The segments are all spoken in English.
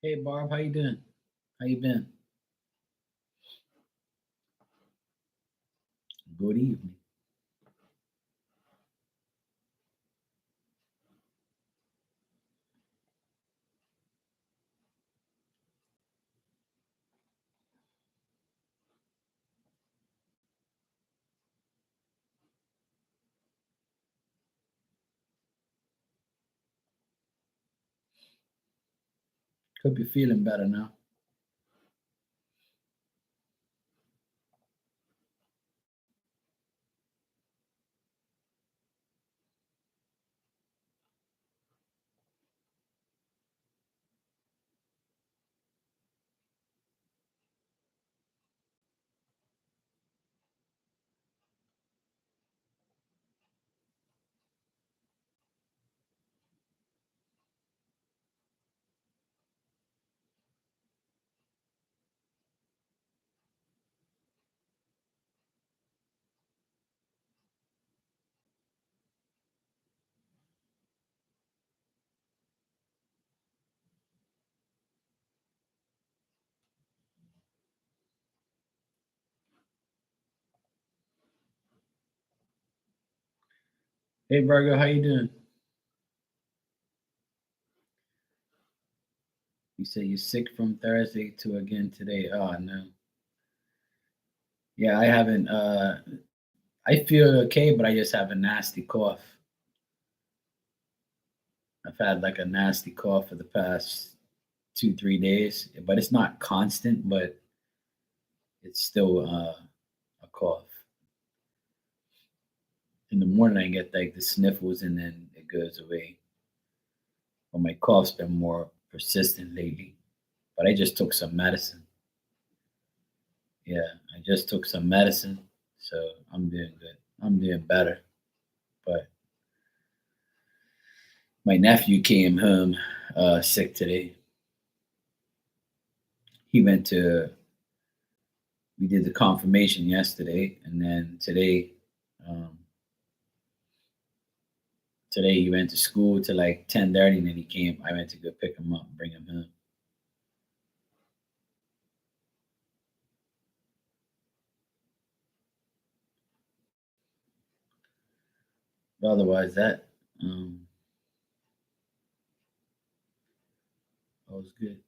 Hey Barb, how you doing? How you been? Good evening. Hope you're feeling better now. Hey Virgo, how you doing? You say you're sick from Thursday to again today. Oh no. Yeah, I haven't I feel okay, but I just have a nasty cough. I've had like a nasty cough for the past 2, 3 days, but it's not constant, but it's still a cough. In the morning I get like the sniffles and then it goes away. But my cough's been more persistent lately. But I just took some medicine. Yeah, I just took some medicine, so I'm doing good. I'm doing better. But my nephew came home sick today. He went to we did the confirmation yesterday, and then um, today he went to school to like 10:30, and then he came. I went to go pick him up and bring him home. But otherwise, um, that was good.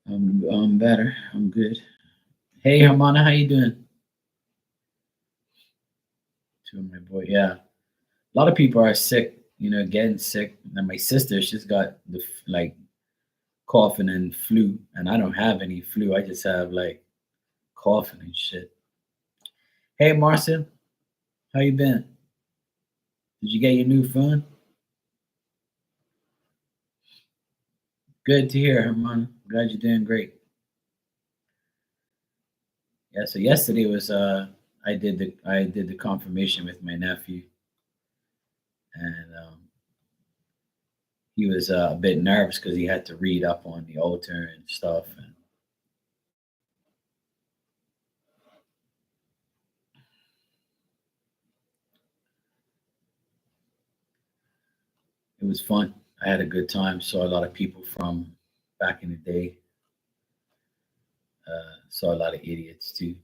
I'm better. I'm good. Hey, Hermana, how you doing? To my boy, yeah. A lot of people are sick, getting sick. And my sister, she's got like coughing and flu, and I don't have any flu. I just have like coughing and shit. Hey, Marcia, how you been? Did you get your new phone? Good to hear, Herman. Glad you're doing great. Yeah. So yesterday was I did the confirmation with my nephew, and he was a bit nervous because he had to read up on the altar and stuff, and it was fun. I had a good time. Saw a lot of people from back in the day. Saw a lot of idiots too.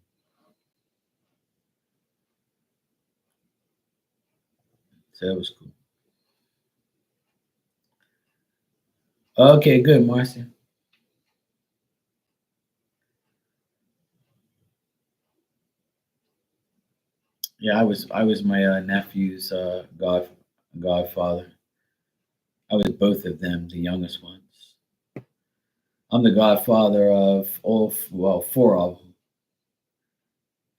So that was cool. Okay, good, Marcia. Yeah, I was my nephew's godfather. I was both of them, the youngest ones. I'm the godfather of all, well, four of them.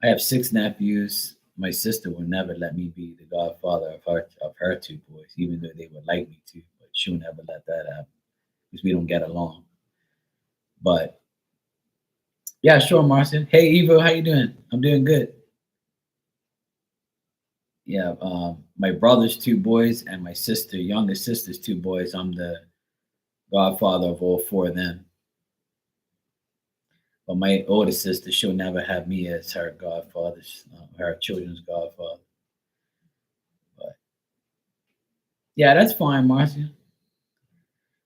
I have six nephews, my sister will never let me be the godfather of her two boys, even though they would like me to. But she'll never let that happen because we don't get along. But yeah, sure, Marcin. Hey, Evo, how you doing? I'm doing good. Yeah, my brother's two boys and my sister, youngest sister's two boys. I'm the godfather of all four of them. But my oldest sister, she'll never have me as her godfather, her children's godfather. But yeah, that's fine, Marcia.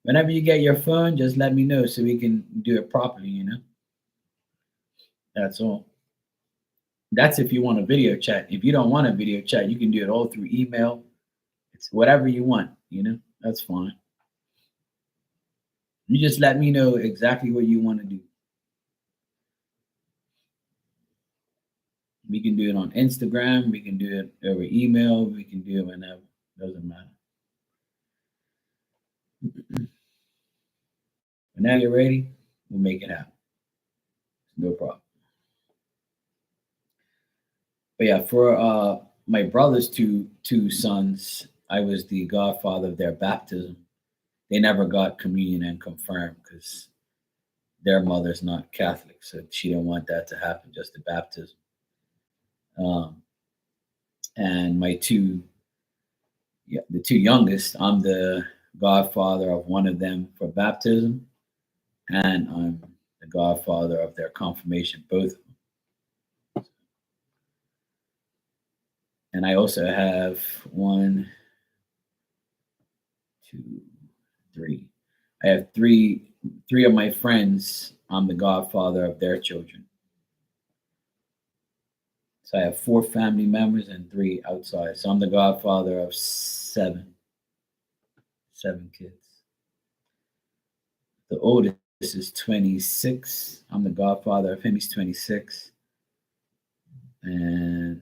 Whenever you get your phone, just let me know so we can do it properly, you know? That's all. That's if you want a video chat. If you don't want a video chat, you can do it all through email. It's whatever you want, you know? That's fine. You just let me know exactly what you want to do. We can do it on Instagram. We can do it over email. We can do it whenever. Doesn't matter. Whenever you're ready, we'll make it happen. No problem. But yeah, for my brother's two sons, I was the godfather of their baptism. They never got communion and confirmed because their mother's not Catholic, so she didn't want that to happen, just the baptism. Um, and my yeah, the two youngest, I'm the godfather of one of them for baptism, and I'm the godfather of their confirmation, both of them. And I also have one, two, three. I have three of my friends. I'm the godfather of their children. So I have four family members and three outside. So I'm the godfather of seven kids. The oldest is 26. I'm the godfather of him. He's 26. And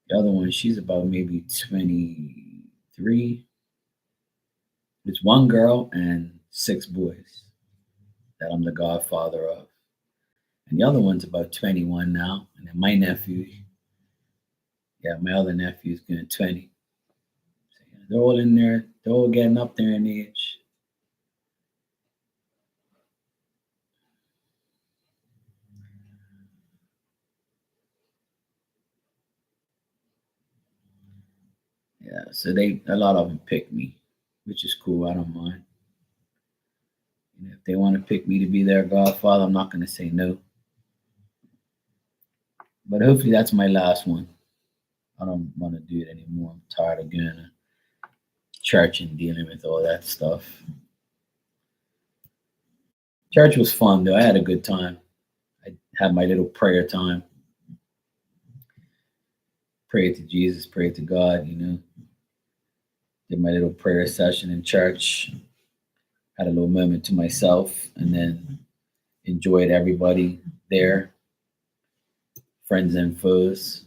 the other one, she's about maybe 23. There's one girl and six boys that I'm the godfather of. And the other one's about 21 now. And then my nephew, yeah, my other nephew is going 20. So, yeah, they're all in there. They're all getting up there in age. Yeah, so a lot of them pick me, which is cool. I don't mind. You know, if they want to pick me to be their godfather, I'm not going to say no. But hopefully that's my last one. I don't want to do it anymore. I'm tired of going to church and dealing with all that stuff. Church was fun though. I had a good time. I had my little prayer time. Prayed to Jesus, prayed to God, you know. Did my little prayer session in church. Had a little moment to myself and then enjoyed everybody there, friends and foes.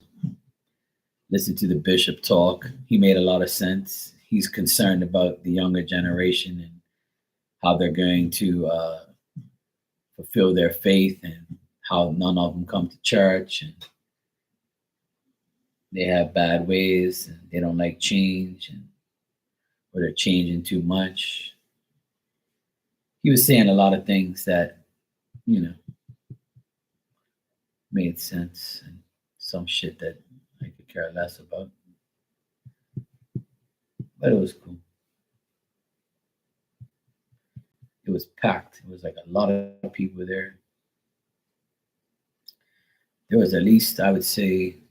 Listened to the bishop talk. He made a lot of sense. He's concerned about the younger generation and how they're going to fulfill their faith and how none of them come to church and they have bad ways and they don't like change and or they're changing too much. He was saying a lot of things that, you know, made sense and some shit that I could care less about. But it was cool. It was packed. It was like a lot of people there. There was at least, let me see.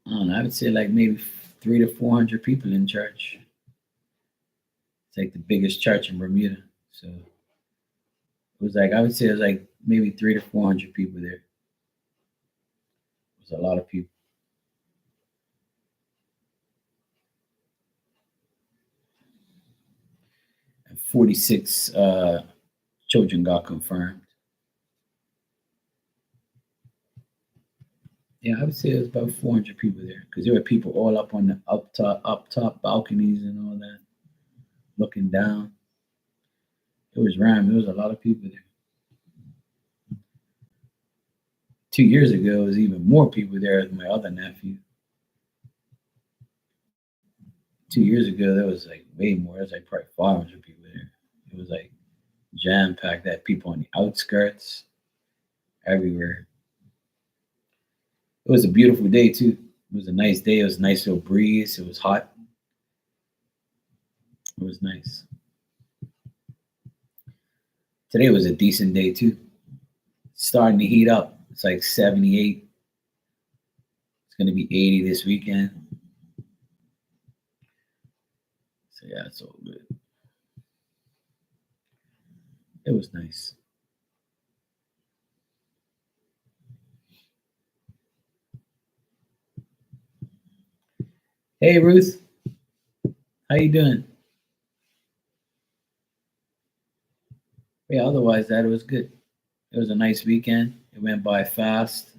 I don't know, I would say like maybe 300 to 400 people in church. It's like the biggest church in Bermuda. So it was like, I would say it was like maybe 300 to 400 people there. It was a lot of people. And 46 children got confirmed. Yeah, I would say there's about 400 people there because there were people all up on the up top balconies and all that, looking down. It was Ram. There was a lot of people there. 2 years ago, there was even more people there than my other nephew. 2 years ago, there was like way more. There was like probably 500 people there. It was like jam packed. That people on the outskirts, everywhere. It was a beautiful day too. It was a nice day. It was a nice little breeze. It was hot. It was nice. Today was a decent day too. It's starting to heat up. It's like 78. It's going to be 80 this weekend. So yeah, it's all good. It was nice. Hey Ruth, how you doing? Yeah, otherwise that it was good. It was a nice weekend. It went by fast.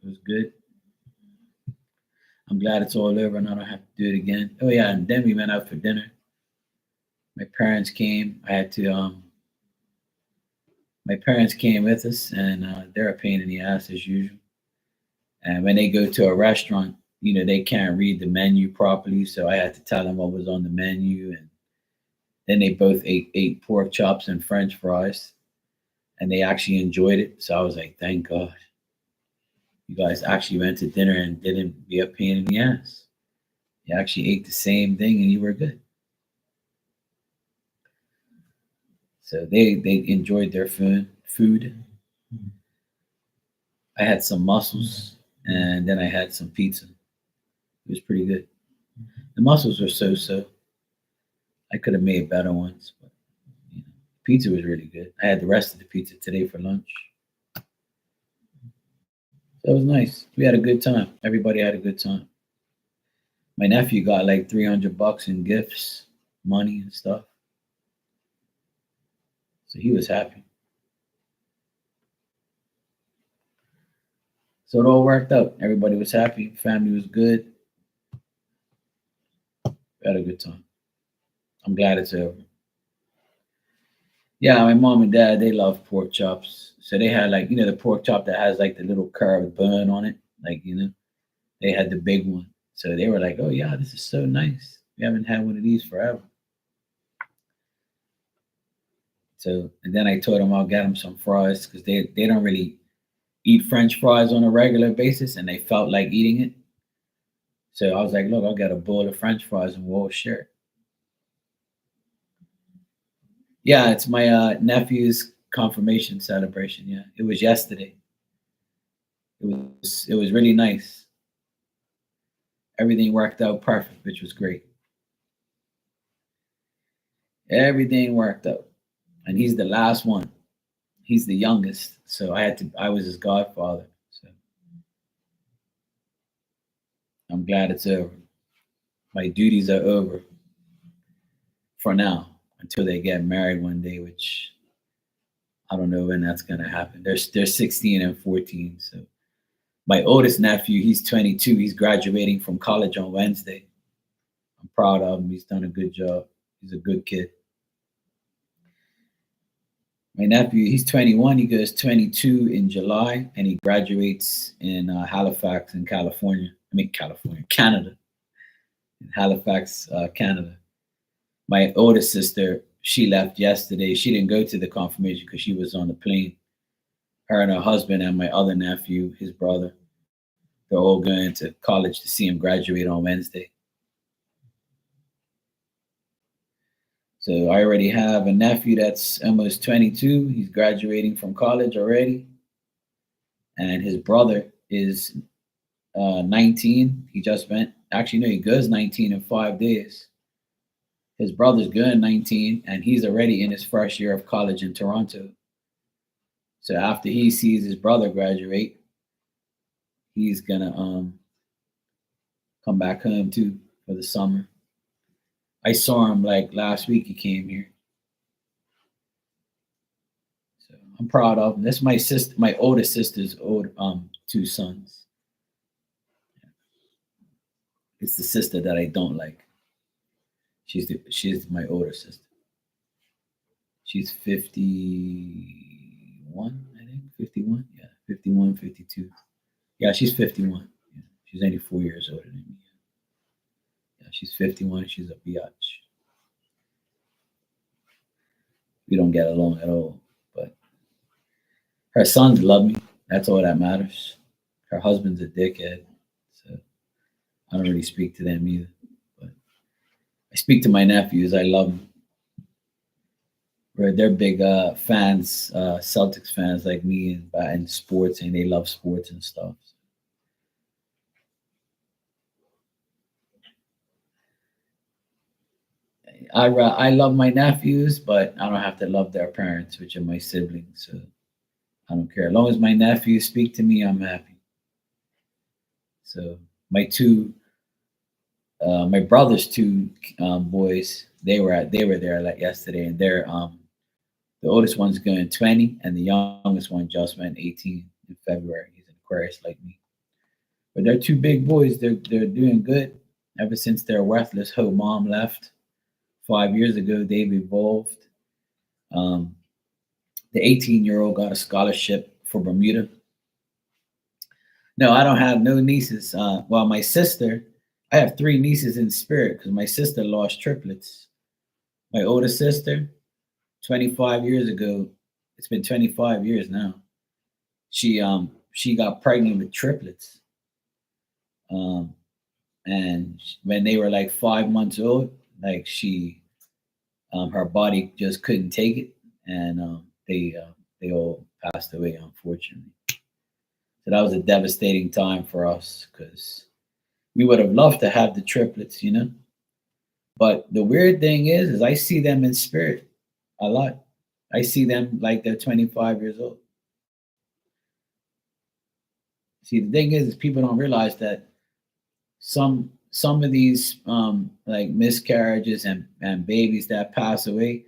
It was good. I'm glad it's all over and I don't have to do it again. Oh yeah, and then we went out for dinner. My parents came. I had to my parents came with us and they're a pain in the ass as usual. And when they go to a restaurant, they can't read the menu properly, so I had to tell them what was on the menu. And then they both ate pork chops and French fries, and they actually enjoyed it. So I was like, thank God, you guys actually went to dinner and didn't be a pain in the ass. You actually ate the same thing and you were good. So they enjoyed their food. I had some mussels and then I had some pizza. It was pretty good. The mussels were so. I could have made better ones, but pizza was really good. I had the rest of the pizza today for lunch. So it was nice. We had a good time. Everybody had a good time. My nephew got like $300 in gifts, money and stuff. So he was happy. So it all worked out. Everybody was happy. Family was good. We had a good time. I'm glad it's over. Yeah, my mom and dad, they love pork chops. So they had like, the pork chop that has like the little curved bun on it. Like, they had the big one. So they were like, oh yeah, this is so nice. We haven't had one of these forever. So and then I told them I'll get them some fries because they don't really eat French fries on a regular basis, and they felt like eating it. So I was like, look, I'll get a bowl of French fries and we'll share. Yeah, it's my nephew's confirmation celebration. Yeah, it was yesterday. It was really nice. Everything worked out perfect, which was great. Everything worked out, and he's the last one. He's the youngest, so I was his godfather. So I'm glad it's over. My duties are over for now until they get married one day, which I don't know when that's gonna happen. They're 16 and 14. So my oldest nephew, he's 22. He's graduating from college on Wednesday. I'm proud of him. He's done a good job. He's a good kid. My nephew, he's 21. He goes 22 in July, and he graduates in Halifax in California. I mean California, Canada. In Halifax, Canada. My oldest sister, she left yesterday. She didn't go to the confirmation because she was on the plane. Her and her husband and my other nephew, his brother, they're all going to college to see him graduate on Wednesday. So I already have a nephew that's almost 22. He's graduating from college already. And his brother is 19. He just went, actually, no, he goes 19 in 5 days. His brother's going 19, and he's already in his first year of college in Toronto. So after he sees his brother graduate, he's gonna come back home too for the summer. I saw him like last week. He came here, so I'm proud of him. That's my sister, my oldest sister's old two sons. It's the sister that I don't like. She's my older sister. She's 51, I think. 51? Yeah, 51, 52. Yeah, she's 51. Yeah, she's only 4 years older than me. Yeah, she's 51. She's a biatch. We don't get along at all. But her sons love me. That's all that matters. Her husband's a dickhead. So I don't really speak to them either. But I speak to my nephews. I love them. They're big fans, Celtics fans like me, and sports, and they love sports and stuff. I love my nephews, but I don't have to love their parents, which are my siblings. So I don't care. As long as my nephews speak to me, I'm happy. So my two, my brother's two boys, they were there like yesterday, and they're the oldest one's going 20, and the youngest one just went 18 in February. He's an Aquarius like me. But they're two big boys. They're doing good. Ever since their worthless hoe mom left 5 years ago, they've evolved. Um, the 18-year-old got a scholarship for Bermuda. No, I don't have no nieces. Well, my sister, I have three nieces in spirit because my sister lost triplets. My older sister, 25 years ago, it's been 25 years now. She got pregnant with triplets. Um, and when they were like 5 months old, like her body just couldn't take it, and they all passed away, unfortunately. So that was a devastating time for us because we would have loved to have the triplets, you know. But the weird thing is I see them in spirit a lot. I see them like they're 25 years old. See, the thing is people don't realize that some of these like miscarriages and babies that pass away,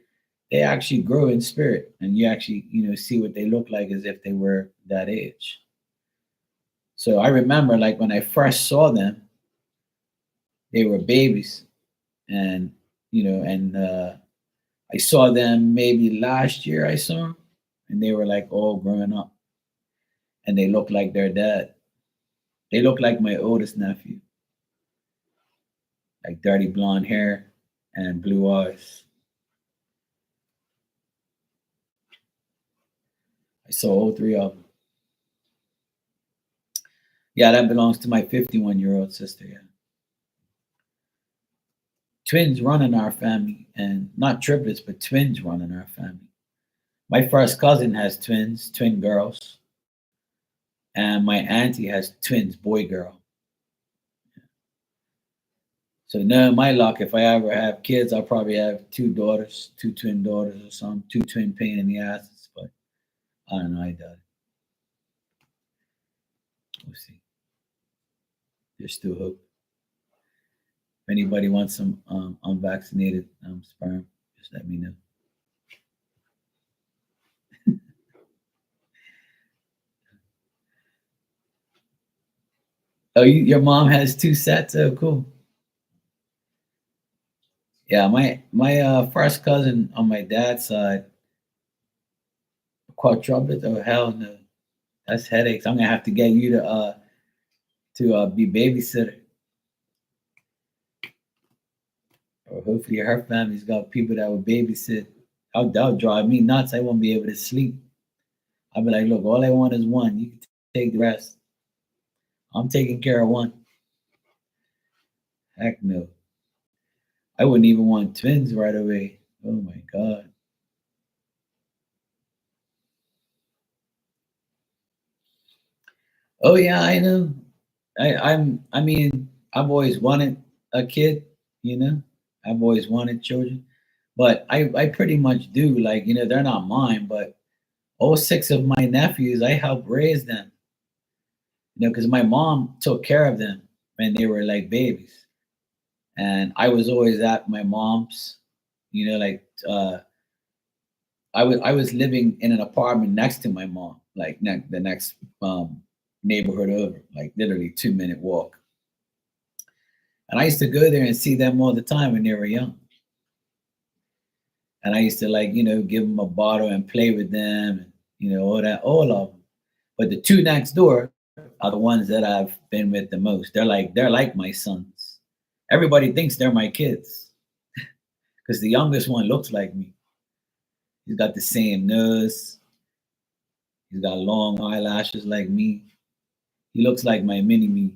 they actually grow in spirit, and you actually see what they look like as if they were that age. So I remember like when I first saw them, they were babies, and I saw them maybe last year. I saw them, and they were like all growing up, and they look like their dad. They look like my oldest nephew, like dirty blonde hair and blue eyes. I saw all three of them. Yeah, that belongs to my 51-year-old sister. Yeah, twins run in our family, and not triplets, but twins run in our family. My first cousin has twins, twin girls, and my auntie has twins, boy girl. So no, my luck, if I ever have kids, I'll probably have two daughters, two twin daughters or something, two twin pain in the asses. But I don't know, I doubt it. We'll see. There's still hope. If anybody wants some unvaccinated sperm, just let me know. Oh, your mom has two sets? Oh, cool. Yeah, my first cousin on my dad's side, quadruplet. Oh hell no, that's headaches. I'm gonna have to get you to be babysitter, or hopefully her family's got people that will babysit. That'll drive me nuts. I won't be able to sleep. I'll be like, look, all I want is one. You can take the rest. I'm taking care of one. Heck no. I wouldn't even want twins right away. Oh my god. Oh yeah, I know. I mean, I've always wanted a kid, you know. I've always wanted children. But I pretty much do. Like, they're not mine, but all six of my nephews, I helped raise them. Because my mom took care of them when they were like babies. And I was always at my mom's, like I was living in an apartment next to my mom, like the next neighborhood over, like literally 2-minute walk. And I used to go there and see them all the time when they were young. And I used to like, give them a bottle and play with them, and, all of them. But the two next door are the ones that I've been with the most. They're like my sons. Everybody thinks they're my kids because the youngest one looks like me. He's got the same nose. He's got long eyelashes like me. He looks like my mini me.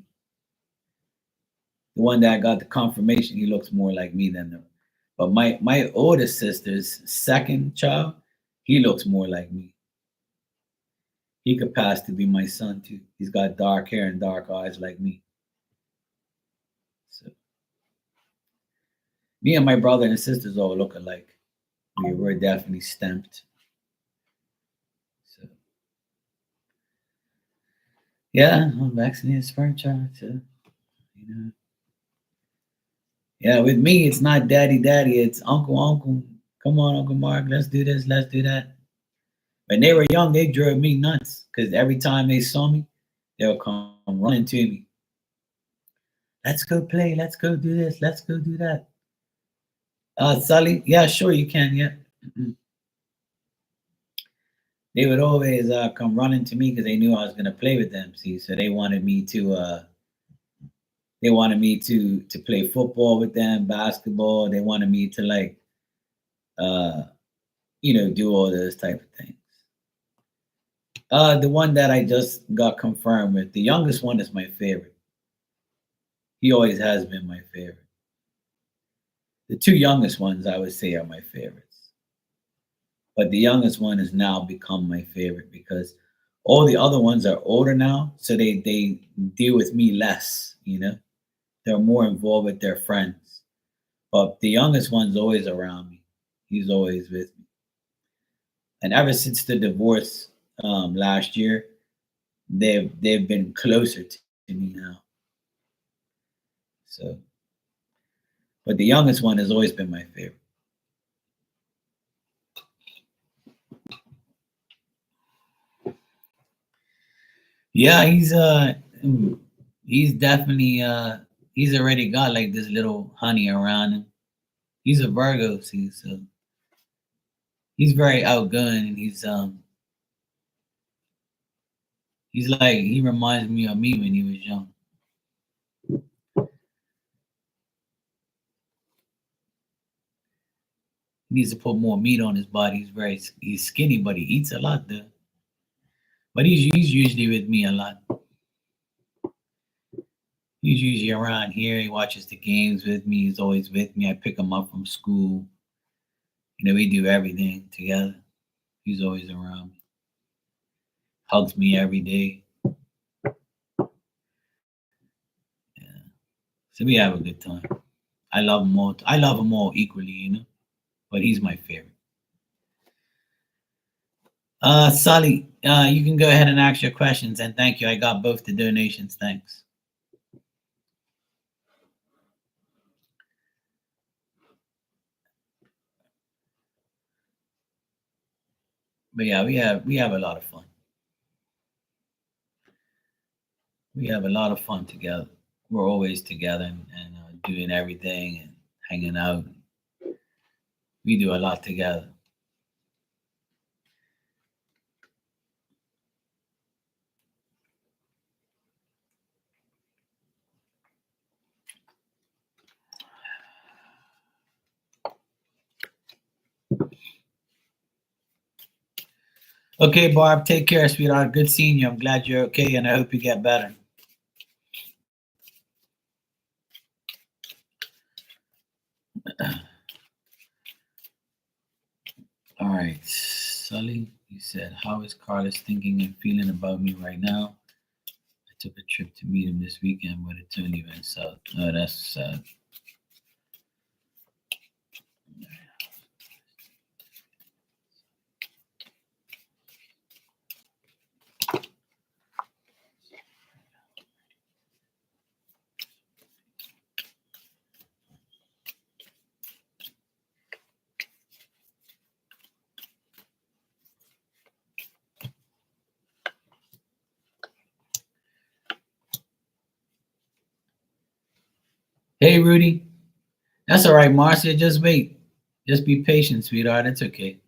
The one that got the confirmation, he looks more like me than them. But my oldest sister's second child, he looks more like me. He could pass to be my son too. He's got dark hair and dark eyes like me. So me and my brother and sisters all look alike. We were definitely stamped. So yeah, I'm vaccinated sperm child too. You know. Yeah, with me it's not daddy daddy, it's uncle uncle. Come on, Uncle Mark, let's do this, let's do that. When they were young, they drove me nuts because every time they saw me, they'll come running to me. Let's go play, let's go do this, let's go do that. Sully, yeah, sure you can, yeah. They would always come running to me because they knew I was gonna play with them. See, so they wanted me to play football with them, basketball. They wanted me to like uh do all those type of things. The one that I just got confirmed with, the youngest one is my favorite. He always has been my favorite. The two youngest ones I would say are my favorites. But the youngest one has now become my favorite because all the other ones are older now, so they deal with me less. They're more involved with their friends. But the youngest one's always around me. He's always with me. And ever since the divorce last year, they've been closer to me now. So, but the youngest one has always been my favorite. Yeah, he's definitely he's already got like this little honey around him. He's a Virgo, see, so he's very outgoing and he's like he reminds me of me when he was young. He needs to put more meat on his body. He's skinny, but he eats a lot though. But he's usually with me a lot. He's usually around here. He watches the games with me. He's always with me. I pick him up from school. We do everything together. He's always around me. Hugs me every day. Yeah. So we have a good time. I love him all. I love them all equally. But he's my favorite. Sully, you can go ahead and ask your questions, and thank you. I got both the donations. Thanks. But yeah, we have a lot of fun. We have a lot of fun together. We're always together and doing everything and hanging out. We do a lot together. Okay, Barb, take care, sweetheart. Good seeing you. I'm glad you're okay, and I hope you get better. All right, Sully, you said, how is Carlos thinking and feeling about me right now? I took a trip to meet him this weekend, but it turned even south. Oh, that's sad. Hey, Rudy. That's all right, Marcia. Just wait. Just be patient, sweetheart. It's okay.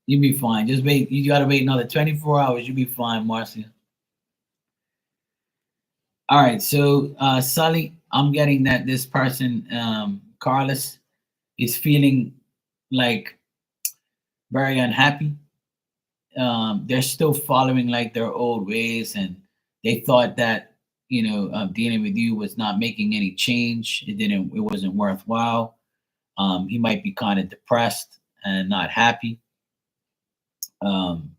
You'll be fine. Just wait. You gotta wait another 24 hours. You'll be fine, Marcia. All right. So, Sully, I'm getting that this person, Carlos, is feeling like very unhappy. They're still following like their old ways, and they thought that dealing with you was not making any change. It wasn't worthwhile. He might be kind of depressed and not happy. Um,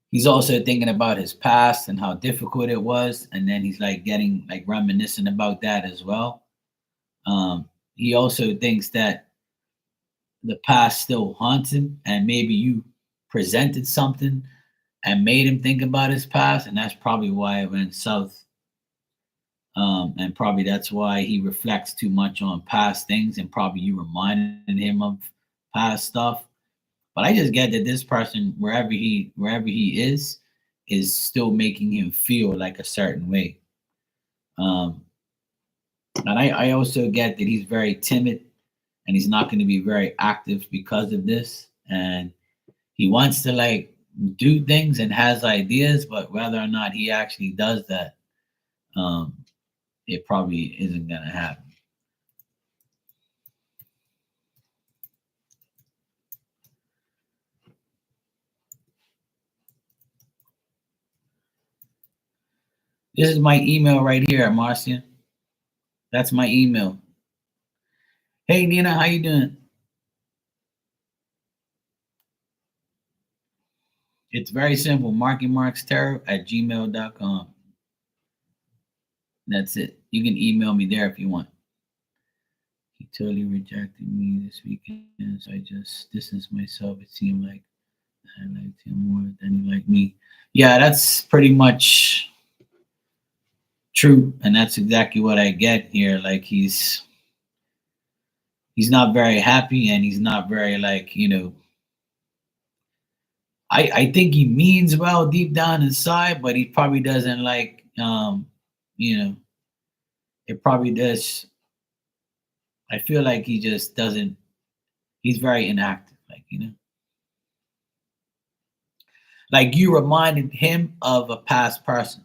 he's also thinking about his past and how difficult it was, and then he's like getting like reminiscent about that as well. He also thinks that the past still haunts him, and maybe you presented something and made him think about his past, and that's probably why it went south. And probably that's why he reflects too much on past things, and probably you reminded him of past stuff. But I just get that this person, wherever he is still making him feel like a certain way. Um, and I also get that he's very timid, and he's not going to be very active because of this. And he wants to like do things and has ideas, but whether or not he actually does that, um, it probably isn't going to happen. This is my email right here, Marcia. That's my email. Hey Nina, how you doing? It's very simple. MarkyMarksTarot at gmail.com. That's it. You can email me there if you want. He totally rejected me this weekend, so I just distanced myself. It seemed like I liked him more than he liked me. Yeah, that's pretty much true, and that's exactly what I get here. Like he's not very happy, and he's not very like I think he means well deep down inside, but he probably doesn't like you know it probably does. I feel like he just doesn't. He's very inactive, like you reminded him of a past person.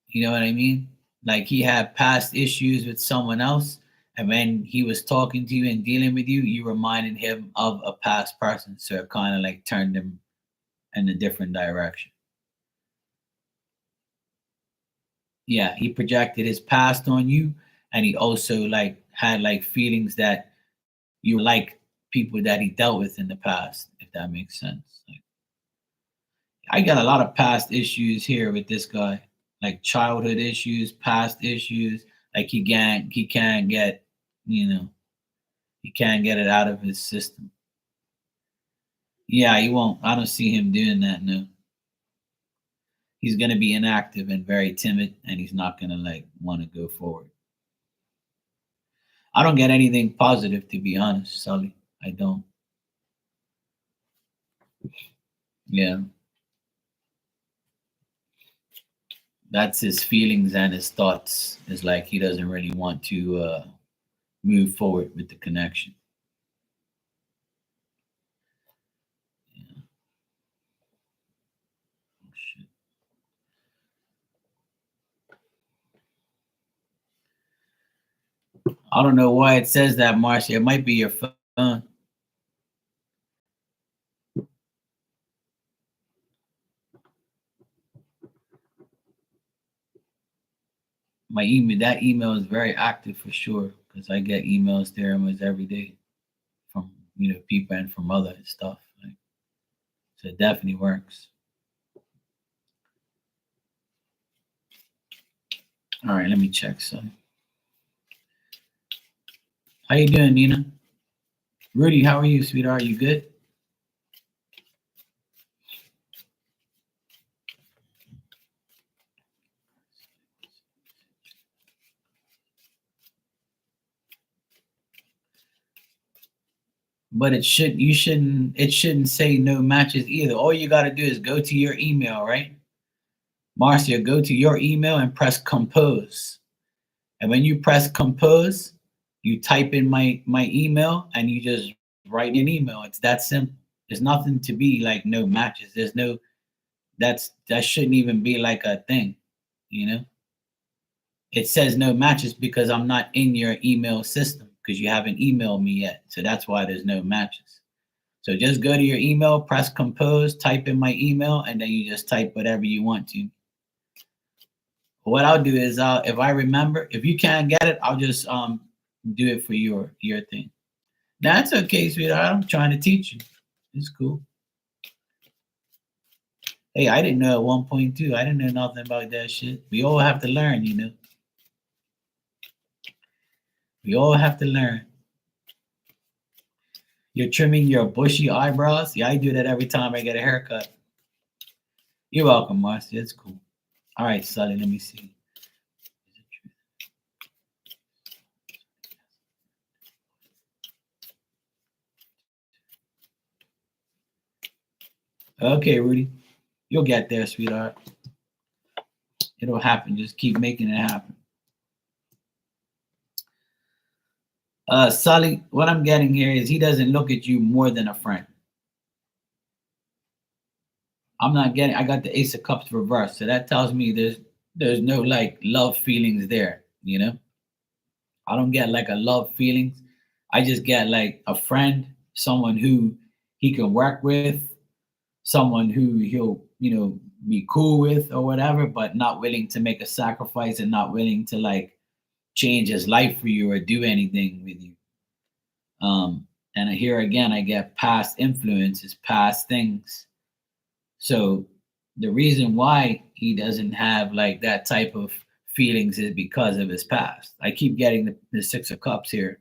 You know what I mean? Like he had past issues with someone else, and when he was talking to you and dealing with you, you reminded him of a past person. So it kind of like turned him in a different direction. Yeah, he projected his past on you, and he also like had like feelings that you like people that he dealt with in the past, if that makes sense. Like, I got a lot of past issues here with this guy, like childhood issues, past issues. Like he can't get, you know, he can't get it out of his system. Yeah, he won't. I don't see him doing that. No, he's gonna be inactive and very timid, and he's not gonna like want to go forward. I don't get anything positive, to be honest, Sully. I don't. Yeah, that's his feelings and his thoughts. It's like he doesn't really want to move forward with the connection. Yeah. Oh, shit. I don't know why it says that, Marcia. It might be your phone. My email, that email is very active for sure because I get emails there almost every day from people and from other stuff. Like, so it definitely works. All right, let me check. So, how you doing, Nina? Rudy, how are you, sweetheart? You good? but it shouldn't say no matches either. All you got to do is go to your email, right? Marcia, go to your email and press compose. And when you press compose, you type in my email and you just write an email. It's that simple. There's nothing to be like no matches. There's no that shouldn't even be like a thing, you know? It says no matches because I'm not in your email system because you haven't emailed me yet. So that's why there's no matches. So just go to your email, press compose, type in my email, and then you just type whatever you want to. What I'll do is if I remember, if you can't get it, I'll just do it for your thing. That's okay, sweetheart. I'm trying to teach you. It's cool. Hey, I didn't know at 1.2. I didn't know nothing about that shit. We all have to learn, you know. We all have to learn. You're trimming your bushy eyebrows. Yeah, I do that every time I get a haircut. You're welcome, Marcy. It's cool. All right, Sully, let me see. Okay, Rudy. You'll get there, sweetheart. It'll happen. Just keep making it happen. Sully, what I'm getting here is he doesn't look at you more than a friend. I'm not getting. I got the Ace of Cups reversed, so that tells me there's no like love feelings there. You know, I don't get like a love feelings. I just get like a friend, someone who he can work with, someone who he'll be cool with or whatever, but not willing to make a sacrifice and not willing to like change his life for you or do anything with you. And here again, I get past influences, past things. So the reason why he doesn't have like that type of feelings is because of his past. I keep getting the Six of Cups here.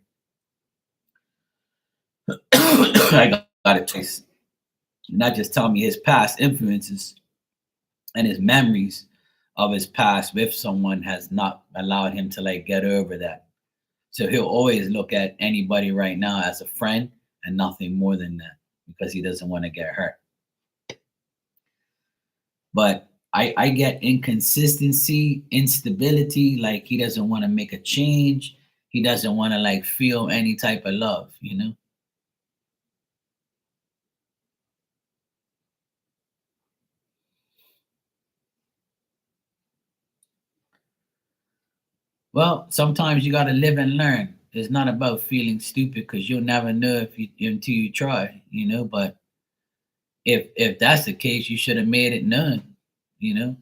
I got it twice. Not just tell me his past influences and his memories of his past with someone has not allowed him to like get over that. So he'll always look at anybody right now as a friend and nothing more than that because he doesn't want to get hurt. But I get inconsistency, instability, like he doesn't want to make a change. He doesn't want to like feel any type of love, you know? Well, sometimes you got to live and learn. It's not about feeling stupid because you'll never know if you until you try, you know. But if that's the case, you should have made it known, you know.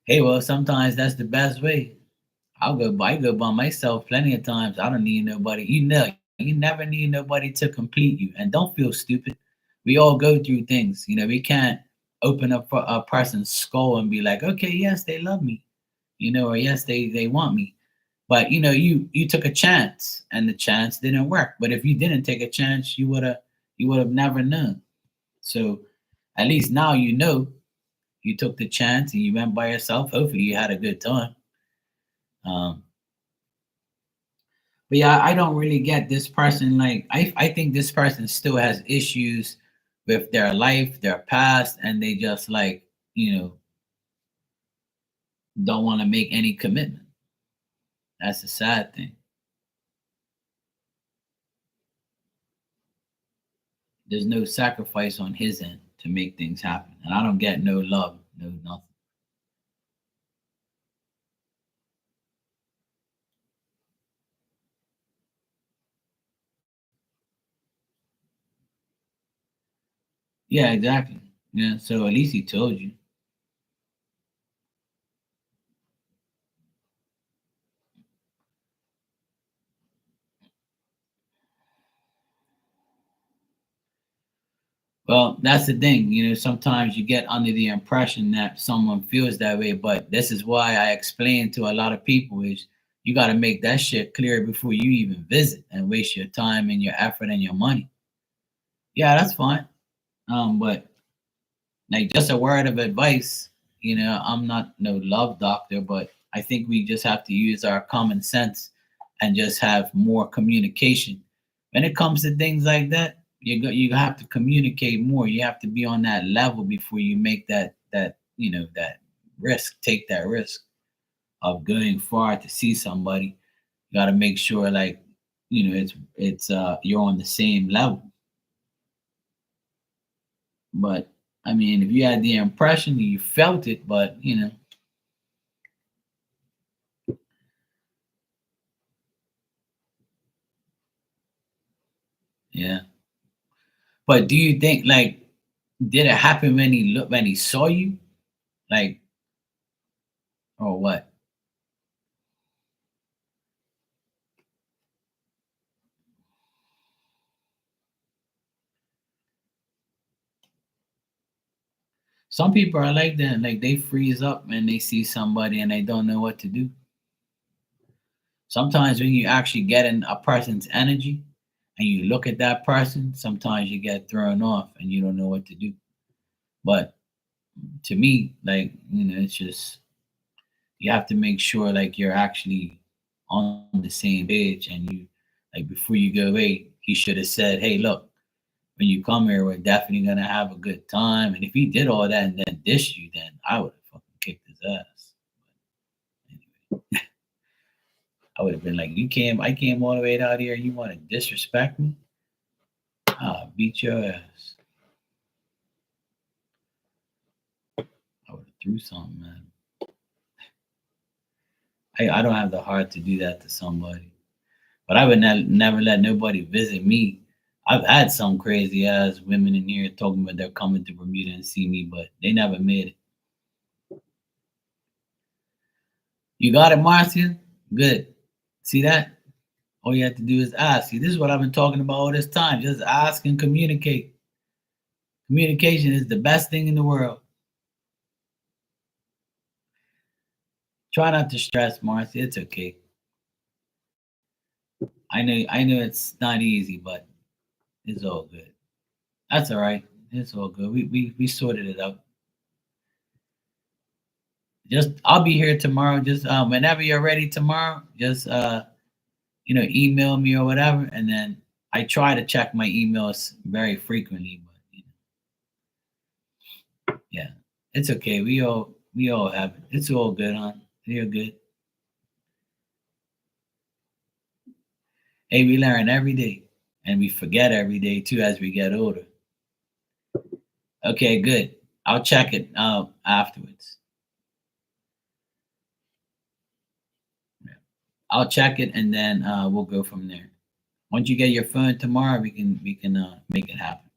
Hey, well, sometimes that's the best way. I go by myself plenty of times. I don't need nobody. You know, you never need nobody to complete you. And don't feel stupid. We all go through things. You know, we can't open up a person's skull and be like, okay, yes, they love me, you know, or yes, they want me. But you know, you took a chance and the chance didn't work. But if you didn't take a chance, you would have never known. So at least now you know you took the chance and you went by yourself. Hopefully you had a good time. Um, but yeah, I don't really get this person. Like, I think this person still has issues with their life, their past, and they just like, you know, don't want to make any commitment. That's the sad thing. There's no sacrifice on his end to make things happen. And I don't get no love, no nothing. Yeah, exactly. Yeah, so at least he told you. Well, that's the thing. You know, sometimes you get under the impression that someone feels that way, but this is why I explain to a lot of people is you got to make that shit clear before you even visit and waste your time and your effort and your money. Yeah, that's fine. But like just a word of advice, you know, I'm not no love doctor, but I think we just have to use our common sense and just have more communication. When it comes to things like that, you have to communicate more. You have to be on that level before you make that risk, take that risk of going far to see somebody. You got to make sure like it's you're on the same level. But I mean, if you had the impression you felt it, but yeah. But do you think like did it happen when he saw you, like, or what? Some people are like that, like they freeze up and they see somebody and they don't know what to do. Sometimes when you actually get in a person's energy and you look at that person, sometimes you get thrown off and you don't know what to do. But to me, like, it's just you have to make sure like you're actually on the same page and you like before you go away, he should have said, hey, look, when you come here, we're definitely gonna have a good time. And if he did all that and then dish you, then I would have fucking kicked his ass. Anyway, I would have been like, I came all the way out here, you want to disrespect me? I'll beat your ass. I would have threw something, man. I don't have the heart to do that to somebody. But I would never let nobody visit me. I've had some crazy ass women in here talking about they're coming to Bermuda and see me, but they never made it. You got it, Marcia? Good. See that? All you have to do is ask. See, this is what I've been talking about all this time. Just ask and communicate. Communication is the best thing in the world. Try not to stress, Marcia. It's okay. I know it's not easy, but it's all good. That's all right. It's all good. We sorted it out. Just I'll be here tomorrow. Just whenever you're ready tomorrow, just email me or whatever, and then I try to check my emails very frequently, but yeah, it's okay. We all have it. It's all good, huh? You're good. Hey, we learn every day, and we forget every day too as we get older. Okay, good. I'll check it afterwards. Yeah. I'll check it, and then we'll go from there. Once you get your phone tomorrow, we can make it happen.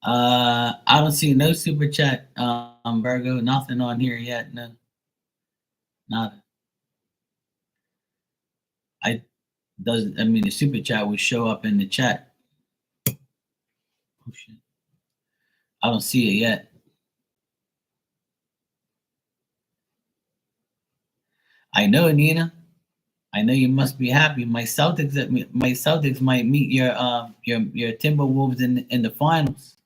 I don't see no super chat, Virgo. Nothing on here yet. No, nothing. I doesn't. I mean, the super chat will show up in the chat. Oh, shit. I don't see it yet. I know, Nina. I know you must be happy. My Celtics might meet your Timberwolves in the finals.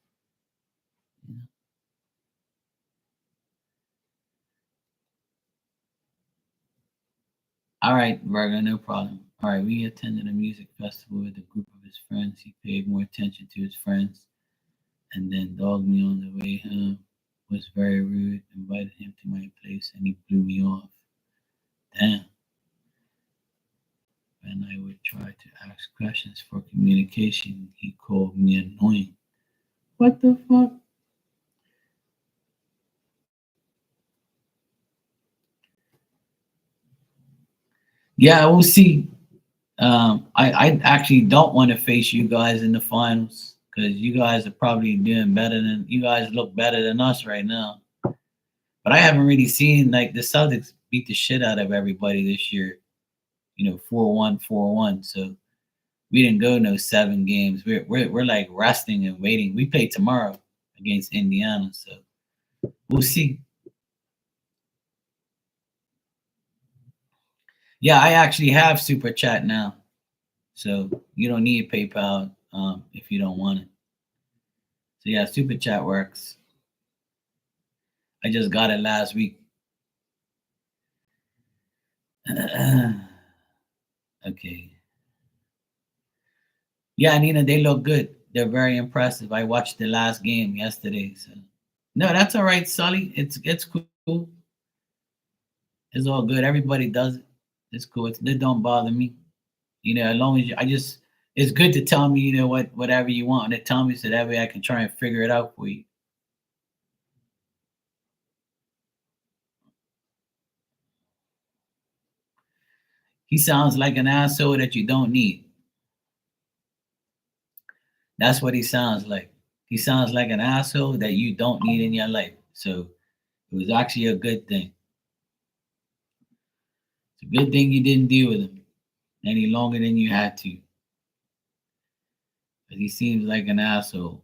All right, Virgo, no problem. All right, we attended a music festival with a group of his friends. He paid more attention to his friends and then dogged me on the way home. Was very rude. Invited him to my place and he blew me off. Damn. When I would try to ask questions for communication, he called me annoying. What the fuck? Yeah, we'll see. I actually don't want to face you guys in the finals because you guys are probably doing better than you guys look better than us right now. But I haven't really seen like the Celtics beat the shit out of everybody this year. 4-1, 4-1. So we didn't go no 7 games. We're like resting and waiting. We play tomorrow against Indiana, so we'll see. Yeah, I actually have Super Chat now, so you don't need PayPal if you don't want it. So yeah, Super Chat works. I just got it last week. Okay. Yeah, Nina, they look good. They're very impressive. I watched the last game yesterday. So no, that's all right, Sully. It's cool. It's all good. Everybody does it. It's cool. It don't bother me. As long as I just, it's good to tell me, whatever you want, and tell me so that way I can try and figure it out for you. He sounds like an asshole that you don't need. That's what he sounds like. He sounds like an asshole that you don't need in your life. So it was actually a good thing. It's a good thing you didn't deal with him any longer than you had to. Because he seems like an asshole.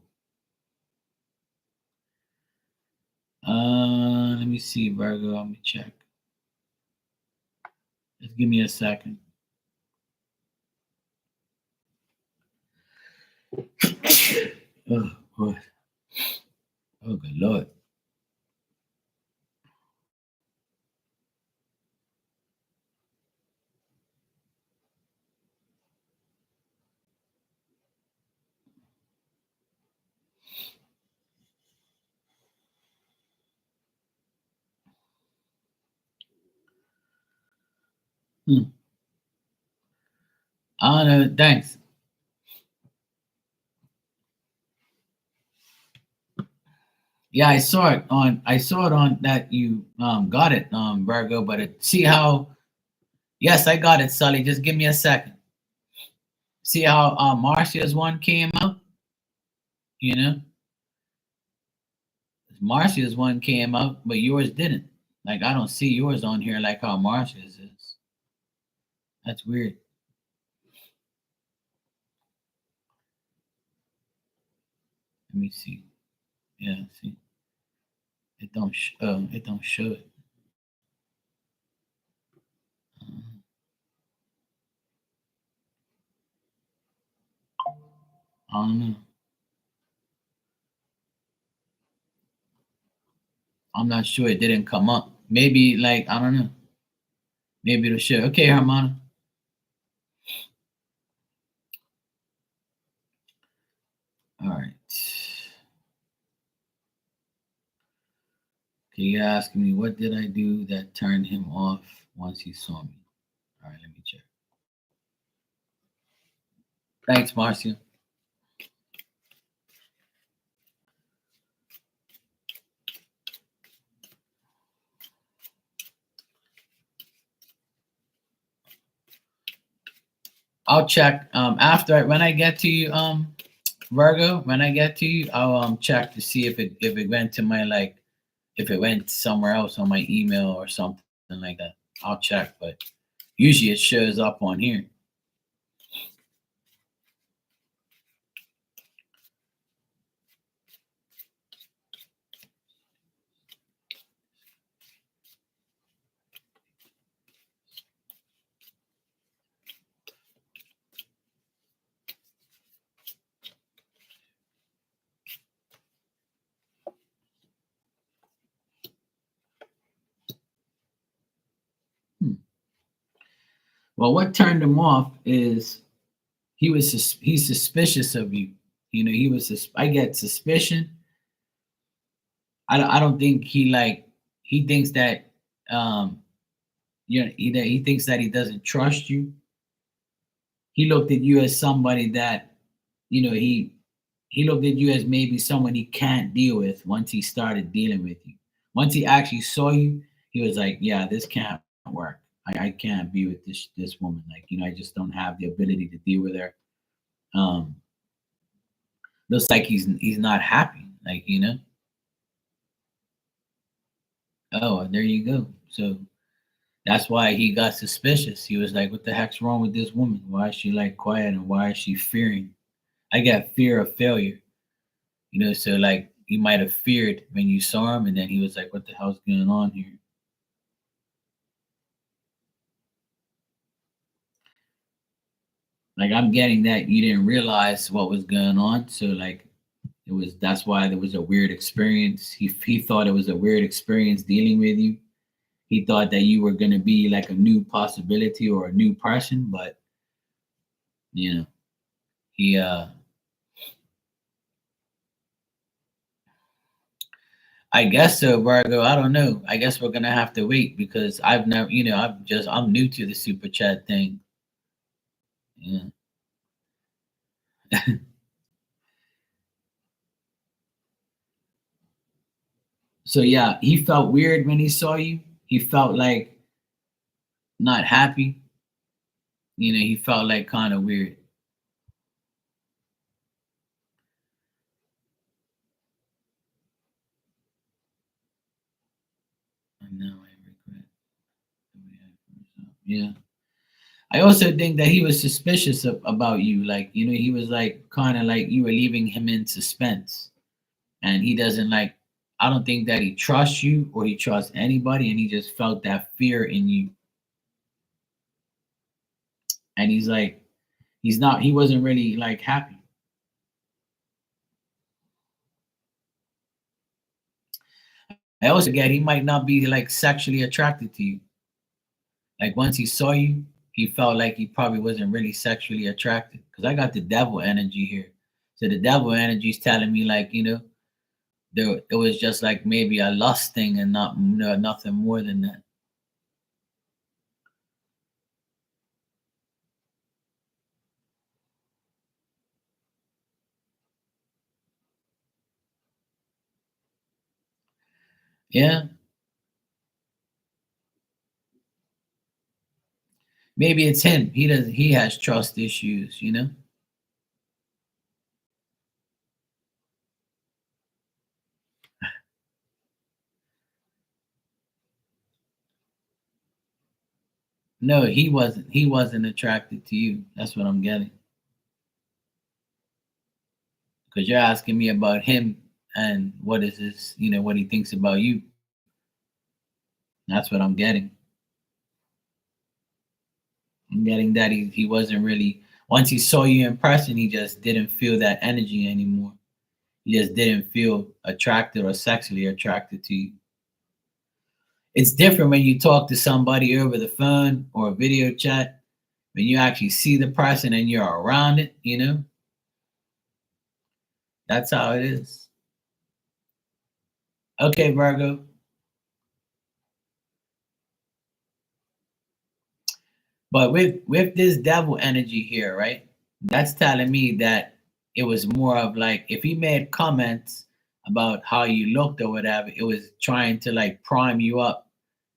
Let me see, Virgo. Let me check. Just give me a second. Oh, boy. Oh, good Lord. Hmm. I don't know. Thanks. Yeah, I saw it on that you got it, Virgo, but see how, yes, I got it, Sully. Just give me a second. See how Marcia's one came out? You know? Marcia's one came out, but yours didn't. Like I don't see yours on here like how Marcia's is. That's weird. Let me see. Yeah, see. It don't show it. Uh, I don't know. I'm not sure it didn't come up. Maybe like I don't know. Maybe it'll show. Okay, Hermana. All right. Okay, you're asking me what did I do that turned him off once he saw me. All right, let me check. Thanks, Marcia. I'll check after when I get to you, Virgo. When I get to you, I'll check to see if it went to my like if it went somewhere else on my email or something like that. I'll check, but usually it shows up on here. Hmm. Well, what turned him off is he's suspicious of you. I get suspicion. I don't think he thinks that um he thinks that he doesn't trust you. He looked at you as somebody that you know he looked at you as maybe someone he can't deal with once he started dealing with you. Once he actually saw you, he was like, yeah, this can't work. I can't be with this woman. Like, I just don't have the ability to deal with her. Um, looks like he's not happy. Like, oh, there you go. So that's why he got suspicious. He was like, what the heck's wrong with this woman? Why is she like quiet and why is she fearing? I got fear of failure. So like you might have feared when you saw him, and then he was like, "What the hell's going on here?" Like I'm getting that you didn't realize what was going on, so like That's why there was a weird experience. He thought it was a weird experience dealing with you. He thought that you were gonna be like a new possibility or a new person, but you know, he I guess so, Virgo. I don't know. I guess we're gonna have to wait because I've never, I'm new to the super chat thing. Yeah. So yeah, he felt weird when he saw you. He felt like not happy. He felt like kind of weird. And now I regret the way I myself. Yeah. I also think that he was suspicious about you. Like, he was like kind of like you were leaving him in suspense. And he doesn't like, I don't think that he trusts you or he trusts anybody. And he just felt that fear in you. And he's like, he wasn't really like happy. I also get he might not be like sexually attracted to you. Like once he saw you, he felt like he probably wasn't really sexually attracted. Because I got the devil energy here. So the devil energy is telling me like, there it was just like maybe a lust thing and not no, nothing more than that. Yeah. Maybe it's him. He has trust issues. No, he wasn't attracted to you. That's what I'm getting. Because you're asking me about him and what is this, what he thinks about you. That's what I'm getting. I'm getting that he wasn't really once he saw you in person, he just didn't feel that energy anymore. He just didn't feel attracted or sexually attracted to you. It's different when you talk to somebody over the phone or a video chat, when you actually see the person and you're around it. That's how it is. Okay, Virgo. But with this devil energy here, right? That's telling me that it was more of like if he made comments about how you looked or whatever, it was trying to like prime you up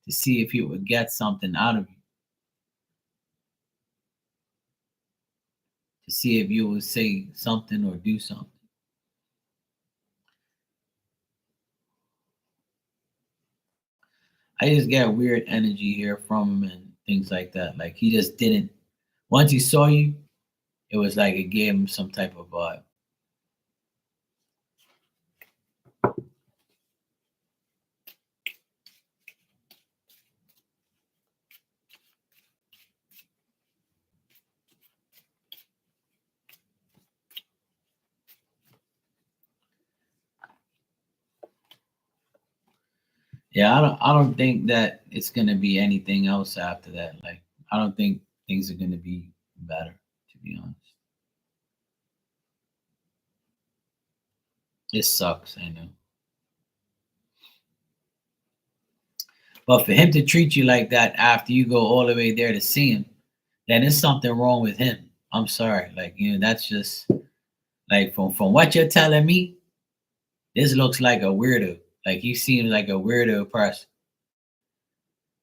to see if he would get something out of you, to see if you would say something or do something. I just get weird energy here from him and things like that. Like he just didn't. Once he saw you, it was like it gave him some type of vibe. Yeah, I don't think that it's gonna be anything else after that. Like I don't think things are gonna be better, to be honest. It sucks, I know. But for him to treat you like that after you go all the way there to see him, then there's something wrong with him. I'm sorry. Like, that's just like from what you're telling me, this looks like a weirdo. Like he seems like a weirdo person.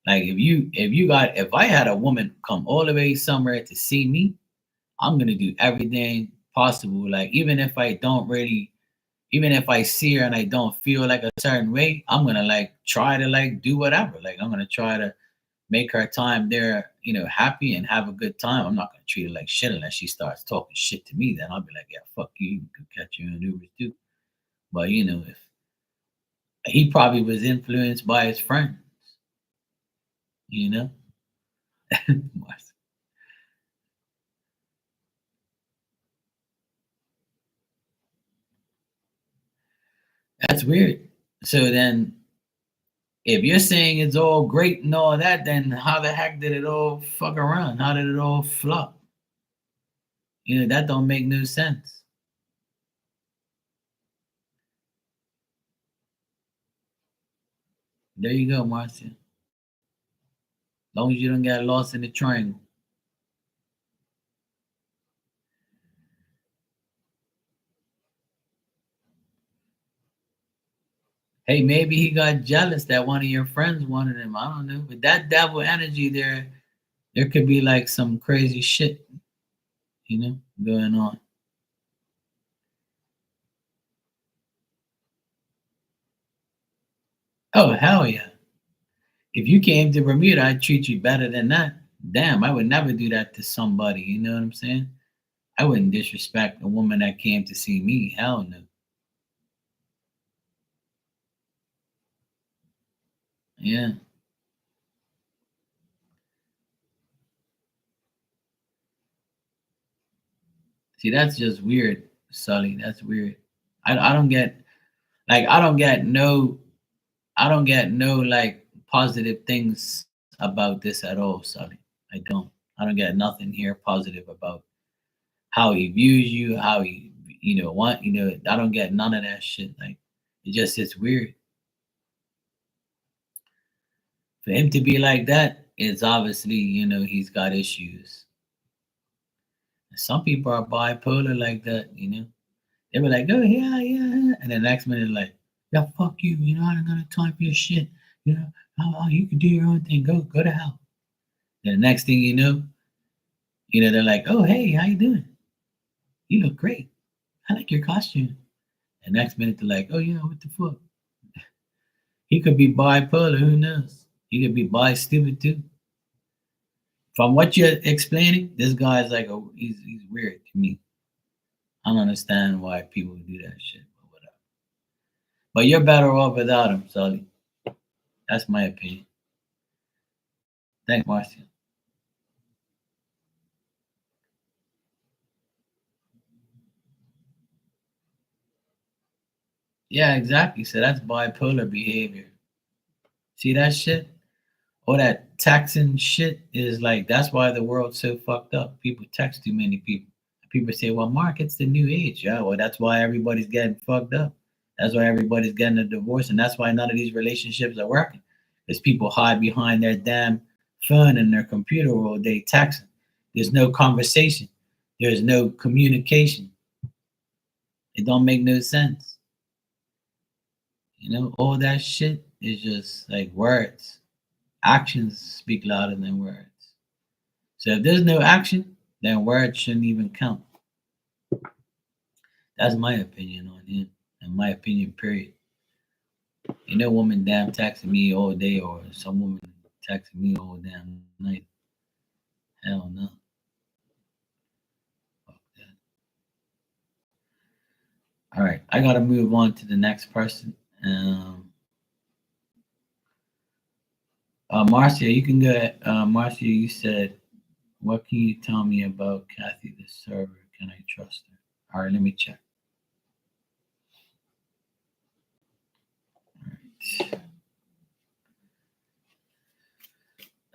Like if I had a woman come all the way somewhere to see me, I'm gonna do everything possible. Like even if I see her and I don't feel like a certain way, I'm gonna like try to like do whatever. Like I'm gonna try to make her time there, happy and have a good time. I'm not gonna treat her like shit unless she starts talking shit to me. Then I'll be like, yeah, fuck you. You can catch you in an Uber too. But if he probably was influenced by his friends, you know. That's weird. So then, if you're saying it's all great and all that, then how the heck did it all fuck around? How did it all flop? That don't make no sense. There you go, Marcia. As long as you don't get lost in the triangle. Hey, maybe he got jealous that one of your friends wanted him. I don't know. But that devil energy there could be like some crazy shit, going on. Oh, hell yeah. If you came to Bermuda, I'd treat you better than that. Damn, I would never do that to somebody. You know what I'm saying? I wouldn't disrespect a woman that came to see me. Hell no. Yeah. See, that's just weird, Sully. That's weird. I don't get I don't get no like positive things about this at all, Sully. I don't. I don't get nothing here positive about how he views you, how he I don't get none of that shit. Like it's weird. For him to be like that, it's obviously, he's got issues. Some people are bipolar like that. They were like, oh yeah, yeah. And the next minute like, yeah, fuck you, I don't got time for your shit. You can do your own thing. Go to hell. And the next thing they're like, oh hey, how you doing? You look great. I like your costume. And next minute they're like, oh yeah, what the fuck? He could be bipolar, who knows? He could be bi stupid too. From what you're explaining, this guy's like he's weird to me. I don't understand why people do that shit, but whatever. But you're better off without him, Sully. That's my opinion. Thanks, Marcia. Yeah, exactly. So that's bipolar behavior. See that shit? All that texting shit is like that's why the world's so fucked up. People text too many people. People say, well, Mark, it's the new age. Yeah, well, that's why everybody's getting fucked up. That's why everybody's getting a divorce, and that's why none of these relationships are working. Because people hide behind their damn phone and their computer all day texting. There's no conversation. There's no communication. It don't make no sense. All that shit is just like words. Actions speak louder than words. So if there's no action, then words shouldn't even count. That's my opinion on him, and my opinion, period. Ain't no woman damn texting me all day or some woman texting me all damn night. Hell no. Fuck that. All right, I gotta move on to the next person. Marcia, you can go. Marcia, you said, "What can you tell me about Kathy the server? Can I trust her?" All right, let me check.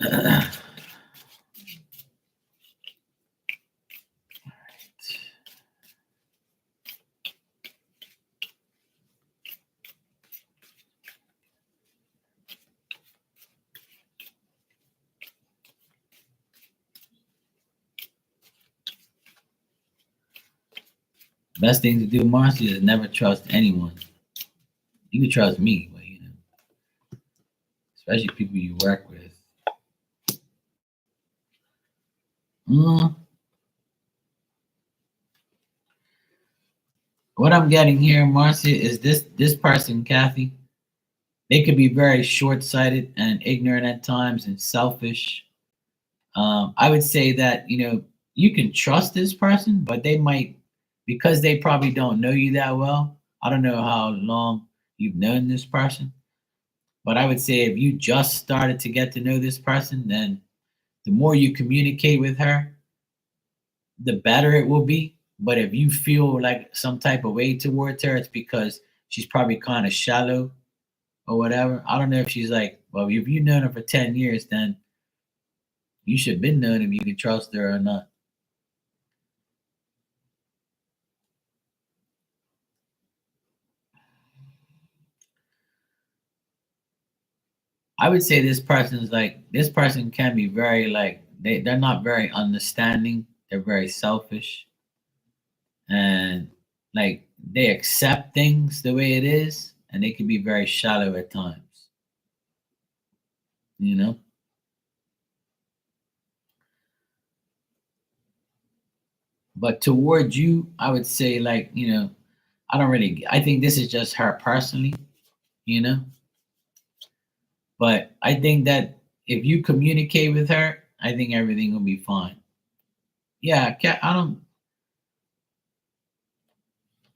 All right. Best thing to do, Marcia, is never trust anyone. You can trust me, but especially people you work with. Mm, what I'm getting here, Marcia, is this person, Kathy. They could be very short-sighted and ignorant at times and selfish. I would say that you can trust this person, but they might because they probably don't know you that well. I don't know how long you've known this person, but I would say if you just started to get to know this person, then the more you communicate with her, the better it will be. But if you feel like some type of way towards her, it's because she's probably kind of shallow or whatever. I don't know if she's like, well, if you've known her for 10 years, then you should have been known if you can trust her or not. I would say this person can be very like they're not very understanding. They're very selfish and like they accept things the way it is and they can be very shallow at times, you know? But towards you, I would say like, I think this is just her personally, you know? But I think that if you communicate with her, I think everything will be fine. Yeah, I don't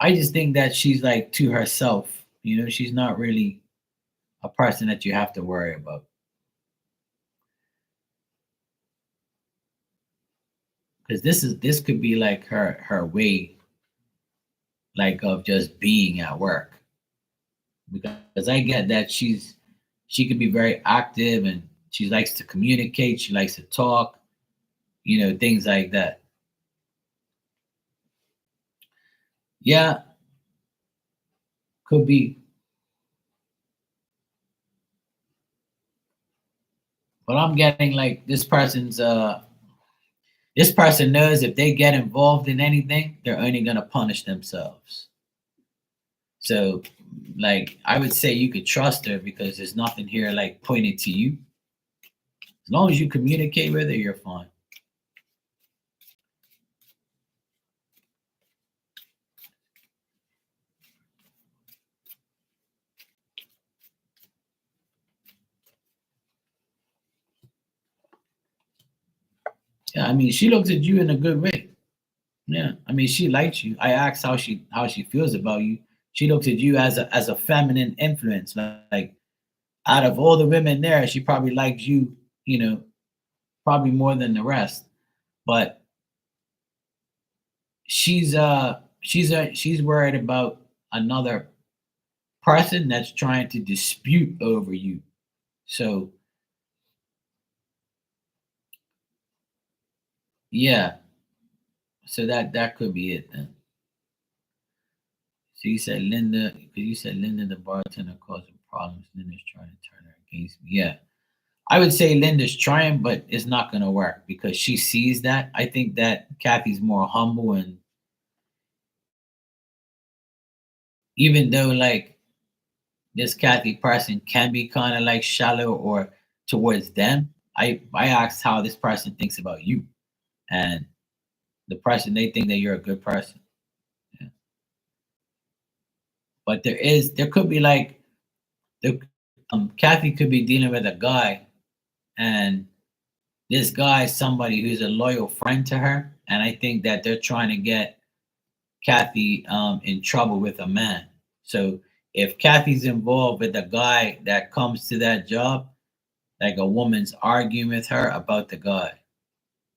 I just think that she's like to herself. She's not really a person that you have to worry about. Because this could be like her way, like of just being at work. Because I get that she could be very active and she likes to communicate, she likes to talk, things like that. Yeah, could be. But I'm getting like this person knows if they get involved in anything, they're only gonna punish themselves. So, like, I would say you could trust her because there's nothing here like pointed to you. As long as you communicate with her, you're fine. Yeah, I mean, she looks at you in a good way. Yeah, I mean, she likes you. I asked how she feels about you. She looks at you as a feminine influence. Like out of all the women there, she probably likes you. Probably more than the rest. But she's worried about another person that's trying to dispute over you. So yeah, so that could be it then. So you said Linda the bartender causing problems. Linda's trying to turn her against me. Yeah, I would say Linda's trying, but it's not going to work because she sees that. I think that Kathy's more humble, and even though like this Kathy person can be kind of like shallow or towards them, I asked how this person thinks about you, and the person they think that you're a good person. Yeah. But there could be like the Kathy could be dealing with a guy, and this guy is somebody who's a loyal friend to her, and I think that they're trying to get Kathy in trouble with a man. So if Kathy's involved with a guy that comes to that job, like a woman's arguing with her about the guy.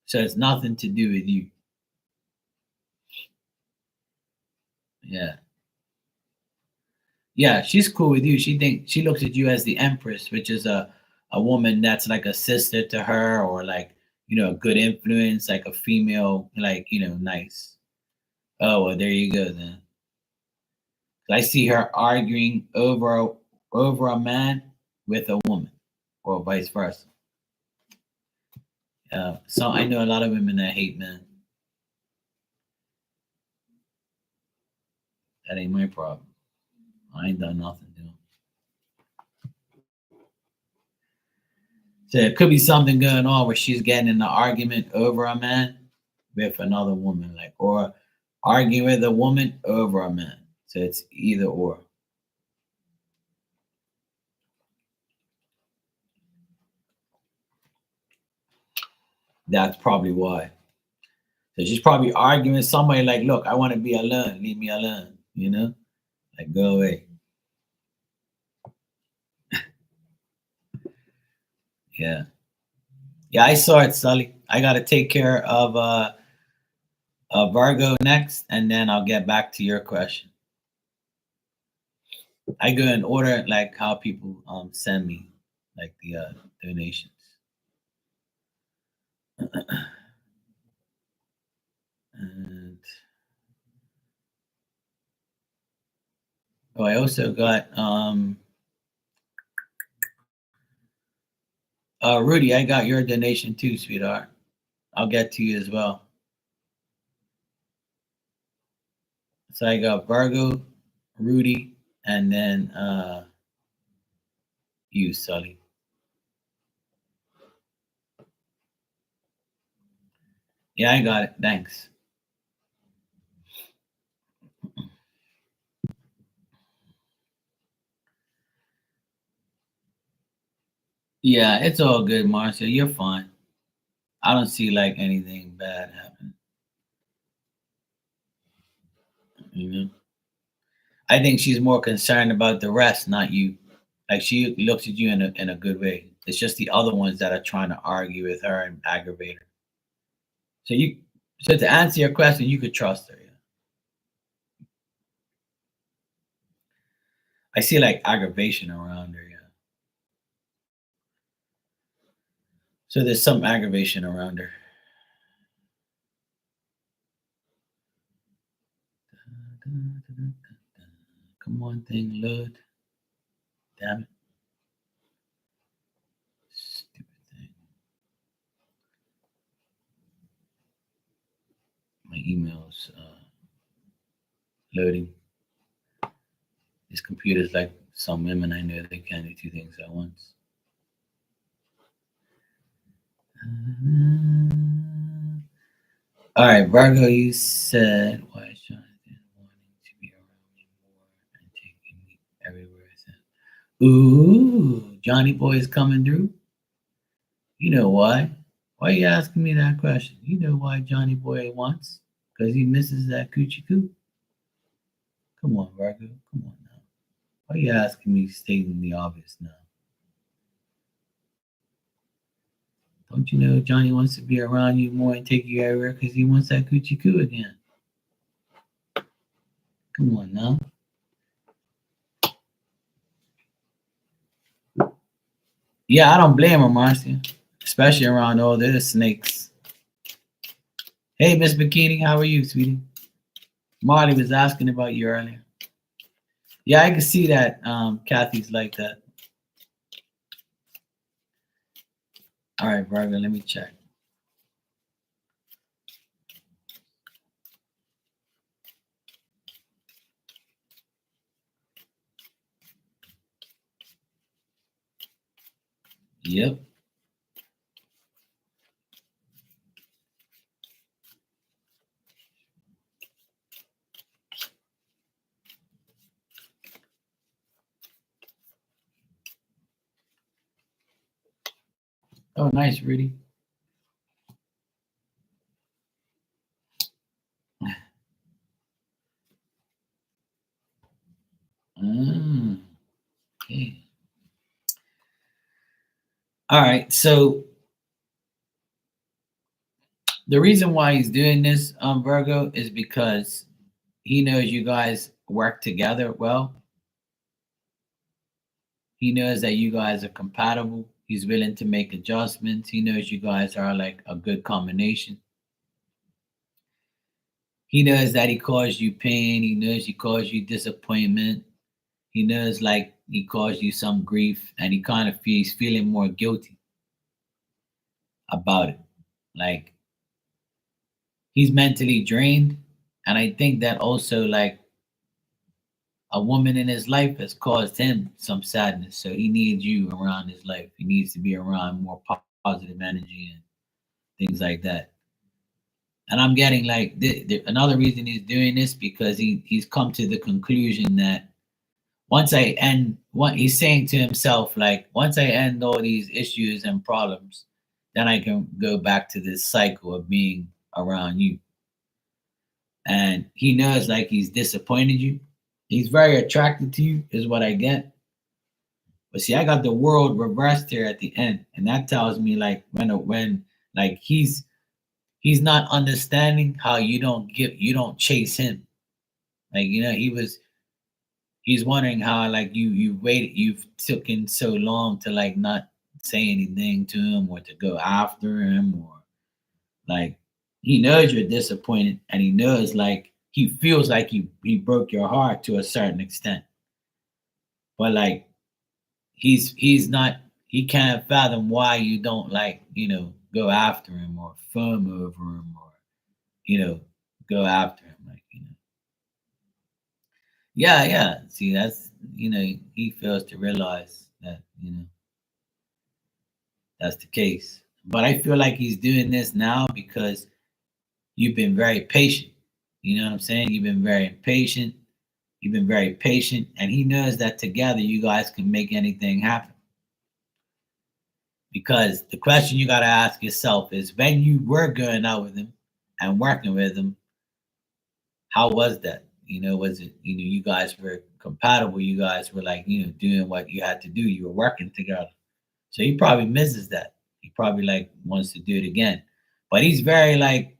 So it's nothing to do with you. Yeah. Yeah, she's cool with you. She looks at you as the empress, which is a woman that's like a sister to her or like, a good influence, like a female, like, nice. Oh, well, there you go then. I see her arguing over a man with a woman, or vice versa. So I know a lot of women that hate men. That ain't my problem. I ain't done nothing to them. So it could be something going on where she's getting in an argument over a man with another woman, like or arguing with a woman over a man. So it's either or. That's probably why. So she's probably arguing with somebody like, look, I want to be alone. Leave me alone. Like go away. Yeah. Yeah, I saw it, Sully. I gotta take care of Virgo next, and then I'll get back to your question. I go and order like how people send me like the donations. And oh, I also got Rudy, I got your donation too, sweetheart. I'll get to you as well. So I got Virgo, Rudy, and then you, Sully. Yeah, I got it. Thanks. Yeah, it's all good, Marcia. You're fine. I don't see like anything bad happening. You know, I think she's more concerned about the rest, not you. Like she looks at you in a good way. It's just the other ones that are trying to argue with her and aggravate her. So you, so to answer your question, you could trust her. Yeah. I see like aggravation around her. Yeah. So there's some aggravation around her. Come on, thing, Lord. Damn it. Stupid thing. My email's loading. This computer's like some women I know, they can't do two things at once. All right, Virgo, you said, why is Jonathan wanting to be around me more and taking me everywhere? Ooh, Johnny Boy is coming through. You know why? Why are you asking me that question? You know why Johnny Boy wants? Because he misses that coochie coo. Come on, Virgo. Come on now. Why are you asking me stating the obvious now? Don't you know Johnny wants to be around you more and take you everywhere because he wants that coochie coo again? Come on now. Yeah, I don't blame him, Marcia. Especially around all the other snakes. Hey, Miss Bikini, how are you, sweetie? Marley was asking about you earlier. Yeah, I can see that Kathy's like that. All right, Virgo, let me check. Yep. Oh, nice, Rudy. Okay. All right. So the reason why he's doing this, Virgo, is because he knows you guys work together well. He knows that you guys are compatible. He's willing to make adjustments. He knows you guys are like a good combination. He knows that he caused you pain. He knows he caused you disappointment. He knows like he caused you some grief, and he kind of feels feeling more guilty about it. Like he's mentally drained, and I think that also like a woman in his life has caused him some sadness. So he needs you around his life. He needs to be around more positive energy and things like that. And I'm getting like another reason he's doing this because he's come to the conclusion that once I end what he's saying to himself, like once I end all these issues and problems, then I can go back to this cycle of being around you. And he knows like he's disappointed you. He's very attracted to you, is what I get. But see, I got the world reversed here at the end, and that tells me like when like he's not understanding how you don't chase him. Like he was he's wondering how like you waited, you've taken so long to like not say anything to him or to go after him, or like he knows you're disappointed, and he knows like he feels like he broke your heart to a certain extent, but like he's not, he can't fathom why you don't like, go after him or firm over him, or you know go after him, like, yeah, yeah. See, that's, he fails to realize that, that's the case. But I feel like he's doing this now because you've been very patient. You know what I'm saying? You've been very patient. You've been very patient, and he knows that together you guys can make anything happen. Because the question you got to ask yourself is, when you were going out with him and working with him, how was that? Was it, you guys were compatible? You guys were like, doing what you had to do. You were working together. So he probably misses that. He probably like wants to do it again. But he's very like,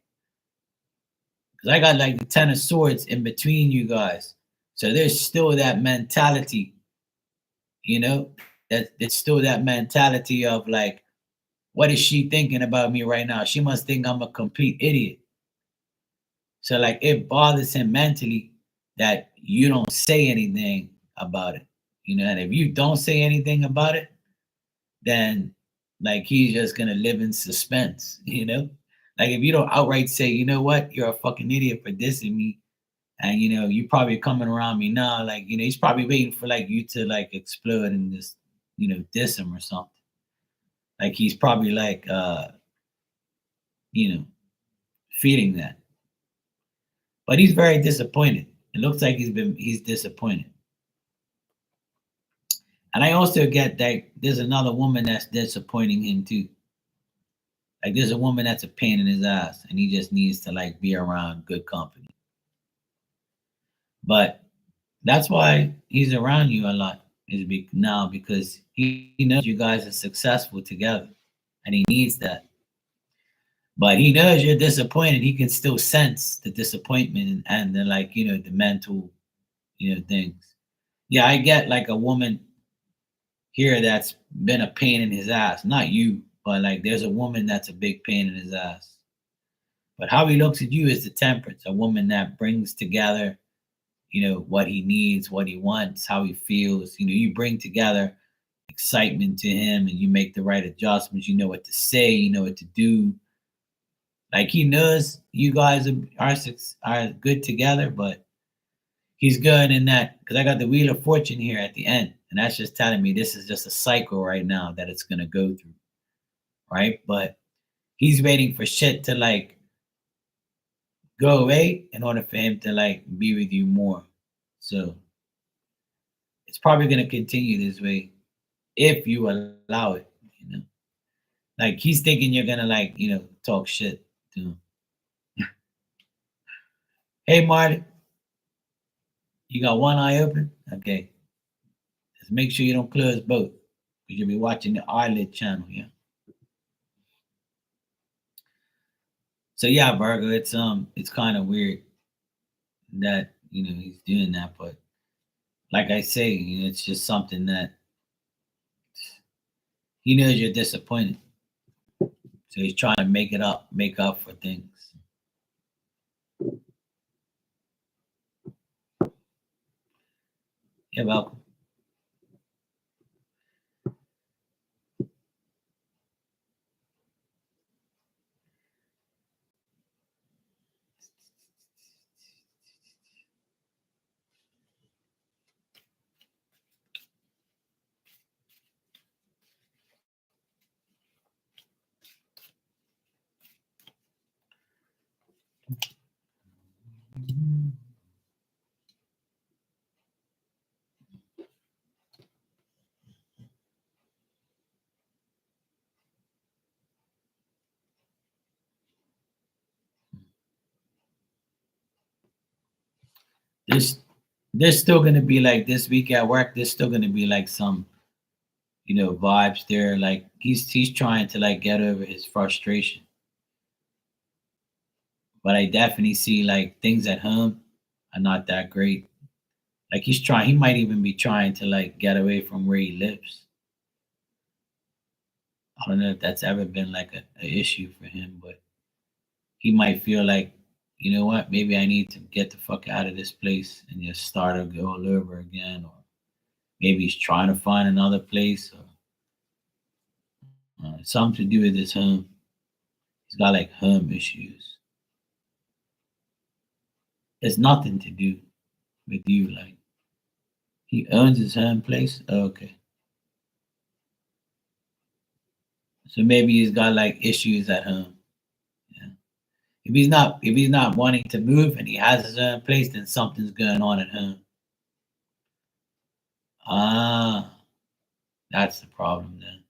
because I got like the 10 of swords in between you guys. So there's still that mentality, you know, that it's still that mentality of like, what is she thinking about me right now? She must think I'm a complete idiot. So like it bothers him mentally that you don't say anything about it. And if you don't say anything about it, then like he's just gonna live in suspense. Like if you don't outright say, you know what, you're a fucking idiot for dissing me, and you probably coming around me now, like, he's probably waiting for like you to like explode and just, diss him or something. Like he's probably like you know, feeling that. But he's very disappointed. It looks like he's disappointed. And I also get that there's another woman that's disappointing him too. Like there's a woman that's a pain in his ass, and he just needs to like be around good company. But that's why he's around you a lot now, because he knows you guys are successful together, and he needs that. But he knows you're disappointed. He can still sense the disappointment and the like, the mental, things. Yeah, I get like a woman here that's been a pain in his ass. Not you, but like there's a woman that's a big pain in his ass. But how he looks at you is the temperance, a woman that brings together, what he needs, what he wants, how he feels. You bring together excitement to him, and you make the right adjustments. You know what to say, you know what to do. Like he knows you guys are good together, but he's good in that, because I got the Wheel of Fortune here at the end, and that's just telling me this is just a cycle right now that it's gonna go through, right? But he's waiting for shit to like go away in order for him to like be with you more. So it's probably gonna continue this way if you allow it. Like he's thinking you're gonna like talk shit to him. Hey Marty, you got one eye open? Okay, just make sure you don't close both, because you'll be watching the eyelid channel. Yeah. So yeah, Virgo, it's kind of weird that he's doing that, but like I say, it's just something that he knows you're disappointed, so he's trying to make up for things. You're welcome. There's there's still gonna be like this week at work. There's still gonna be like some vibes there. Like he's trying to like get over his frustration, but I definitely see like things at home are not that great. Like he's trying, he might even be trying to like get away from where he lives. I don't know if that's ever been like a issue for him, but he might feel like, you know what, maybe I need to get the fuck out of this place and just start all over again. Or maybe he's trying to find another place, or something to do with his home. He's got like home issues. It's nothing to do with you. Like he owns his home place. Okay. So maybe he's got like issues at home. Yeah. If he's not wanting to move and he has his own place, then something's going on at home. Ah, that's the problem then.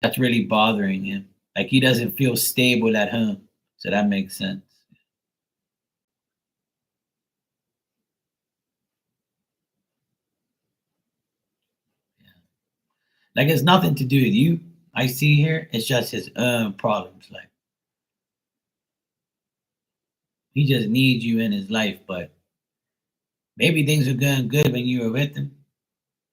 That's really bothering him. Like he doesn't feel stable at home. So that makes sense. Yeah. Like it's nothing to do with you. I see here. It's just his own problems. Like he just needs you in his life, but maybe things were going good when you were with him.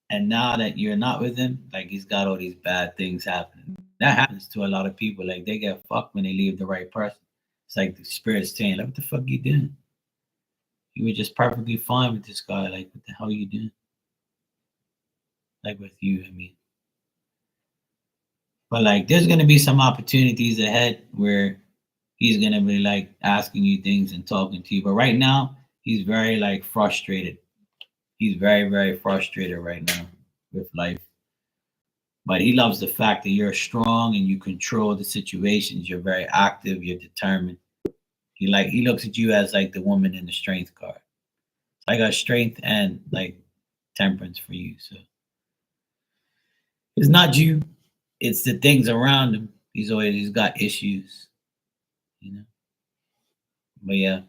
And now that you're not with him, like he's got all these bad things happening. That happens to a lot of people. Like they get fucked when they leave the right person. It's like the spirit's saying, like, what the fuck you doing? You were just perfectly fine with this guy. Like, what the hell are you doing? Like with you, I mean. But like there's gonna be some opportunities ahead where he's gonna be like asking you things and talking to you. But right now, he's very like frustrated. He's very, very frustrated right now with life. But he loves the fact that you're strong and you control the situations. You're very active. You're determined. He looks at you as like the woman in the strength card. I got strength and like temperance for you. So it's not you. It's the things around him. He's got issues, you know. But yeah,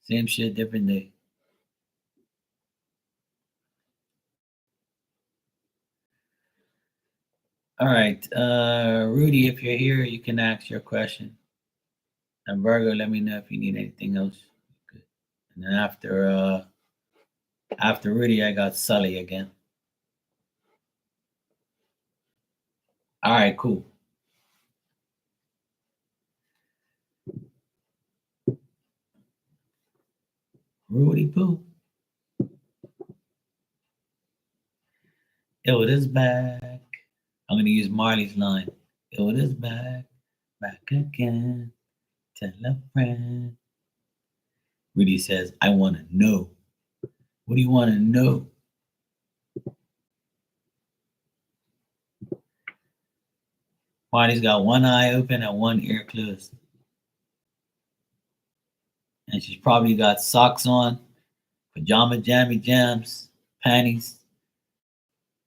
same shit, different day. All right, Rudy, if you're here, you can ask your question. And Virgo, let me know if you need anything else. Good. And then after Rudy, I got Sully again. All right, cool. Rudy Poo. Yo, this back. I'm gonna use Marley's line. Yo, this back again. Tell a friend. Rudy says, I wanna know. What do you wanna know? Marley's got one eye open and one ear closed. And she's probably got socks on, pajama jammy jams, panties,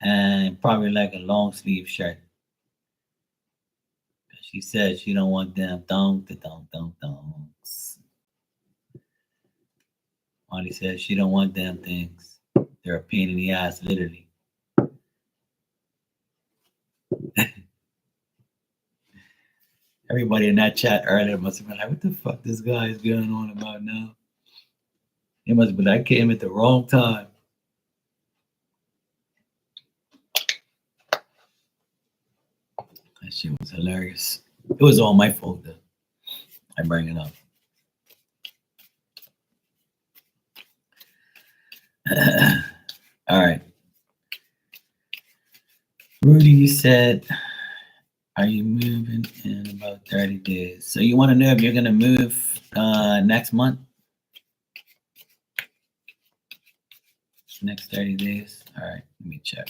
and probably like a long sleeve shirt. She said she don't want them dongs. Marley says she don't want them things. They're a pain in the ass, literally. Everybody in that chat earlier must have been like, what the fuck this guy is going on about now? It must have been like, I came at the wrong time. That shit was hilarious. It was all my fault though. I bring it up. All right. Rudy said, are you moving in about 30 days? So you want to know if you're going to move next month? Next 30 days? All right, let me check.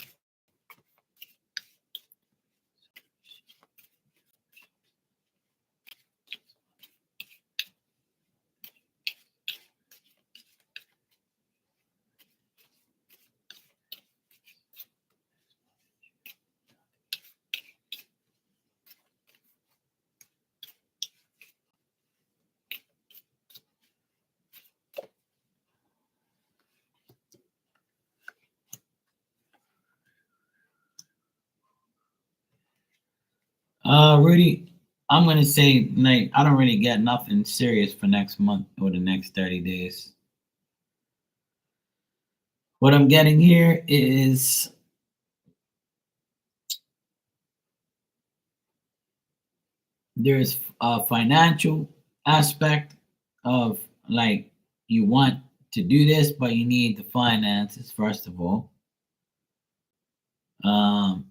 Rudy, I'm gonna say like I don't really get nothing serious for next month or the next 30 days. What I'm getting here is there's a financial aspect of like you want to do this, but you need the finances first of all. Um,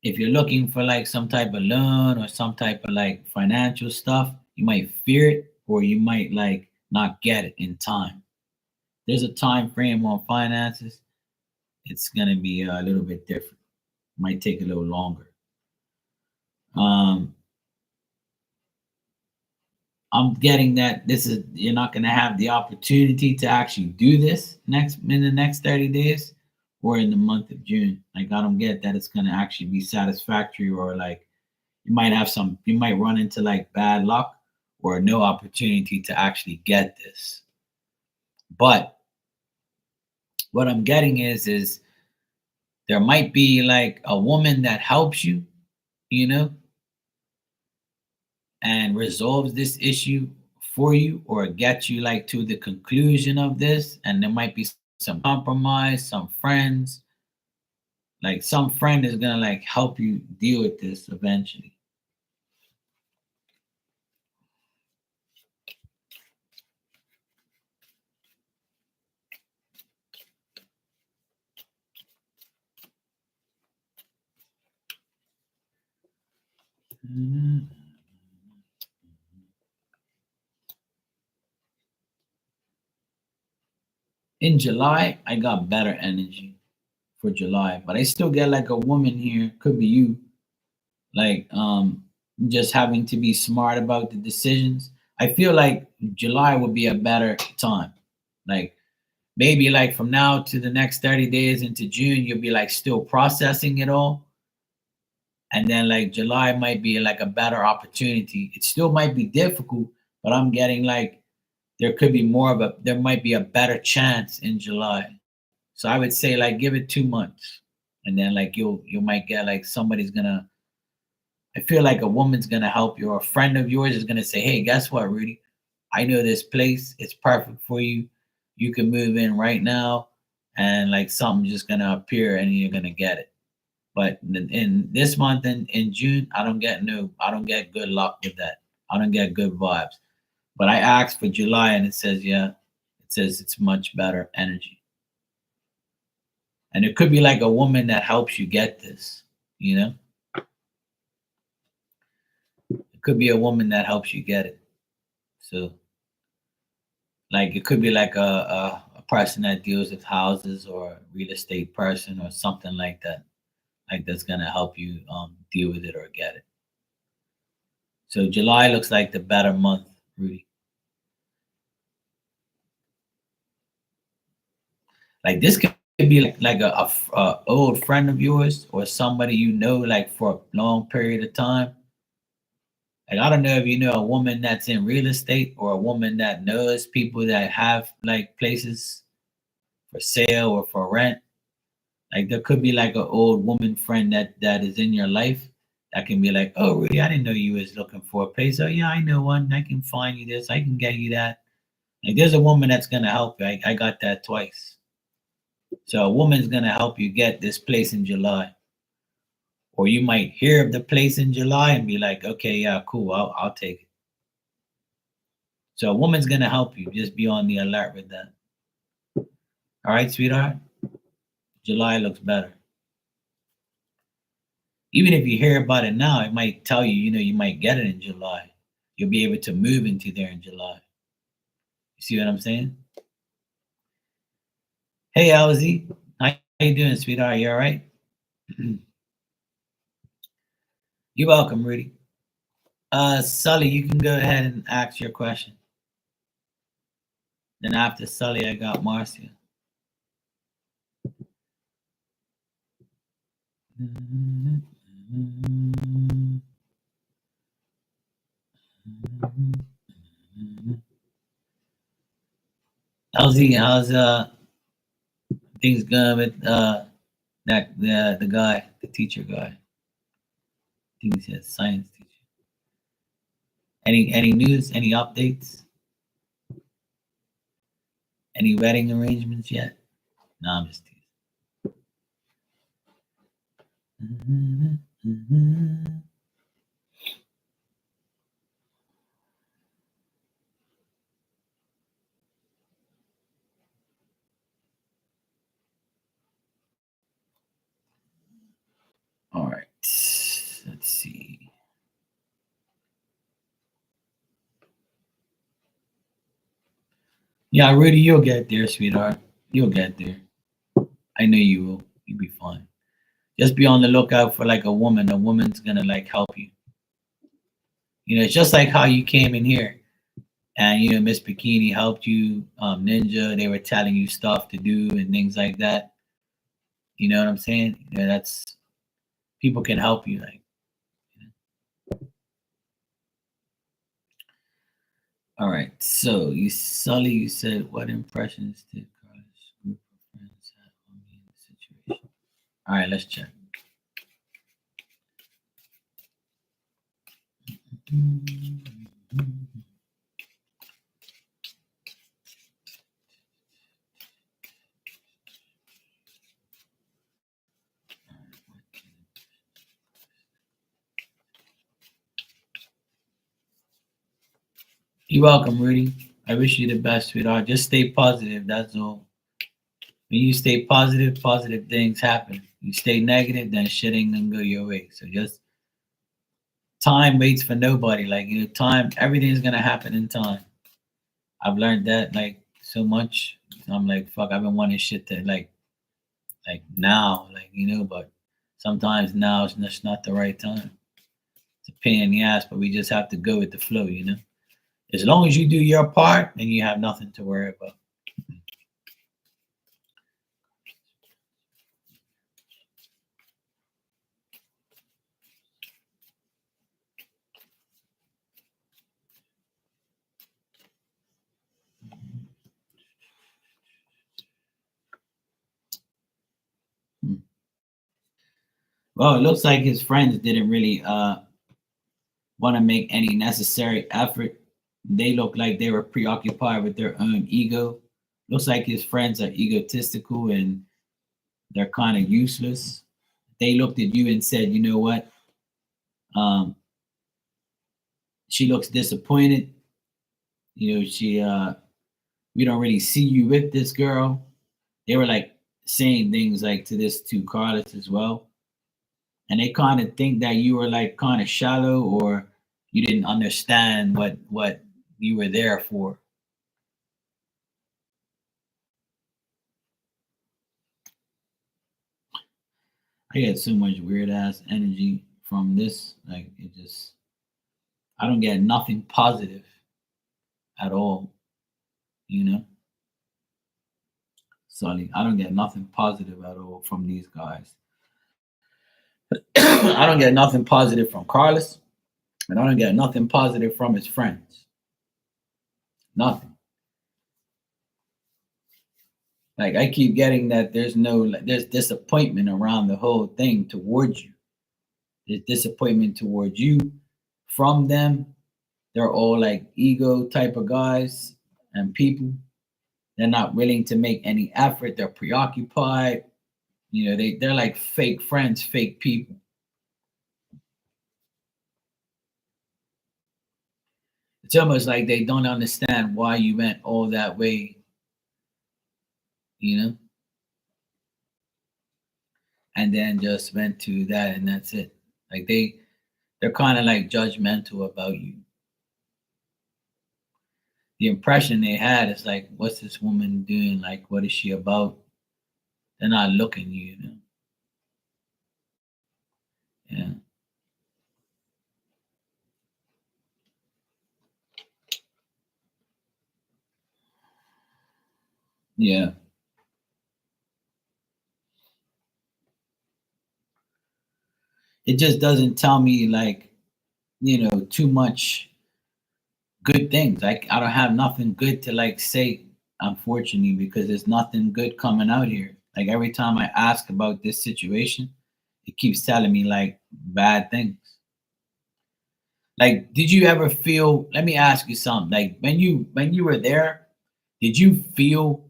if you're looking for like some type of loan or some type of like financial stuff, you might fear it or you might like not get it in time. There's a time frame on finances. It's gonna be a little bit different. Might take a little longer. Um, I'm getting that this is you're not gonna have the opportunity to actually do this next in the next 30 days or in the month of June. Like I don't get that it's gonna actually be satisfactory or like you might run into like bad luck or no opportunity to actually get this. But what I'm getting is there might be like a woman that helps you, you know, and resolves this issue for you or gets you like to the conclusion of this. And there might be some compromise, some friends, like some friend is gonna like help you deal with this eventually. Mhm. In July, I got better energy for July, but I still get like a woman here, could be you, like just having to be smart about the decisions. I feel like July would be a better time. Like maybe like from now to the next 30 days into June, you'll be like still processing it all. And then like July might be like a better opportunity. It still might be difficult, but I'm getting like there might be a better chance in July. So I would say like give it 2 months. And then like you might get like somebody's gonna I feel like a woman's gonna help you or a friend of yours is gonna say, hey, guess what, Rudy? I know this place, it's perfect for you. You can move in right now and like something's just gonna appear and you're gonna get it. But in this month in June, I don't get good luck with that. I don't get good vibes. But I asked for July and it says, yeah, it says it's much better energy. And it could be like a woman that helps you get this, you know? It could be a woman that helps you get it. So like it could be like a person that deals with houses or a real estate person or something like that. Like that's gonna help you deal with it or get it. So July looks like the better month, Rudy. Like this could be like a old friend of yours or somebody you know like for a long period of time. Like I don't know if you know a woman that's in real estate or a woman that knows people that have like places for sale or for rent. Like there could be like an old woman friend that is in your life that can be like, oh Rudy, I didn't know you was looking for a place. Oh yeah, I know one. I can find you this. I can get you that. Like there's a woman that's gonna help you. I got that twice. So a woman's gonna help you get this place in July. Or you might hear of the place in July and be like, okay, yeah, cool, I'll take it. So a woman's gonna help you. Just be on the alert with that. All right, sweetheart. July looks better. Even if you hear about it now, it might tell you, you might get it in July. You'll be able to move into there in July. You see what I'm saying? Hey, LZ, how you doing, sweetheart? You all right? You're welcome, Rudy. Sully, you can go ahead and ask your question. Then after Sully, I got Marcia. How's things going with the guy, the teacher guy? I think he said science teacher. Any news? Any updates? Any wedding arrangements yet? No, I'm just teasing. All right. Let's see. Yeah, Rudy, you'll get there, sweetheart. You'll get there. I know you will. You'll be fine. Just be on the lookout for like a woman. A woman's gonna like help you. You know, it's just like how you came in here and Miss Bikini helped you, Ninja. They were telling you stuff to do and things like that. You know what I'm saying? That's people can help you. Like, all right. So Sully, you said what impressions did Carlos' group of friends have on me in the situation? All right, let's check. You're welcome, Rudy. I wish you the best, sweetheart. Just stay positive. That's all. When you stay positive, positive things happen. You stay negative, then shit ain't gonna go your way. So just time waits for nobody. Like time, everything's gonna happen in time. I've learned that like so much. I'm like, fuck, I've been wanting shit to like now, like but sometimes now is just not the right time. It's a pain in the ass, but we just have to go with the flow. As long as you do your part, then you have nothing to worry about. Well, it looks like his friends didn't really want to make any necessary effort. They look like they were preoccupied with their own ego. Looks like his friends are egotistical and they're kind of useless. They looked at you and said, you know what? Um, she looks disappointed. She we don't really see you with this girl. They were like saying things like to this to Carlos as well. And they kind of think that you were like kind of shallow or you didn't understand what you were there for. I get so much weird ass energy from this. Like I don't get nothing positive at all. You know, Sully, I don't get nothing positive at all from these guys. I don't get nothing positive from Carlos, and I don't get nothing positive from his friends. Nothing. Like I keep getting that there's disappointment around the whole thing towards you. There's disappointment towards you from them. They're all like ego type of guys and people. They're not willing to make any effort. They're preoccupied. They're like fake friends, fake people. It's almost like they don't understand why you went all that way, you know, and then just went to that and that's it. Like they're kind of like judgmental about you. The impression they had is like, what's this woman doing? Like, what is she about? They're not looking, Yeah. Yeah. It just doesn't tell me like, too much good things. Like I don't have nothing good to like say, unfortunately, because there's nothing good coming out here. Like every time I ask about this situation, it keeps telling me like bad things. Like, did you ever feel, let me ask you something. Like when you were there, did you feel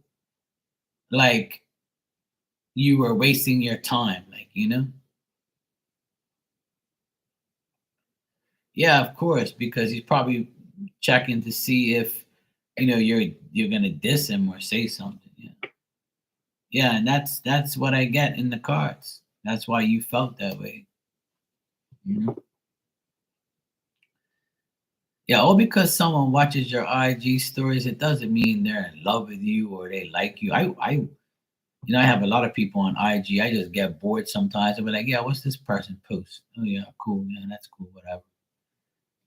like you were wasting your time? Like, Yeah, of course, because he's probably checking to see if you're gonna diss him or say something. Yeah. Yeah, and that's what I get in the cards. That's why you felt that way. You know? Yeah, all because someone watches your IG stories, it doesn't mean they're in love with you or they like you. I have a lot of people on IG. I just get bored sometimes. I'll be like, yeah, what's this person post? Oh yeah, cool, yeah, that's cool, whatever.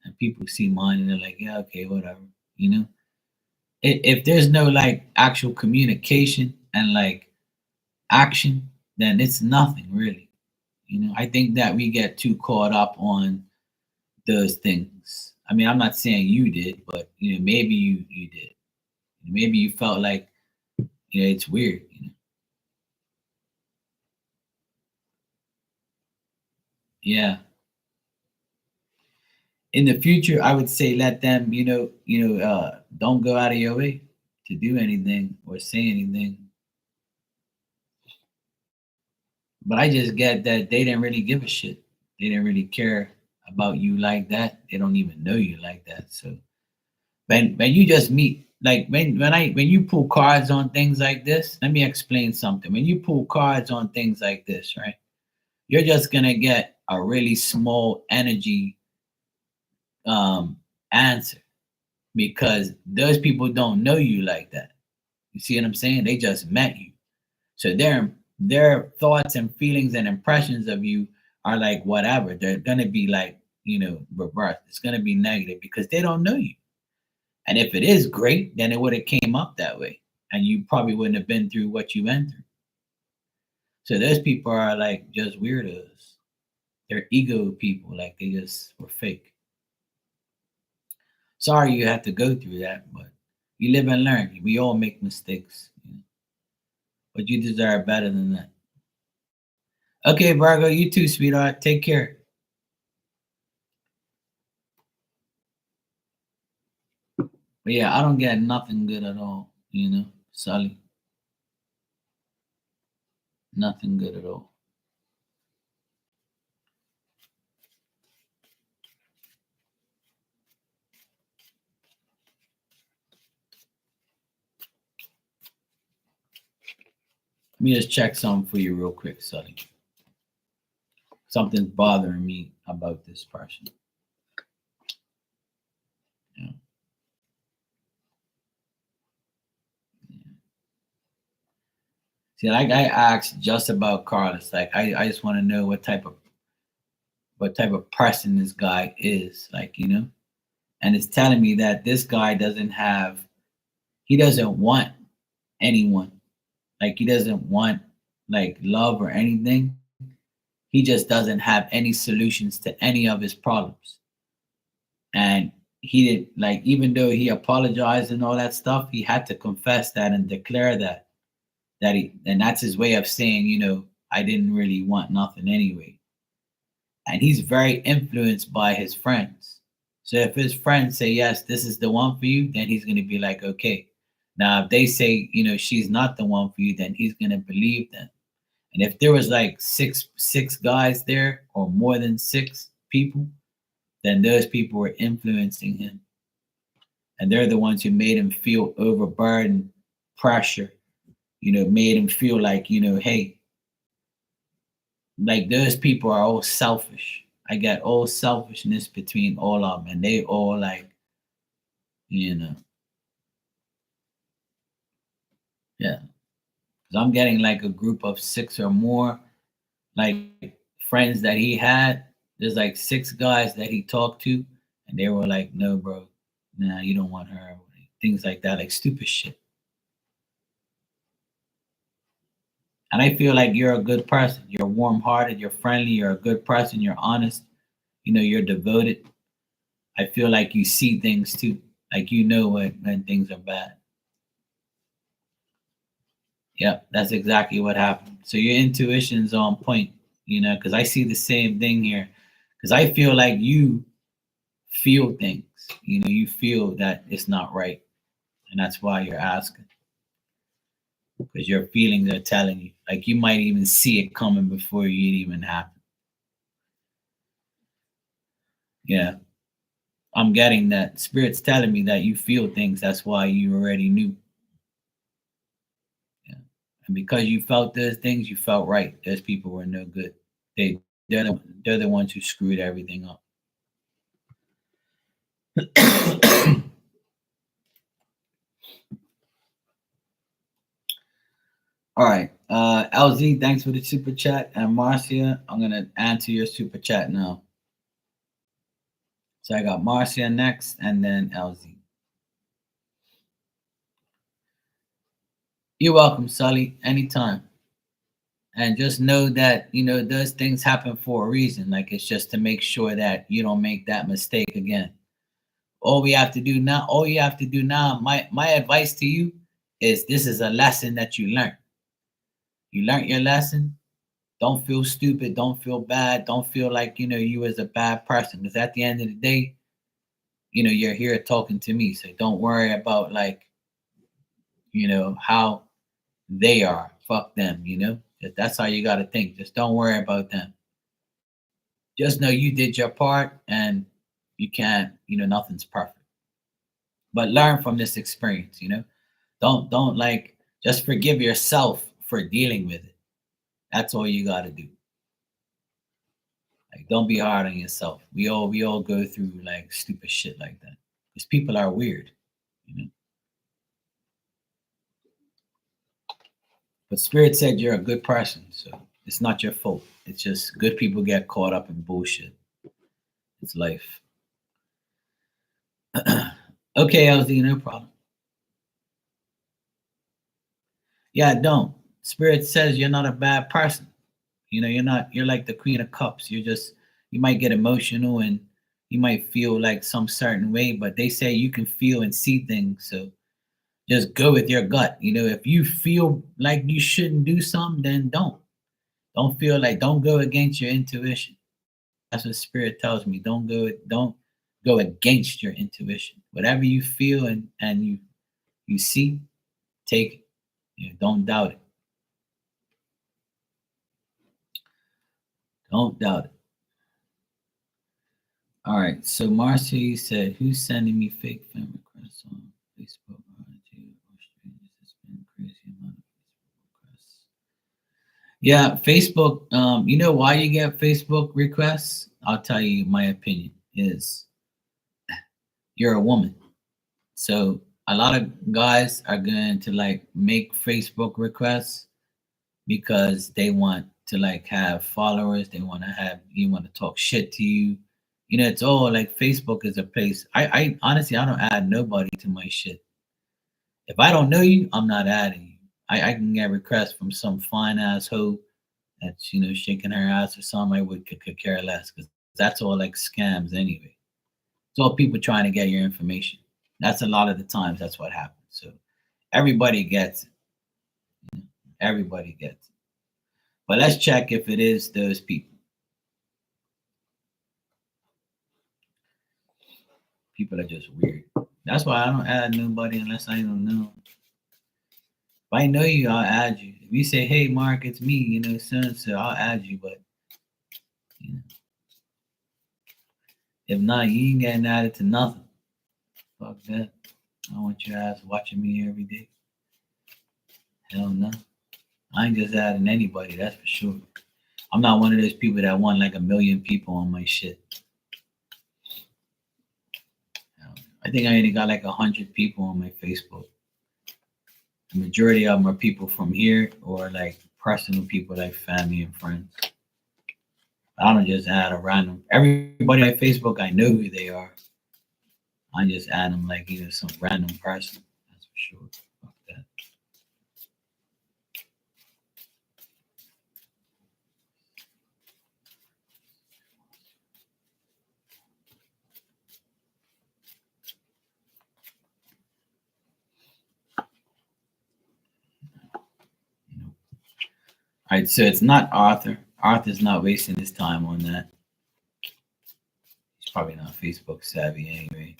And people see mine and they're like, yeah, okay, whatever. You know, if there's no like actual communication and like action, then it's nothing really. I think that we get too caught up on those things. I mean, I'm not saying you did, but maybe you did. Maybe you felt like it's weird. Yeah. In the future, I would say let them, don't go out of your way to do anything or say anything. But I just get that they didn't really give a shit. They didn't really care about you like that. They don't even know you like that. So when you just meet, like when you pull cards on things like this, let me explain something. When you pull cards on things like this, right? You're just gonna get a really small energy um answer because those people don't know you like that. You see what I'm saying? They just met you. So their thoughts and feelings and impressions of you are like whatever. They're gonna be like, reverse. It's gonna be negative because they don't know you. And if it is great, then it would have came up that way. And you probably wouldn't have been through what you went through. So those people are like just weirdos. They're ego people, like they just were fake. Sorry you had to go through that, but you live and learn. We all make mistakes, but you deserve better than that. Okay, Virgo, you too, sweetheart. Take care. But yeah, I don't get nothing good at all, Sully. Nothing good at all. Let me just check something for you real quick, Sully. Something's bothering me about this person. Yeah. See, like I asked just about Carlos. Like I just want to know what type of person this guy is. Like, and it's telling me that this guy he doesn't want anyone. Like he doesn't want like love or anything. He just doesn't have any solutions to any of his problems. And he did like even though he apologized and all that stuff, he had to confess that and declare and that's his way of saying, I didn't really want nothing anyway. And he's very influenced by his friends. So if his friends say yes, this is the one for you, then he's gonna be like, okay. Now if they say, she's not the one for you, then he's gonna believe them. And if there was like six guys there or more than six people, then those people were influencing him. And they're the ones who made him feel overburdened, pressure, made him feel like, hey, like those people are all selfish. I got all selfishness between all of them, and they all like, you know, yeah. Because I'm getting like a group of six or more, like friends that he had. There's like six guys that he talked to, and they were like, no, bro, nah, you don't want her. Things like that, like stupid shit. And I feel like you're a good person. You're warm hearted, you're friendly, you're a good person, you're honest, you're devoted. I feel like you see things too. Like when things are bad. Yep, that's exactly what happened. So your intuition's on point, because I see the same thing here. Because I feel like you feel things. You feel that it's not right, and that's why you're asking, because your feelings are telling you. Like you might even see it coming before it even happened. Yeah, I'm getting that. Spirit's telling me that you feel things. That's why you already knew. Yeah. And because you felt those things, you felt right. Those people were no good. They're the ones who screwed everything up. All right. LZ, thanks for the super chat. And Marcia, I'm gonna answer your super chat now. So I got Marcia next and then LZ. You're welcome, Sully. Anytime. And just know that, those things happen for a reason. Like it's just to make sure that you don't make that mistake again. All you have to do now, my advice to you is this is a lesson that you learned. You learned your lesson. Don't feel stupid. Don't feel bad. Don't feel like, you as a bad person. Because at the end of the day, you're here talking to me. So don't worry about like, how they are. Fuck them, That's how you got to think. Just don't worry about them. Just know you did your part and you can't, nothing's perfect. But learn from this experience. Don't like just forgive yourself for dealing with it. That's all you got to do. Like don't be hard on yourself. We all go through like stupid shit like that. Because people are weird. But Spirit said you're a good person, so it's not your fault. It's just good people get caught up in bullshit. It's life. Okay, LZ, no problem. Yeah, don't. Spirit says you're not a bad person. You're like the Queen of Cups. You might get emotional and you might feel like some certain way, but they say you can feel and see things. So just go with your gut. If you feel like you shouldn't do something, then don't. Don't go against your intuition. That's what spirit tells me. Don't go against your intuition. Whatever you feel and you see, take it. Don't doubt it. Don't doubt it. All right. So Marcy said, "Who's sending me fake friend requests on Facebook? It's been crazy amount of Facebook requests." Yeah, Facebook. You know why you get Facebook requests? I'll tell you my opinion is you're a woman. So a lot of guys are going to like make Facebook requests because they want to like have followers. They want to have you want to talk shit to you. It's all like Facebook is a place. I honestly I don't add nobody to my shit. If I don't know you, I'm not adding you. I can get requests from some fine ass hoe that's shaking her ass or something. I would could care less because that's all like scams anyway. It's all people trying to get your information. That's a lot of the times that's what happens. So everybody gets it. Everybody gets it. But let's check if it is those people. People are just weird. That's why I don't add nobody unless I don't know. If I know you, I'll add you. If you say, "Hey, Mark, it's me," so and so, I'll add you. But you know, if not, you ain't getting added to nothing. Fuck that. I don't want your ass watching me every day. Hell no. I ain't just adding anybody, that's for sure. I'm not one of those people that want like a million people on my shit. I think I only got like 100 people on my Facebook. The majority of them are people from here or like personal people like family and friends. I don't just add a random. Everybody on Facebook, I know who they are. I just add them like some random person. That's for sure. Fuck that. All right, so it's not Arthur. Arthur's not wasting his time on that. He's Probably not Facebook savvy anyway.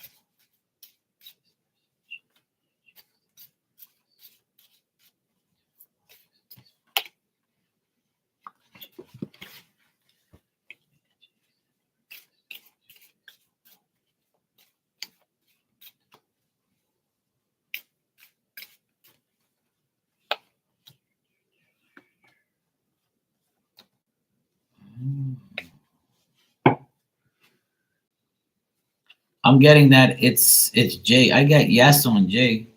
I'm getting that it's Jay. I get yes on Jay.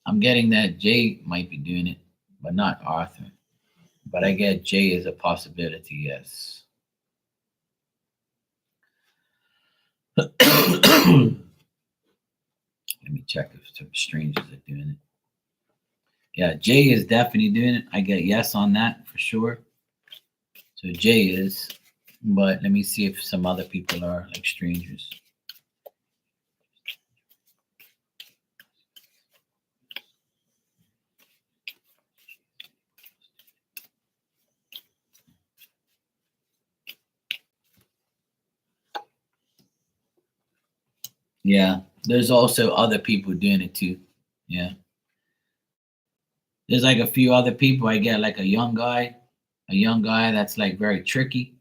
I'm getting that Jay might be doing it, but not Arthur. But I get Jay as a possibility, yes. Let me check if some strangers are doing it. Yeah, Jay is definitely doing it. I get yes on that for sure. So Jay is, but let me see if some other people are like strangers. Yeah, there's also other people doing it too. Yeah, there's like a few other people. I get like a young guy that's like very tricky.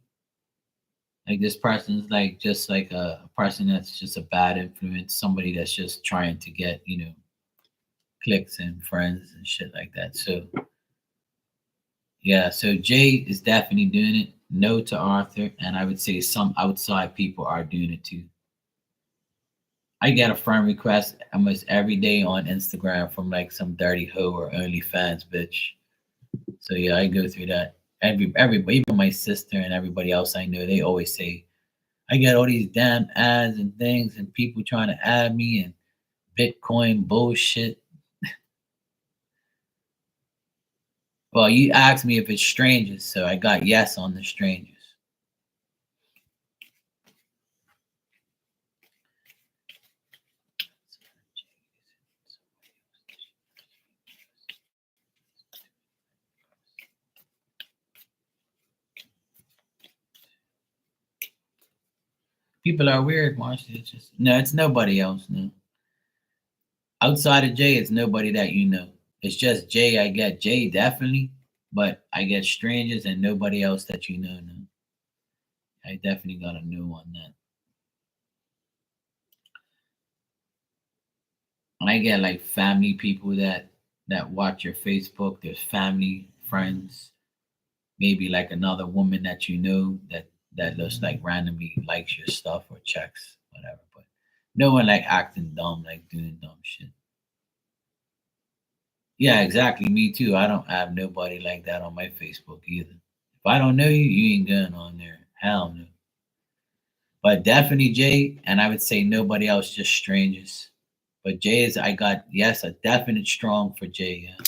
Like this person's like just like a person that's just a bad influence, somebody that's just trying to get, clicks and friends and shit like that. So yeah, so Jay is definitely doing it. No to Arthur, and I would say some outside people are doing it too. I get a friend request almost every day on Instagram from like some dirty hoe or OnlyFans bitch. So yeah, I go through that. Everybody, even my sister and everybody else I know, they always say, I get all these damn ads and things and people trying to add me and Bitcoin bullshit. Well, you asked me if it's strangers, so I got yes on the strangers. People are weird, Marcia. It's just no, it's nobody else. No, outside of Jay, it's nobody that you know. It's just Jay. I get Jay definitely, but I get strangers and nobody else that you know. No, I definitely got a new on that. And I get like family people that watch your Facebook. There's family, friends, maybe like another woman that you know that just like randomly likes your stuff or checks whatever. But no one like acting dumb, like doing dumb shit. Yeah, exactly. Me too. I don't have nobody like that on my Facebook either. If I don't know you, you ain't going on there. Hell no. But definitely Jay, and I would say nobody else, just strangers. But Jay is, I got, yes, a definite strong for Jay. Yeah.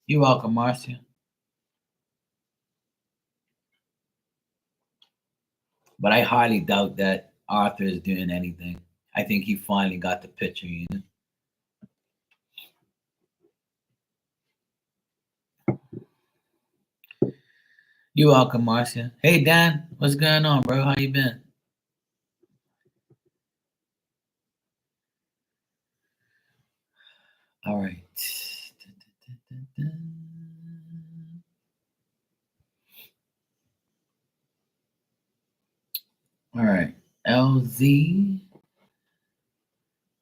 You're welcome, Marcia. But I highly doubt that Arthur is doing anything. I think he finally got the picture, you know. You're welcome, Marcia. Hey Dan, what's going on, bro? How you been? All right. All right. LZ.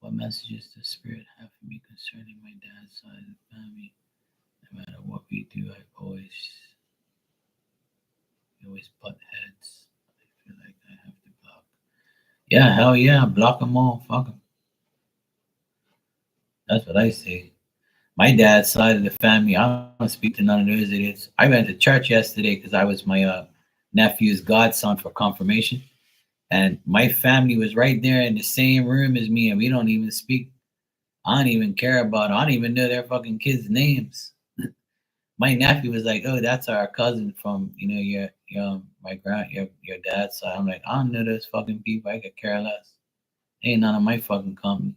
What messages does Spirit have for me concerning my dad's side of the family? No matter what we do, we always butt heads. I feel like I have to block. Yeah, hell yeah, block them all. Fuck them. That's what I say. My dad's side of the family, I don't speak to none of those idiots. I went to church yesterday because I was my nephew's godson for confirmation. And my family was right there in the same room as me, and we don't even speak. I don't even care about it. I don't even know their fucking kids' names. My nephew was like, "Oh, that's our cousin from your my your dad's side." I'm like, "I don't know those fucking people. I could care less. Ain't none of my fucking company."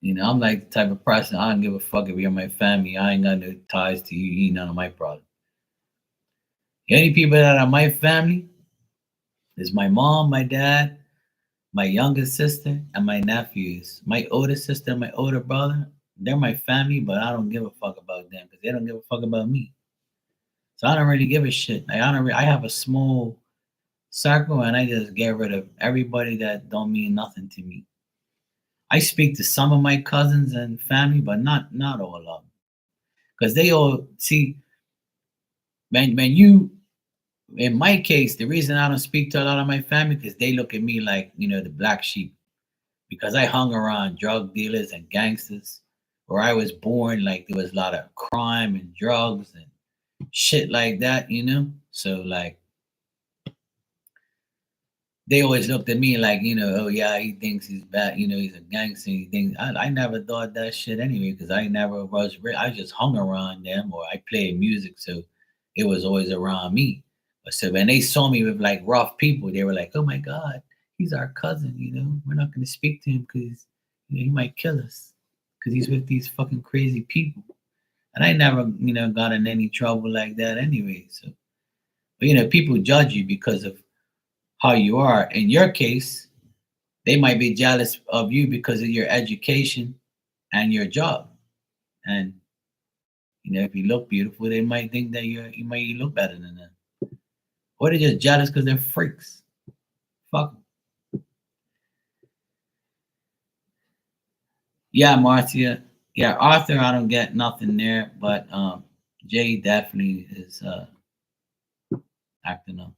You know, I'm like the type of person I don't give a fuck if you're my family. I ain't got no ties to you. You ain't none of my problem. The only people that are my family is my mom, my dad, my youngest sister, and my nephews. My older sister and my older brother, they're my family, but I don't give a fuck about them because they don't give a fuck about me. So I don't really give a shit. Like, I have a small circle, and I just get rid of everybody that don't mean nothing to me. I speak to some of my cousins and family, but not all of them, because they all see when you. In my case, the reason I don't speak to a lot of my family because they look at me like the black sheep because I hung around drug dealers and gangsters. Where I was born, like there was a lot of crime and drugs and shit like that. So like they always looked at me like, oh yeah, he thinks he's bad, he's a gangster. He thinks I never thought that shit anyway because I never was. I just hung around them or I played music, so it was always around me. But so when they saw me with like rough people, they were like, "Oh my god, he's our cousin. We're not going to speak to him because he might kill us because he's with these fucking crazy people." And I never got in any trouble like that anyway. So, but people judge you because of how you are. In your case, they might be jealous of you because of your education and your job. And if you look beautiful, they might think that you might look better than them. Or they're just jealous because they're freaks. Fuck 'em. Yeah, Marcia. Yeah, Arthur, I don't get nothing there, but Jay definitely is acting up.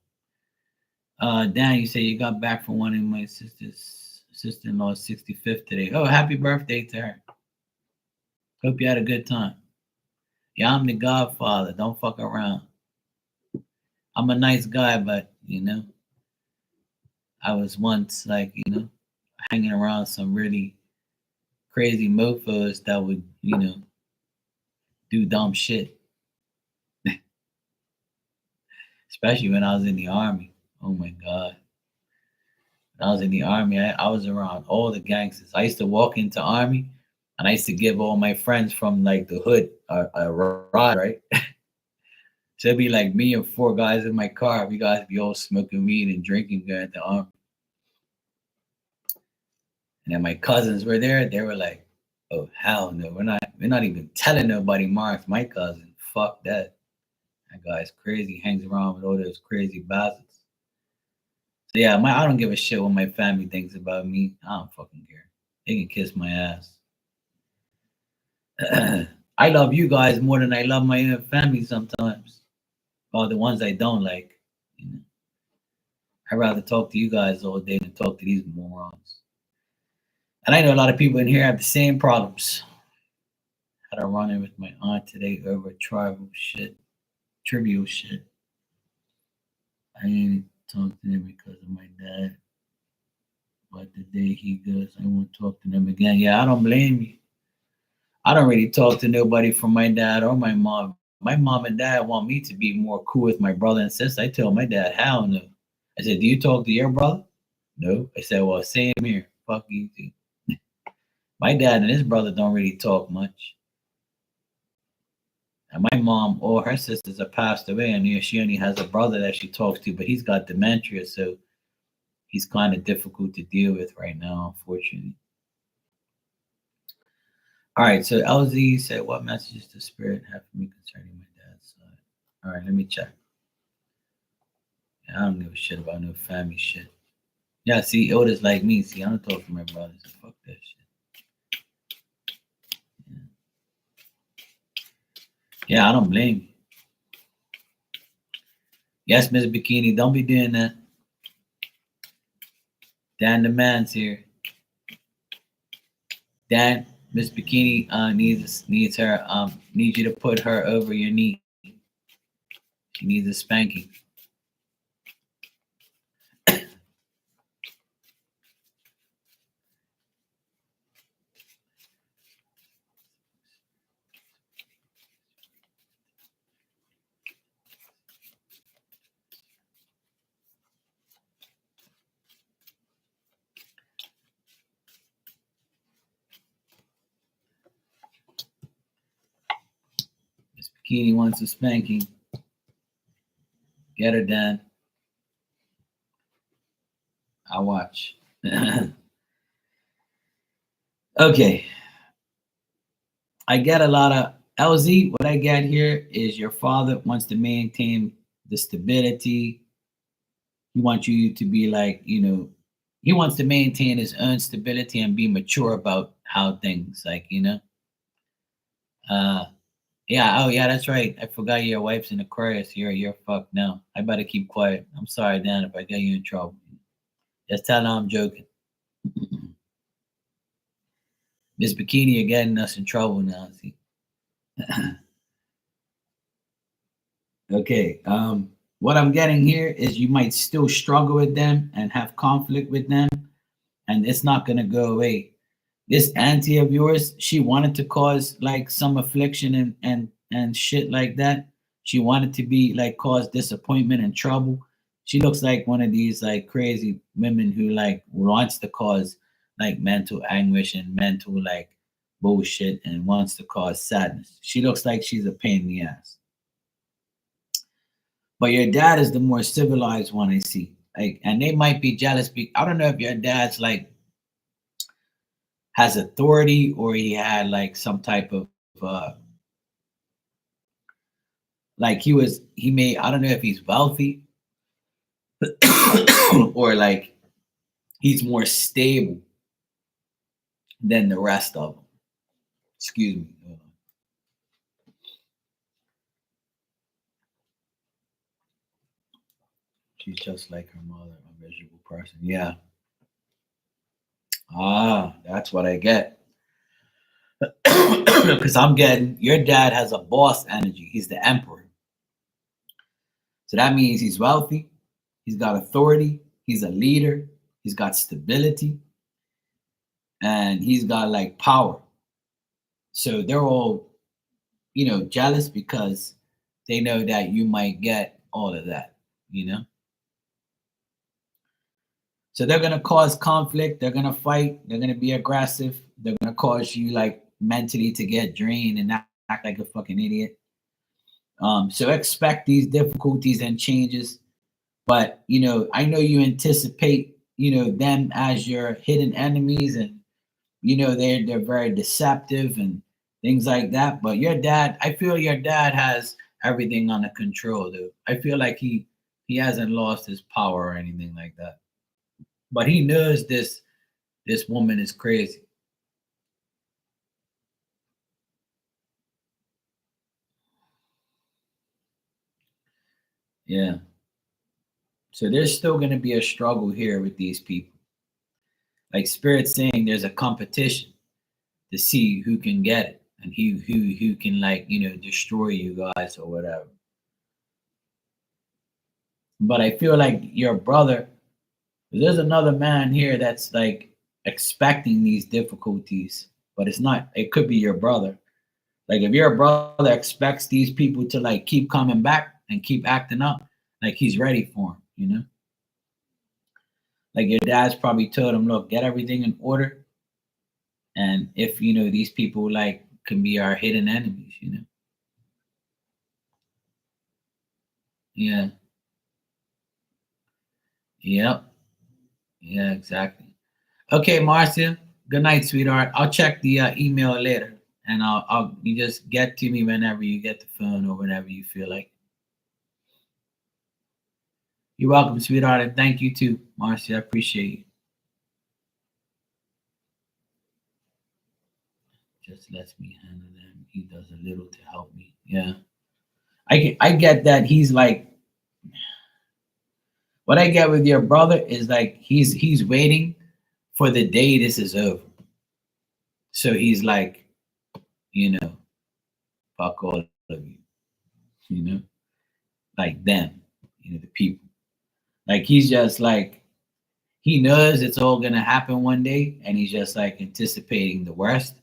Dan, you say you got back from one of my sister-in-law's 65th today. Oh, happy birthday to her. Hope you had a good time. Yeah, I'm the godfather. Don't fuck around. I'm a nice guy, but I was once like hanging around some really crazy mofos that would do dumb shit. Especially when I was in the army. Oh my god. When I was in the army, I was around all the gangsters. I used to walk into army and I used to give all my friends from like the hood a ride, right? So it'd be like me and four guys in my car. We guys be all smoking weed and drinking there at the army. And then my cousins were there. They were like, "Oh hell no, we're not even telling nobody." Mark's my cousin. Fuck that. That guy's crazy. Hangs around with all those crazy bastards. So yeah, I don't give a shit what my family thinks about me. I don't fucking care. They can kiss my ass. I love you guys more than I love my own family sometimes. Or the ones I don't like. You know, I'd rather talk to you guys all day than talk to these morons. And I know a lot of people in here have the same problems. Had a run in with my aunt today over trivial shit. I ain't talk to them because of my dad. But the day he goes, I won't talk to them again. Yeah, I don't blame you. I don't really talk to nobody from my dad or my mom. My mom and dad want me to be more cool with my brother and sister. I tell my dad, hell no. I said, do you talk to your brother? No. I said, well, same here. Fuck you too. My dad and his brother don't really talk much. And my mom, all her sisters are passed away, and she only has a brother that she talks to, but he's got dementia, so he's kind of difficult to deal with right now, unfortunately. All right, so LZ said, what messages does Spirit have for me concerning my dad's side? All right, let me check. Yeah, I don't give a shit about no family shit. Yeah, see, Otis like me. See, I don't talk to my brothers. So fuck that shit. Yeah. Yeah, I don't blame you. Yes, Miss Bikini, don't be doing that. Dan the man's here. Dan, Miss Bikini needs her needs you to put her over your knee. She needs a spanking. Bikini wants a spanking. Get her, Dan. I'll watch. Okay. I get a lot of LZ. What I get here is your father wants to maintain the stability. He wants you to be like, he wants to maintain his own stability and be mature about how things, like, Uh, yeah, oh yeah, that's right. I forgot your wife's in Aquarius. You're fucked now. I better keep quiet. I'm sorry, Dan, if I get you in trouble. Just tell her I'm joking. Miss Bikini, you're getting us in trouble now. See? Okay. What I'm getting here is you might still struggle with them and have conflict with them, and it's not gonna go away. This auntie of yours, she wanted to cause like some affliction and shit like that. She wanted to be like cause disappointment and trouble. She looks like one of these like crazy women who like wants to cause like mental anguish and mental like bullshit and wants to cause sadness. She looks like she's a pain in the ass. But your dad is the more civilized one I see. Like, and they might be jealous. I don't know if your dad's like has authority or he had like some type of uh like he may, I don't know if he's wealthy or like he's more stable than the rest of them. Excuse me. She's just like her mother, a miserable person. Yeah. Ah, that's what I get. Because I'm getting your dad has a boss energy. He's the emperor. So that means he's wealthy, he's got authority, he's a leader, he's got stability, and he's got like power. So they're all, jealous because they know that you might get all of that. So they're gonna cause conflict, they're gonna fight, they're gonna be aggressive, they're gonna cause you like mentally to get drained and act like a fucking idiot. So expect these difficulties and changes, but I know you anticipate, them as your hidden enemies, and they're very deceptive and things like that. But your dad, I feel your dad has everything under control, though. I feel like he hasn't lost his power or anything like that. But he knows this woman is crazy. Yeah. So there's still going to be a struggle here with these people. Like Spirit saying, there's a competition to see who can get it and who can like destroy you guys or whatever. But I feel like your brother, there's another man here that's like expecting these difficulties, but it's not. It could be your brother. Like if your brother expects these people to like keep coming back and keep acting up, like he's ready for them. Like your dad's probably told him, look, get everything in order, and if these people like can be our hidden enemies. Yeah. Yep. Yeah, exactly. Okay, Marcia. Good night, sweetheart. I'll check the email later, and I'll you just get to me whenever you get the phone or whenever you feel like. You're welcome, sweetheart, and thank you too, Marcia. I appreciate you. Just lets me handle them. He does a little to help me. Yeah, I get that. He's like, what I get with your brother is like he's waiting for the day this is over. So he's like, you know, fuck all of you, you know, like them, the people. Like he's just like he knows it's all gonna happen one day, and he's just like anticipating the worst.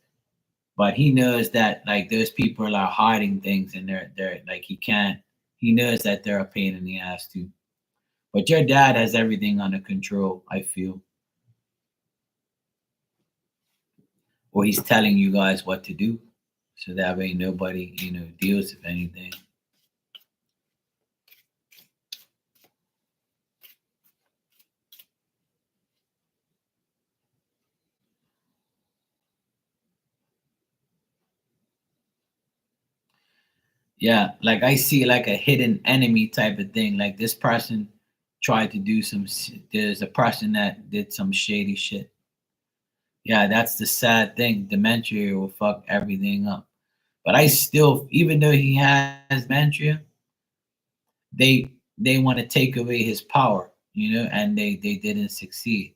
But he knows that like those people are hiding things, and they're like he can't. He knows that they're a pain in the ass too. But your dad has everything under control. I feel, or he's telling you guys what to do. so that way nobody, deals with anything. Yeah, like I see like a hidden enemy type of thing. Like this person tried to do there's a person that did some shady shit. Yeah, that's the sad thing. Dementia will fuck everything up. But I still, even though he has dementia, they want to take away his power, and they didn't succeed.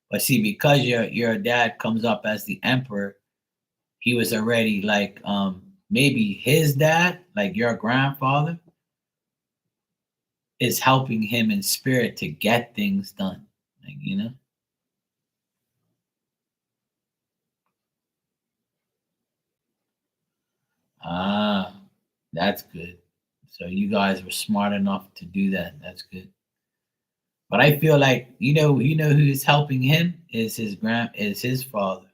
But see, because your dad comes up as the emperor, he was already like maybe his dad, like your grandfather, is helping him in spirit to get things done. Like. Ah, that's good. So you guys were smart enough to do that. That's good. But I feel like who's helping him is his father.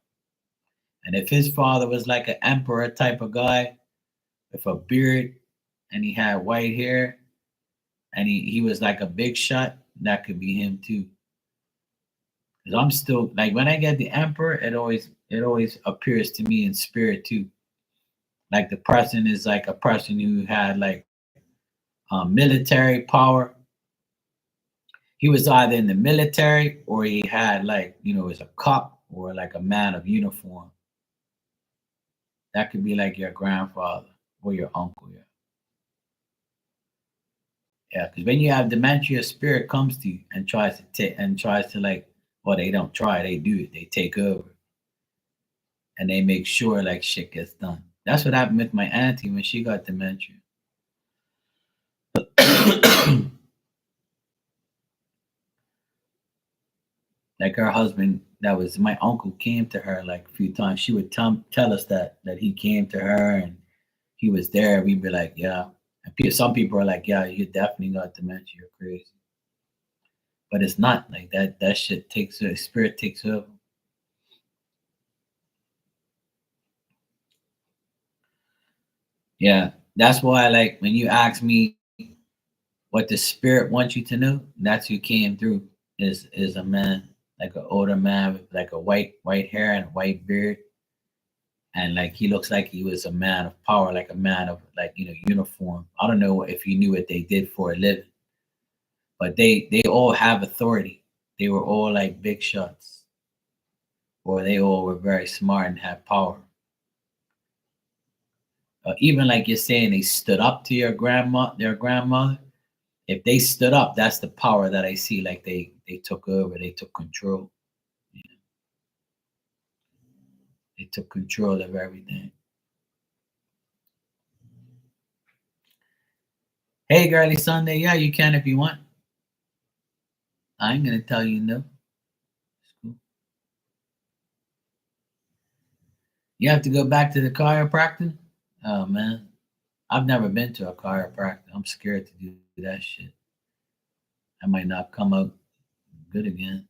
And if his father was like an emperor type of guy with a beard and he had white hair and he was like a big shot, that could be him too. Because I'm still like when I get the emperor, it always appears to me in spirit too. Like the person is like a person who had like military power. He was either in the military or he had like was a cop or like a man of uniform. That could be like your grandfather or your uncle. Yeah, yeah. Because when you have dementia, spirit comes to you and tries to like, well, they don't try, they do it. They take over and they make sure like shit gets done. That's what happened with my auntie when she got dementia. Like her husband, that was my uncle, came to her like a few times. She would tell us that he came to her and he was there. We'd be like, yeah. And some people are like, yeah, you definitely got dementia. You're crazy. But it's not like that. That shit takes over. Spirit takes over. Yeah, that's why like when you ask me what the spirit wants you to know, that's who came through. Is a man, like an older man with like a white hair and a white beard, and like he looks like he was a man of power, like a man of like uniform. I don't know if you knew what they did for a living, but they all have authority. They were all like big shots, or they all were very smart and had power. Even like you're saying, they stood up to their grandmother. If they stood up, that's the power that I see. Like they took over, they took control. Yeah, they took control of everything. Hey, girly Sunday, yeah, you can if you want. I ain't gonna tell you no. It's cool. You have to go back to the chiropractor. Oh man, I've never been to a chiropractor. I'm scared to do that shit. I might not come out good again.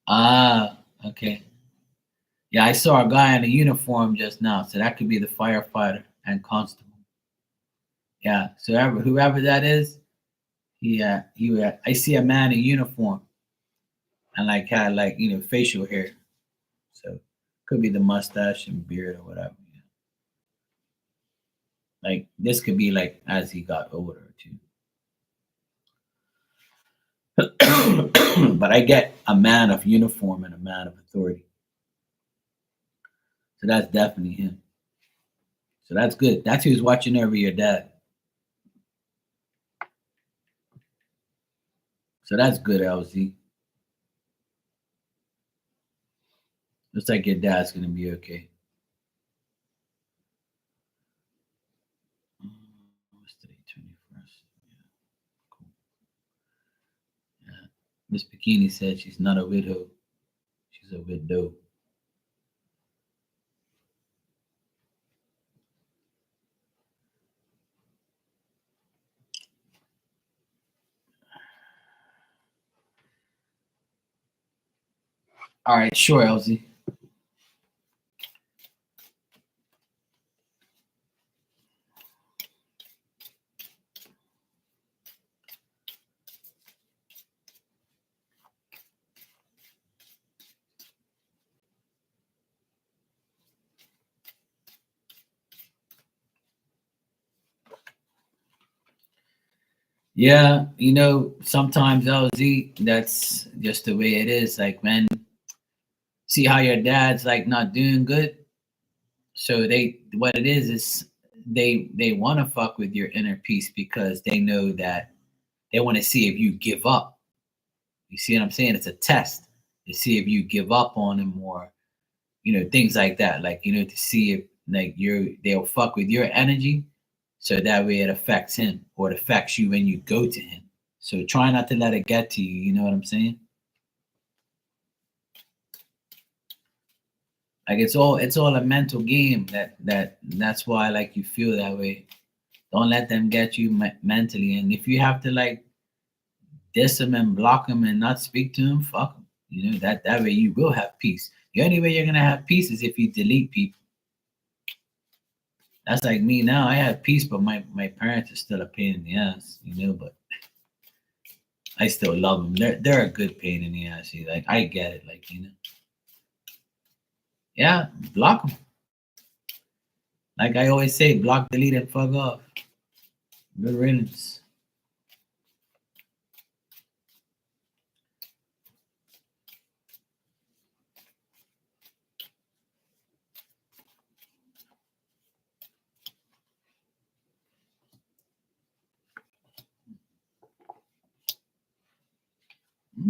Ah, okay. Yeah, I saw a guy in a uniform just now, so that could be the firefighter and constable. Yeah, so whoever that is, I see a man in uniform and like had like facial hair, so could be the mustache and beard or whatever. Like this could be like as he got older too. But I get a man of uniform and a man of authority, so that's definitely him. So that's good. That's who's watching over your dad. So that's good, LZ. Looks like your dad's gonna be okay. What's today? 21st. Yeah, cool. Yeah. Miss Bikini said she's not a widow. She's a widow. All right, sure, LZ. Yeah, sometimes LZ, that's just the way it is. Like, man, see how your dad's like not doing good. So what it is they want to fuck with your inner peace because they know that they want to see if you give up. You see what I'm saying? It's a test to see if you give up on them or things like that. Like to see if like they'll fuck with your energy, so that way it affects him or it affects you when you go to him. So try not to let it get to you. You know what I'm saying? Like it's all a mental game. That's why like you feel that way. Don't let them get you mentally. And if you have to like diss them and block them and not speak to them, fuck them. That way you will have peace. The only way you're gonna have peace is if you delete people. That's like me now. I have peace, but my parents are still a pain in the ass. But I still love them. They're a good pain in the ass. Like I get it. Like yeah, block them. Like I always say, block, delete, and fuck off. Good riddance.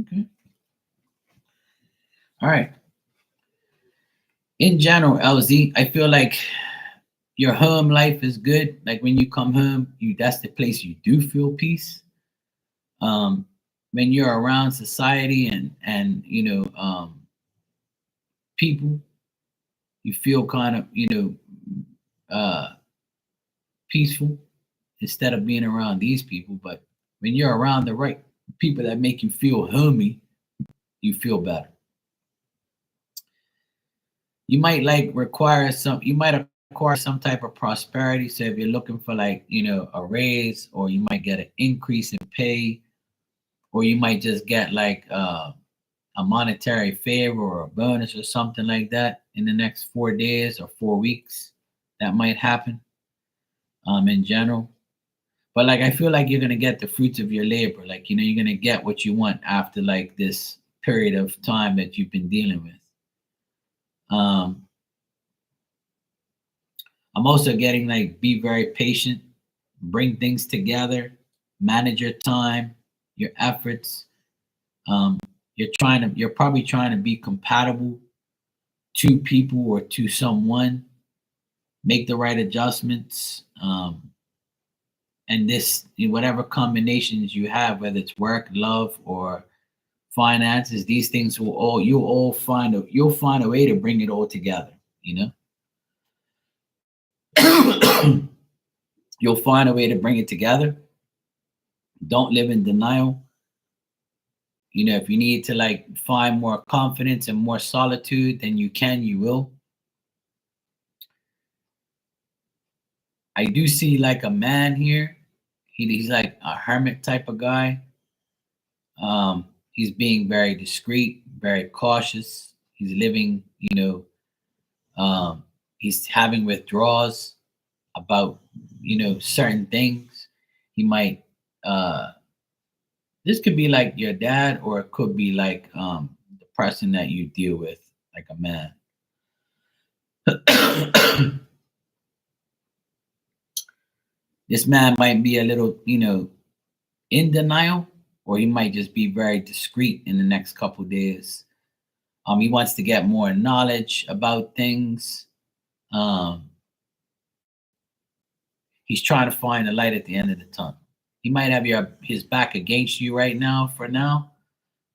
Okay. All right. In general, LZ, I feel like your home life is good. Like when you come home, that's the place you do feel peace. When you're around society and people, you feel kind of uh, peaceful instead of being around these people. But when you're around the right people that make you feel homey, you feel better. You might you might acquire some type of prosperity. So if you're looking for like a raise, or you might get an increase in pay, or you might just get like a monetary favor or a bonus or something like that in the next 4 days or 4 weeks, that might happen in general. But like I feel like you're gonna get the fruits of your labor. Like you're gonna get what you want after like this period of time that you've been dealing with. um I'm also getting like be very patient, bring things together, manage your time, your efforts. Um, you're probably trying to be compatible to people or to someone, make the right adjustments. And whatever combinations you have, whether it's work, love, or finances, these things you'll find a way to bring it all together. You'll find a way to bring it together. Don't live in denial. If you need to like find more confidence and more solitude, then you will. I do see like a man here. He's like a hermit type of guy. He's being very discreet, very cautious. He's living, he's having withdrawals about, certain things. He might, uh, this could be like your dad, or it could be like the person that you deal with, like a man. This man might be a little, in denial, or he might just be very discreet in the next couple days. He wants to get more knowledge about things. Um, he's trying to find the light at the end of the tunnel. He might have his back against you right now for now,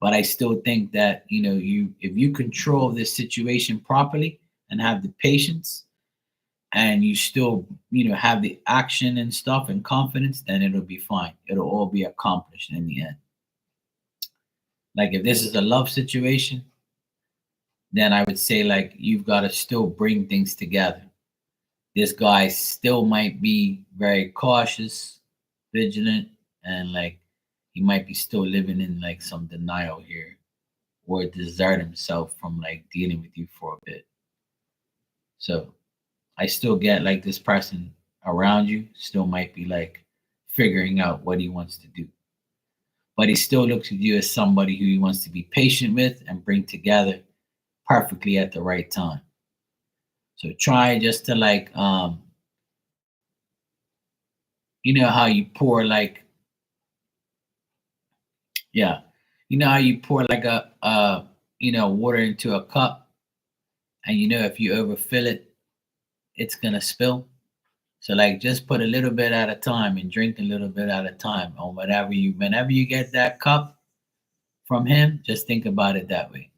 but I still think that if you control this situation properly and have the patience, and you still have the action and stuff and confidence, then it'll be fine. It'll all be accomplished in the end. Like if this is a love situation, then I would say like you've got to still bring things together. This guy still might be very cautious, vigilant, and like he might be still living in like some denial here, or desert himself from like dealing with you for a bit. So I still get like this person around you still might be like figuring out what he wants to do. But he still looks at you as somebody who he wants to be patient with and bring together perfectly at the right time. So try just to like you know how you pour like yeah, you know how you pour like a water into a cup, and you know if you overfill it, it's gonna spill. So like just put a little bit at a time and drink a little bit at a time on whenever you get that cup from him, just think about it that way.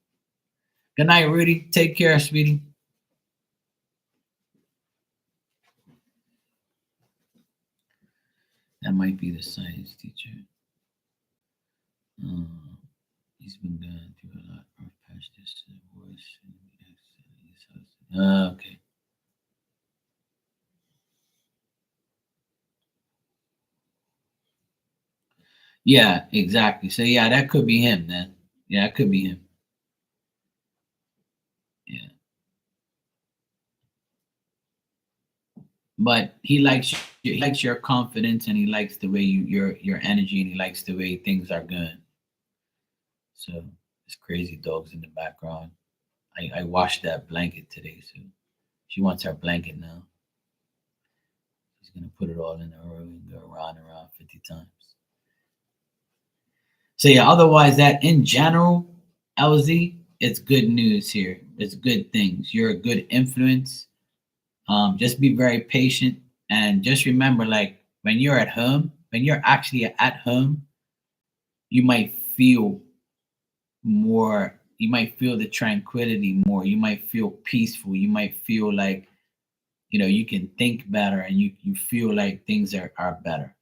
Good night, Rudy. Take care, sweetie. That might be the science teacher. Um, he's been going through a lot. Rough patch this voice. Okay. Yeah, exactly. So yeah, that could be him then. Yeah, it could be him. Yeah. But he likes your confidence, and he likes the way your energy, and he likes the way things are going. So there's crazy dogs in the background. I washed that blanket today, so she wants her blanket now. She's gonna put it all in her room and go around and around 50 times. So yeah, otherwise that in general, LZ, it's good news here. It's good things. You're a good influence. Just be very patient and just remember, like when you're at home, when you're actually at home, you might feel more. You might feel the tranquility more. You might feel peaceful. You might feel like you can think better, and you feel like things are better.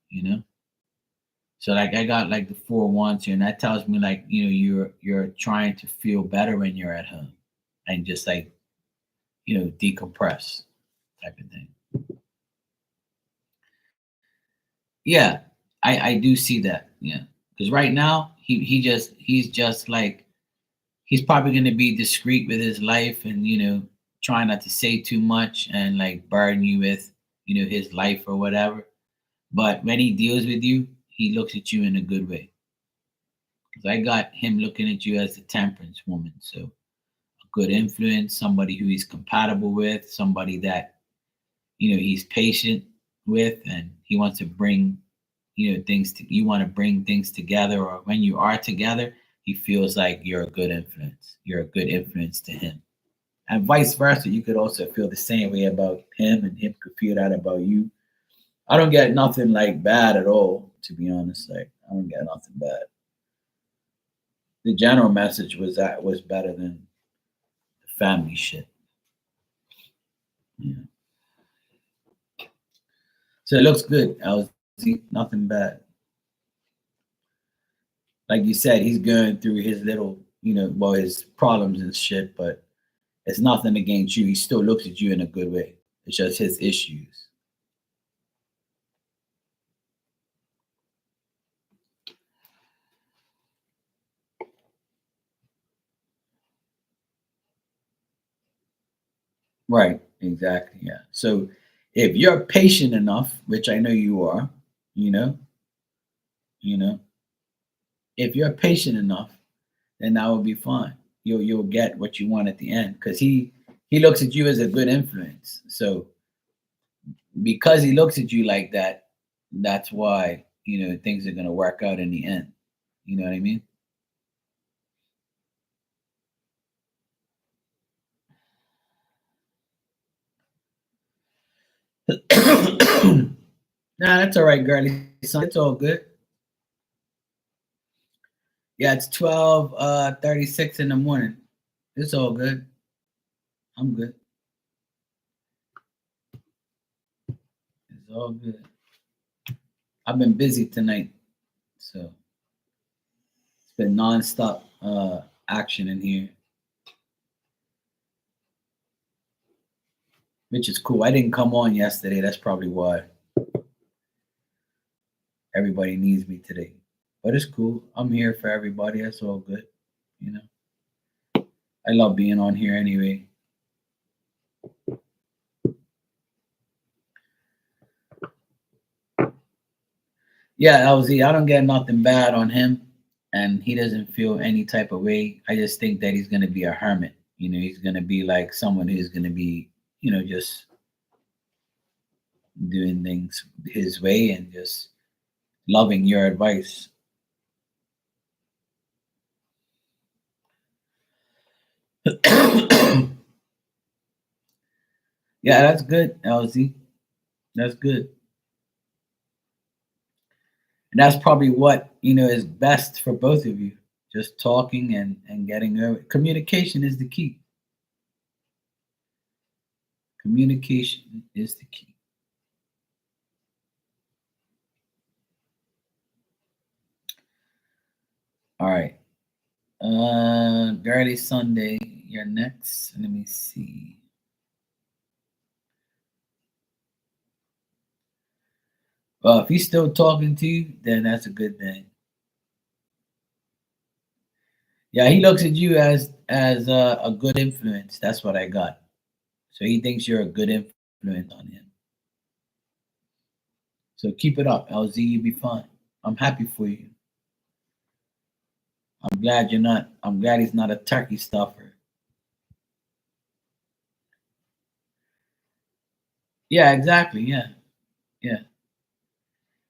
So like I got like the 4 wands here, and that tells me like you're trying to feel better when you're at home, and just like decompress type of thing. Yeah, I do see that. Yeah, because right now he's just like he's probably going to be discreet with his life, and try not to say too much and like burden you with his life or whatever. But when he deals with you, he looks at you in a good way. Because I got him looking at you as a temperance woman, so a good influence, somebody who he's compatible with, somebody that he's patient with, and he wants to bring things to you want to bring things together, or when you are together, he feels like you're a good influence. You're a good influence to him, and vice versa. You could also feel the same way about him, and him could feel that about you. I don't get nothing like bad at all, to be honest. Like I don't get nothing bad. The general message was that was better than the family shit. Yeah. So it looks good. LZ, nothing bad. Like you said, he's going through his little, well, his problems and shit, but it's nothing against you. He still looks at you in a good way. It's just his issues. Right. Exactly. Yeah. So if you're patient enough, which I know you are, you know, you know, if you're patient enough, then that will be fine. You'll get what you want at the end, because he looks at you as a good influence. So because he looks at you like that, that's why things are gonna work out in the end. You know what I mean? Nah, that's all right, girlie. Son, it's all good. Yeah, it's 12:36 in the morning. It's all good. I'm good. It's all good. I've been busy tonight, so it's been nonstop action in here, which is cool. I didn't come on yesterday. That's probably why everybody needs me today. But it's cool. I'm here for everybody. That's all good. You know, I love being on here anyway. Yeah, LZ, I don't get nothing bad on him, and he doesn't feel any type of way. I just think that he's gonna be a hermit. He's gonna be like someone who's gonna be, just doing things his way and just loving your advice. Yeah, that's good, LZ. That's good. And that's probably what is best for both of you. Just talking and getting over. Communication is the key. Communication is the key. All right. Girly Sunday, you're next. Let me see. Well, if he's still talking to you, then that's a good thing. Yeah, he looks at you as a good influence. That's what I got. So he thinks you're a good influence on him. So keep it up, LZ. You'll be fine. I'm happy for you. I'm glad you're not. I'm glad he's not a turkey stuffer. Yeah, exactly. Yeah, yeah.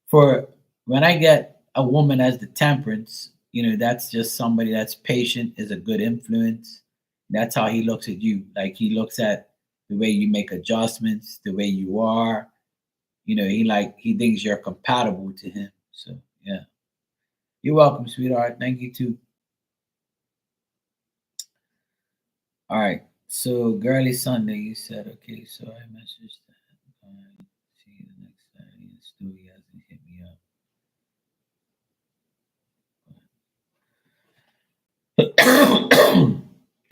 For when I get a woman as the temperance, that's just somebody that's patient, is a good influence. That's how he looks at you. Like he looks at the way you make adjustments, the way you are. He thinks you're compatible to him. So yeah. You're welcome, sweetheart. Thank you too. All right. So girly Sunday, you said okay. So I messaged that. See you the next Saturday in the studio. He hasn't hit me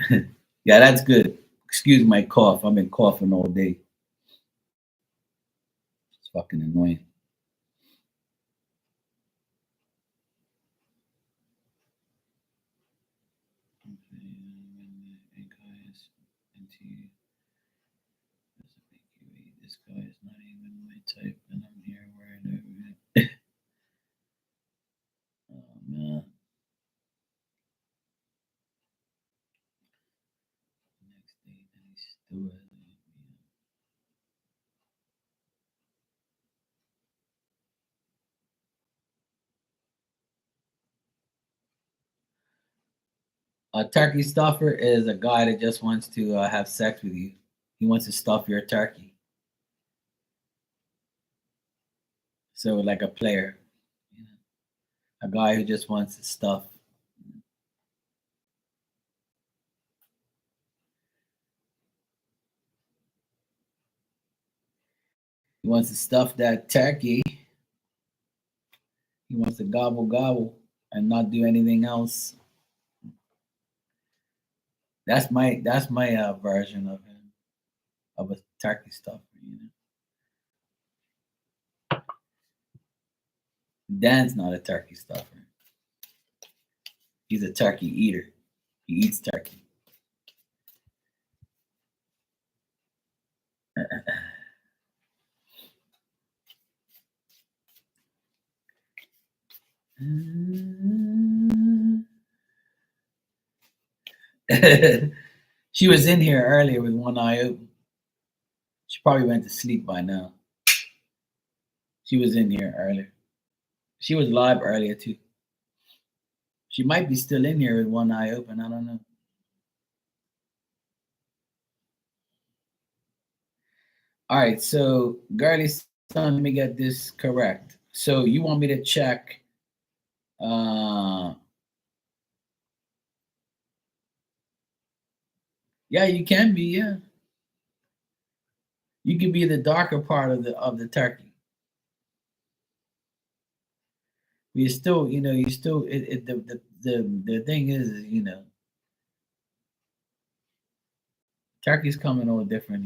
up. Yeah, that's good. Excuse my cough. I've been coughing all day. It's fucking annoying. This guy is not even my type, and I'm here wearing over it. Oh man. Next day, then he's still at it. A turkey stuffer is a guy that just wants to have sex with you. He wants to stuff your turkey. So like a player, you know, a guy who just wants to stuff. He wants to stuff that turkey. He wants to gobble gobble and not do anything else. That's my version of him, of a turkey stuffer. Dan's not a turkey stuffer. He's a turkey eater. He eats turkey. She was in here earlier with one eye open. She probably went to sleep by now. She was in here earlier. She was live earlier too. She might be still in here with one eye open. I don't know. All right, so girly son, let me get this correct. So you want me to check? Uh, yeah, you can be. Yeah, you can be the darker part of the turkey. You still, you still. The thing is, turkeys come in all different,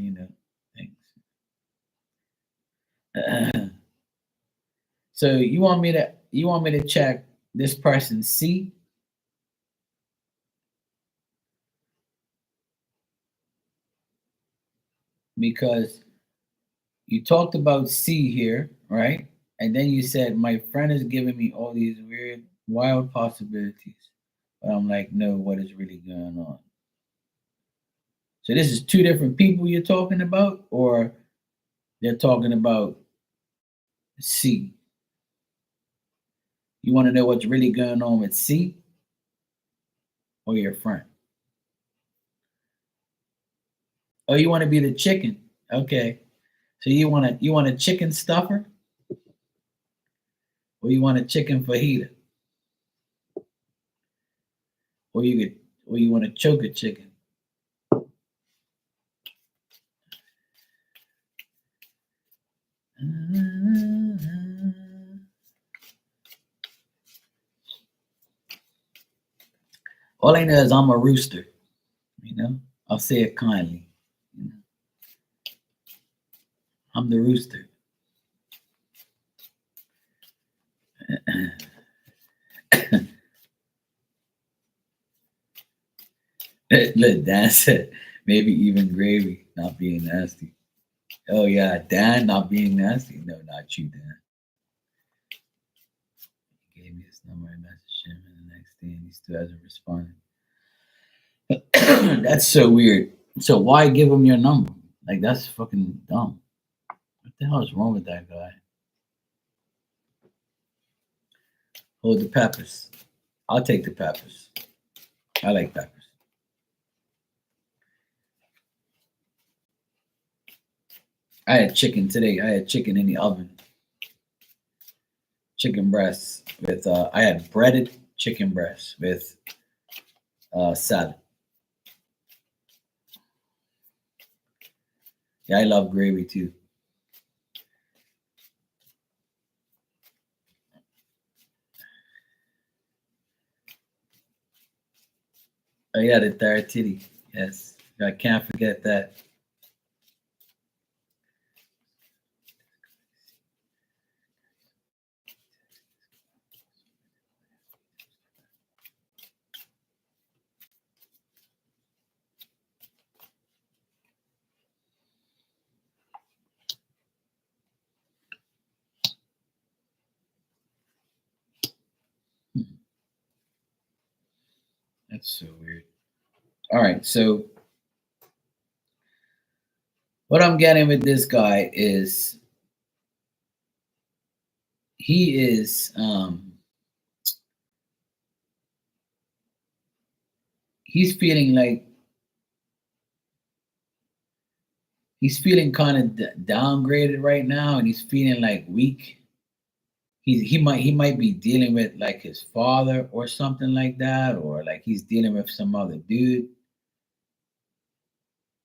things. So you want me to check this person's C because you talked about C here, right? And then you said, my friend is giving me all these weird, wild possibilities. But I'm like, no, what is really going on? So this is two different people you're talking about, or they're talking about C. You want to know what's really going on with C or your friend? Oh, you want to be the chicken? Okay. So you want a chicken stuffer, or you want a chicken fajita, or you want to choke a chicken? All I know is I'm a rooster. You know, I'll say it kindly. You know, I'm the rooster. Look, Dan said maybe even gravy, not being nasty. Oh yeah, Dan not being nasty. No, not you, Dan. He gave me his number. I messaged him, and the next day, and he still hasn't responded. That's so weird. So why give him your number? Like that's fucking dumb. What the hell is wrong with that guy? Hold the peppers. I'll take the peppers. I like peppers. I had chicken today. I had chicken in the oven. Chicken breasts with I had breaded chicken breasts with salad. Yeah, I love gravy too. Oh yeah, the third titty. Yes, I can't forget that. That's so weird. All right, so what I'm getting with this guy is he is he's feeling like he's feeling kind of downgraded right now, and he's feeling like weak. He might be dealing with like his father or something like that, or like he's dealing with some other dude.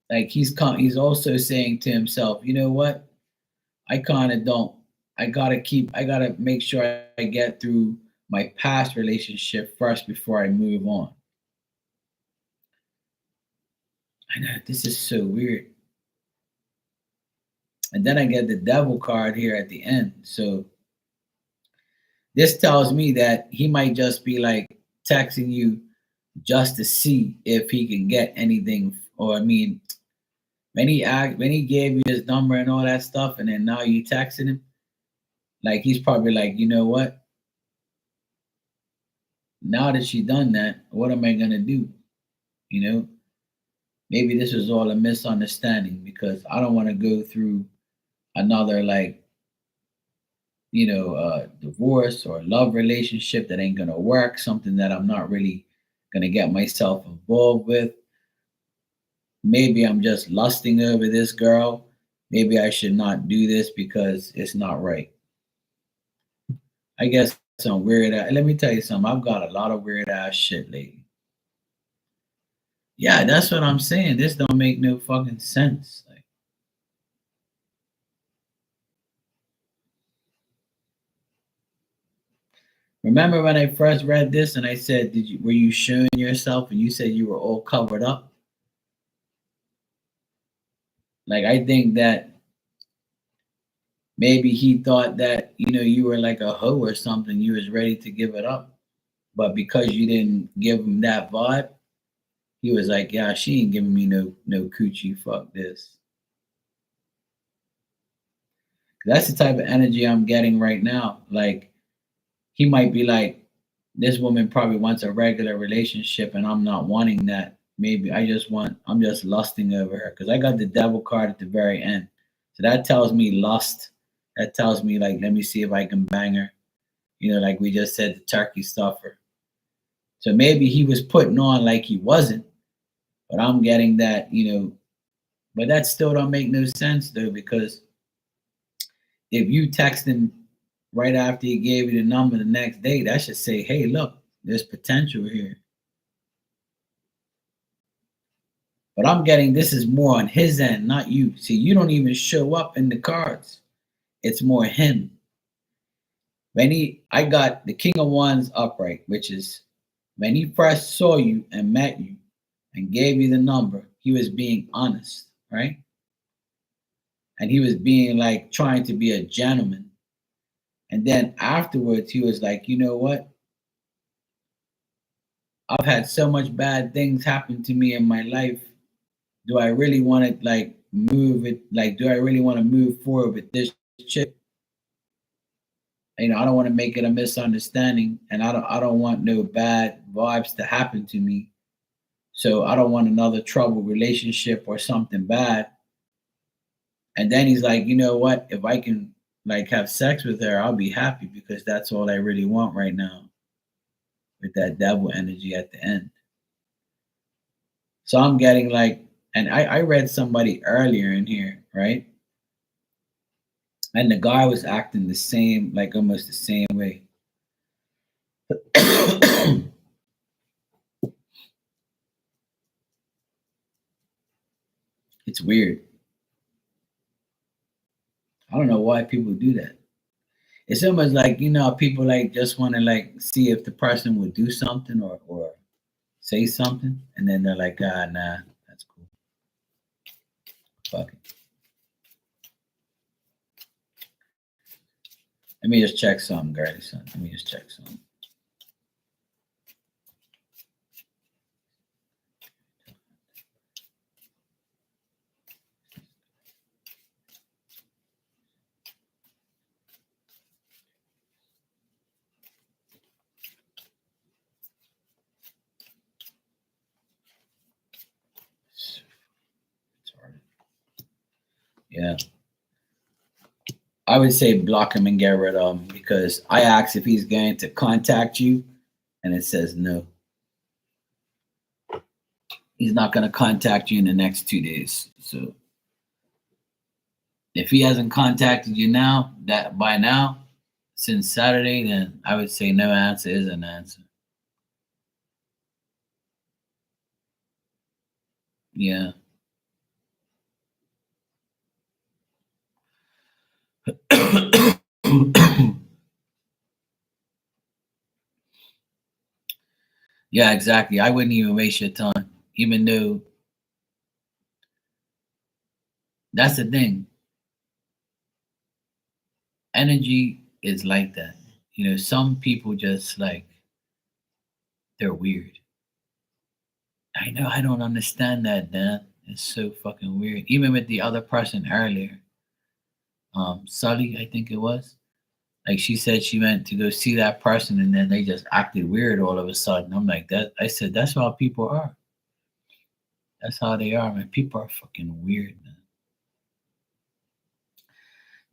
Like he's also saying to himself, you know what? I kind of don't. I gotta make sure I get through my past relationship first before I move on. I know this is so weird. And then I get the devil card here at the end. So this tells me that he might just be like texting you just to see if he can get anything. Or I mean, when he gave you his number and all that stuff, and then now you texting him, like he's probably like, you know what? Now that she done that, what am I gonna do? You know, maybe this was all a misunderstanding because I don't want to go through another like divorce or love relationship that ain't gonna work, something that I'm not really gonna get myself involved with. Maybe I'm just lusting over this girl. Maybe I should not do this because it's not right. I guess some weird let me tell you something. I've got a lot of weird ass shit lately. Yeah, that's what I'm saying. This don't make no fucking sense. Like, remember when I first read this and I said, "Did you were you showing yourself?" And you said you were all covered up. Like I think that maybe he thought that you were like a hoe or something. You was ready to give it up, but because you didn't give him that vibe, he was like, "Yeah, she ain't giving me no coochie. Fuck this." That's the type of energy I'm getting right now. Like he might be like, this woman probably wants a regular relationship, and I'm not wanting that. Maybe I'm just lusting over her because I got the devil card at the very end. So that tells me lust. That tells me like, let me see if I can bang her. Like we just said, the turkey stuffer. So maybe he was putting on like he wasn't, but I'm getting that, but that still don't make no sense though, because if you text him right after he gave you the number the next day, that should say, hey, look, there's potential here. But I'm getting this is more on his end, not you. See, you don't even show up in the cards. It's more him. I got the King of Wands upright, which is when he first saw you and met you and gave you the number, he was being honest, right? And he was being like trying to be a gentleman. And then afterwards, he was like, you know what? I've had so much bad things happen to me in my life. Do I really want to like move it? Like, do I really want to move forward with this chick? I don't want to make it a misunderstanding, and I don't want no bad vibes to happen to me. So I don't want another trouble relationship or something bad. And then he's like, you know what? If I can like have sex with her, I'll be happy because that's all I really want right now. With that devil energy at the end. So I'm getting like, and I read somebody earlier in here, right? And the guy was acting the same, like almost the same way. It's weird. I don't know why people do that. It's almost like, people like just want to like see if the person would do something or say something, and then they're like, nah, that's cool. Fuck it. Let me just check something, guys. Let me just check something. It's hard. Yeah. I would say block him and get rid of him because I asked if he's going to contact you and it says no. He's not going to contact you in the next 2 days. So if he hasn't contacted you now, that by now, since Saturday, then I would say no answer is an answer. Yeah. Yeah, exactly. I wouldn't even waste your time, even though that's the thing. Energy is like that. Some people just like they're weird. I know I don't understand that, Dan. It's so fucking weird. Even with the other person earlier, Sully, I think it was. Like she said she went to go see that person and then they just acted weird all of a sudden. I'm like that. I said that's how people are. That's how they are, man. People are fucking weird, man.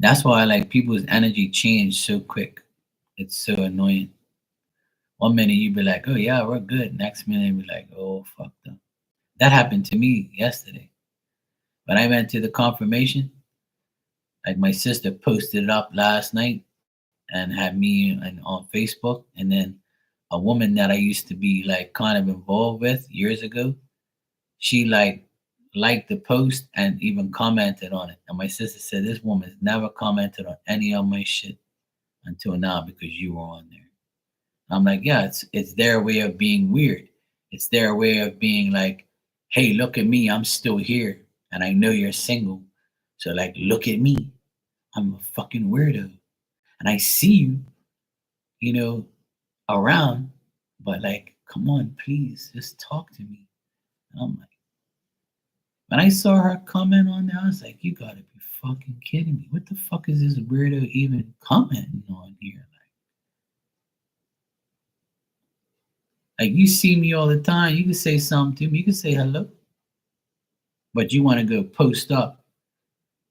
That's why like people's energy change so quick. It's so annoying. One minute you be like, oh yeah, we're good. Next minute you be like, oh fuck them. That happened to me yesterday. When I went to the confirmation, like my sister posted it up last night and had me on Facebook, and then a woman that I used to be like kind of involved with years ago, she like liked the post and even commented on it. And my sister said this woman's never commented on any of my shit until now because you were on there. I'm like, yeah, it's their way of being weird. It's their way of being like, hey, look at me, I'm still here, and I know you're single. So like, look at me, I'm a fucking weirdo, and I see you, you know, around, but like, come on, please, just talk to me. And I'm like, when I saw her comment on there, I was like, you gotta be fucking kidding me? What the fuck is this weirdo even commenting on here? Like you see me all the time. You can say something to me. You can say hello. But you want to go post up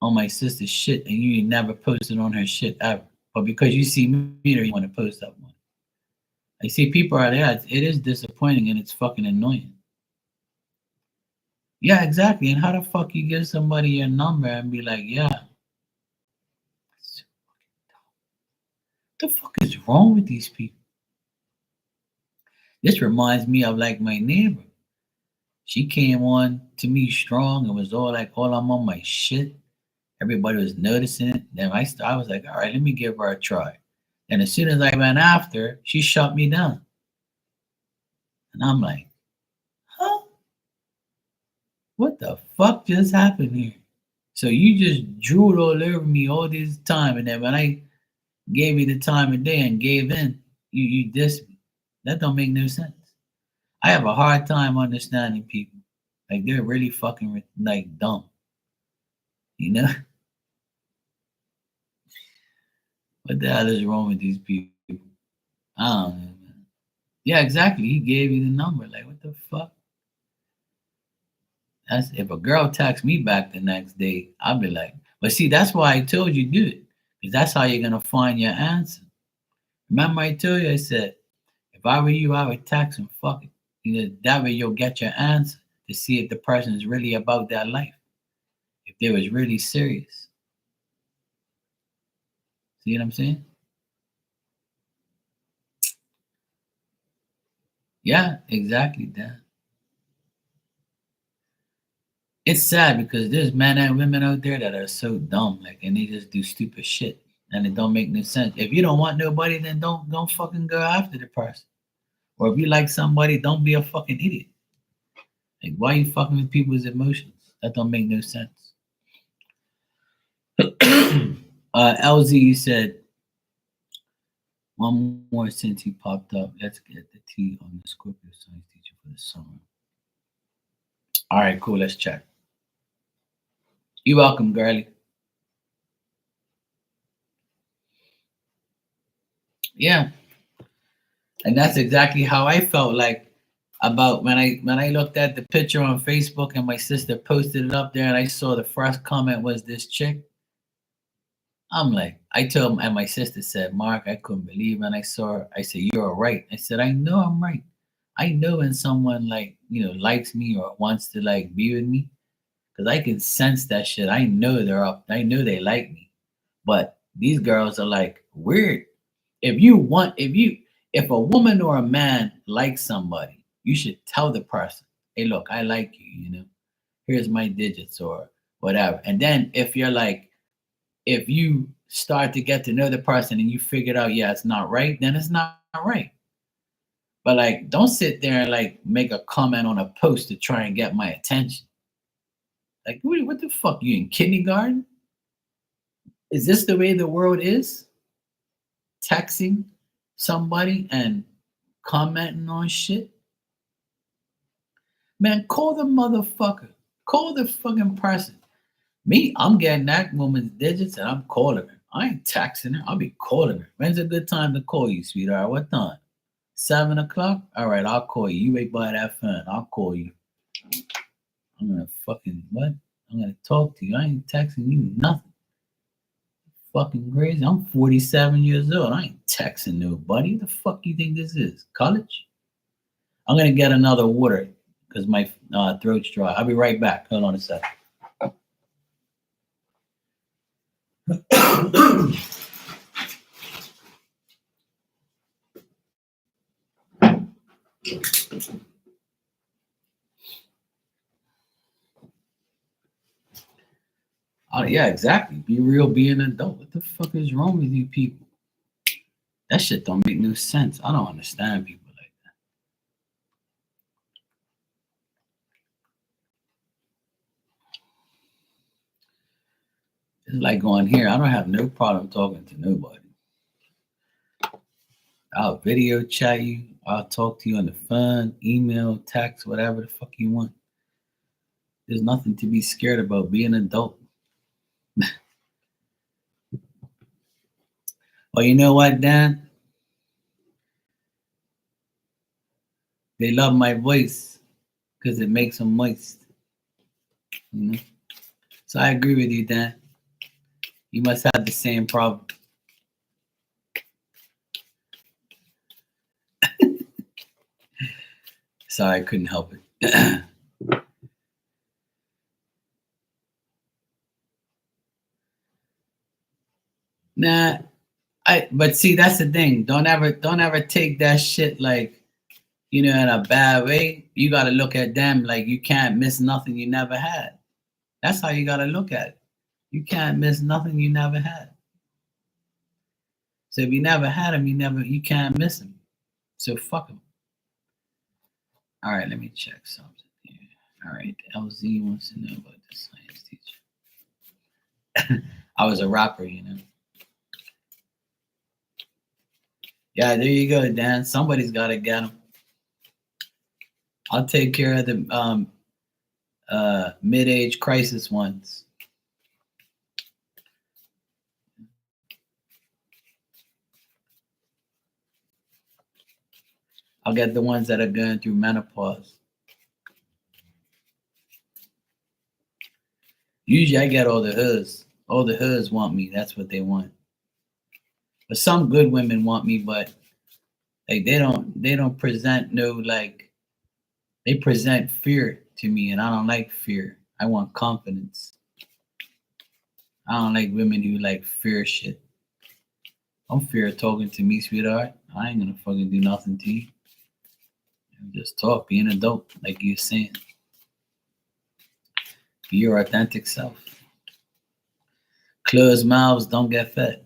on my sister's shit and you ain't never posted on her shit ever. But because you see me there, you want to post up one. I see people are there. It is disappointing and it's fucking annoying. Yeah, exactly. And how the fuck you give somebody your number and be like, yeah. What the fuck is wrong with these people? This reminds me of like my neighbor. She came on to me strong and was all like, all I'm on my shit. Everybody was noticing it. Then I was like, all right, let me give her a try. And as soon as I went after her, she shut me down. And I'm like, huh? What the fuck just happened here? So you just drooled all over me all this time, and then when I gave you the time of day and gave in, you dissed me. That don't make no sense. I have a hard time understanding people. Like they're really fucking like dumb. You know? What the hell is wrong with these people? I don't know, man. Yeah, exactly. He gave you the number. Like, what the fuck? That's if a girl texts me back the next day, I'll be like, but see, that's why I told you do it. Because that's how you're gonna find your answer. Remember I told you I said, if I were you, I would text and fuck it. You know, that way you'll get your answer to see if the person is really about that life. If they was really serious. See what I'm saying? Yeah, exactly that. It's sad because there's men and women out there that are so dumb, like, and they just do stupid shit, and it don't make no sense. If you don't want nobody, then don't fucking go after the person. Or if you like somebody, don't be a fucking idiot. Like, why you fucking with people's emotions? That don't make no sense. LZ, you said one more since he popped up. Let's get the tea on the Scorpio science teacher for the summer. All right, cool. Let's check. You're welcome, girlie. Yeah, and that's exactly how I felt like about when I looked at the picture on Facebook and my sister posted it up there and I saw the first comment was this chick. I'm like, I told him, and my sister said, Mark, I couldn't believe when I saw her. I said, you're right. I said, I know I'm right. I know when someone like, likes me or wants to like be with me, because I can sense that shit. I know they're up. I know they like me. But these girls are like weird. If a woman or a man likes somebody, you should tell the person, hey, look, I like you, here's my digits or whatever. And then if you start to get to know the person and you figured out, yeah, it's not right, then it's not right. But like, don't sit there and like make a comment on a post to try and get my attention. Like, what the fuck? You in kindergarten? Is this the way the world is? Texting somebody and commenting on shit? Man, call the motherfucker. Call the fucking person. Me, I'm getting that woman's digits and I'm calling her. I ain't texting her. I'll be calling her. When's a good time to call you, sweetheart? What time? 7 o'clock? All right, I'll call you. You wait by that phone. I'll call you. I'm gonna fucking what? I'm gonna talk to you. I ain't texting you nothing. Fucking crazy. I'm 47 years old. I ain't texting nobody. What the fuck you think this is? College? I'm gonna get another water because my throat's dry. I'll be right back. Hold on a second. Oh yeah, exactly. Be real, be an adult. What the fuck is wrong with you people? That shit don't make no sense. I don't understand people like that. It's like going here. I don't have no problem talking to nobody. I'll video chat you. I'll talk to you on the phone, email, text, whatever the fuck you want. There's nothing to be scared about. Be an adult. Well, you know what, Dan? They love my voice because it makes them moist. You know? So I agree with you, Dan. You must have the same problem. Sorry, I couldn't help it. Nah, but see that's the thing. Don't ever take that shit like, in a bad way. You gotta look at them like you can't miss nothing you never had. That's how you gotta look at it. You can't miss nothing you never had. So if you never had them, you can't miss them. So fuck them. All right, let me check something here. All right, LZ wants to know about the science teacher. I was a rapper. Yeah, there you go, Dan. Somebody's got to get them. I'll take care of the mid-age crisis ones. I'll get the ones that are going through menopause. Usually I get all the hoods. All the hoods want me. That's what they want. But some good women want me, but like they don't present no like they present fear to me and I don't like fear. I want confidence. I don't like women who like fear shit. Don't fear talking to me, sweetheart. I ain't gonna fucking do nothing to you. Just talk, be an adult, like you're saying. Be your authentic self. Closed mouths don't get fed.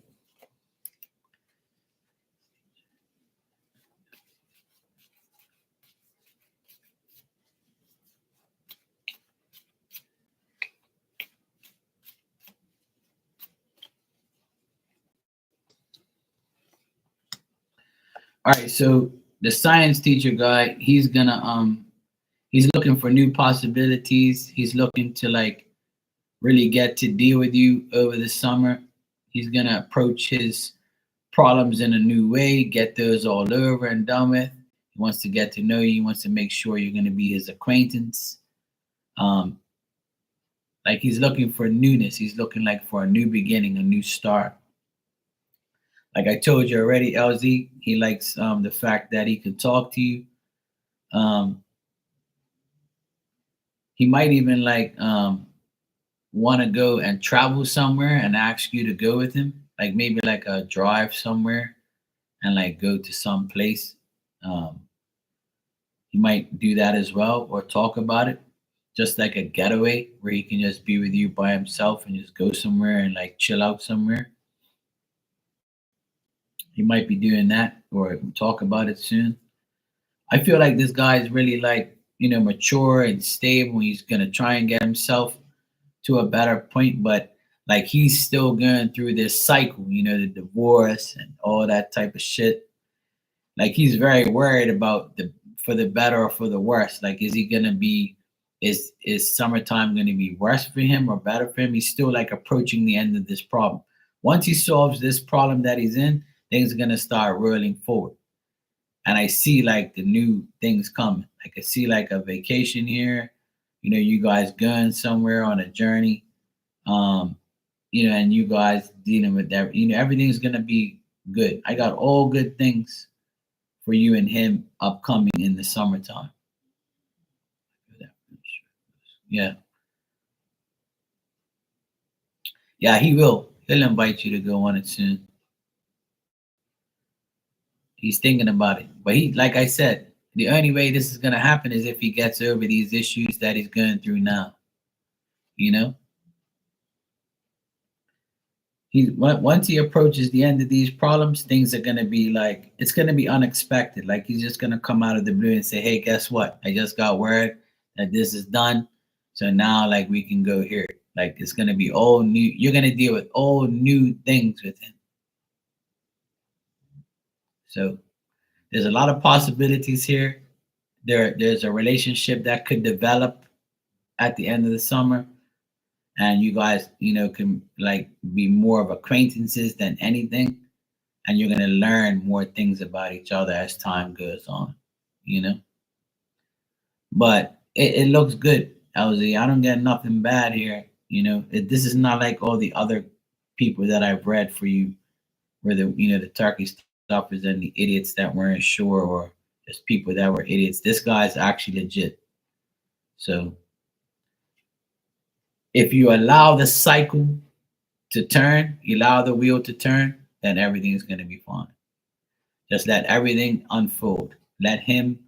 All right, so the science teacher guy, he's looking for new possibilities. He's looking to like really get to deal with you over the summer. He's gonna approach his problems in a new way, get those all over and done with. He wants to get to know you. He wants to make sure you're gonna be his acquaintance. Um, like he's looking for newness. He's looking like for a new beginning, a new start. Like I told you already, LZ, he likes the fact that he can talk to you. Um, he might even like want to go and travel somewhere and ask you to go with him, like maybe like a drive somewhere and like go to some place. Um, he might do that as well or talk about it, just like a getaway where he can just be with you by himself and just go somewhere and like chill out somewhere. He might be doing that or talk about it soon. I feel like this guy is really like, mature and stable. He's gonna try and get himself to a better point, but like he's still going through this cycle, the divorce and all that type of shit. Like he's very worried about the for the better or for the worse. Like is he gonna be is summertime gonna be worse for him or better for him? He's still like approaching the end of this problem. Once he solves this problem that he's in, things are gonna start rolling forward. And I see like the new things coming. Like I see like a vacation here, you guys going somewhere on a journey, um, and you guys dealing with that, everything's gonna be good. I got all good things for you and him upcoming in the summertime. Yeah, yeah, he will. He'll invite you to go on it soon. He's thinking about it, but like I said, the only way this is gonna happen is if he gets over these issues that he's going through now. You know, once he approaches the end of these problems, things are gonna be like it's gonna be unexpected. Like he's just gonna come out of the blue and say, "Hey, guess what? I just got word that this is done, so now like we can go here." Like it's gonna be all new. You're gonna deal with all new things with him. So there's a lot of possibilities here. There's a relationship that could develop at the end of the summer, and you guys, can like be more of acquaintances than anything. and you're going to learn more things about each other as time goes on, you know. But it looks good, LZ. I don't get nothing bad here, you know. This is not like all the other people that I've read for you, where the the turkey stuffers and the idiots that weren't sure, or just people that were idiots. This guy's actually legit. So if you allow the cycle to turn, you allow the wheel to turn, then everything is going to be fine. Just let everything unfold. Let him,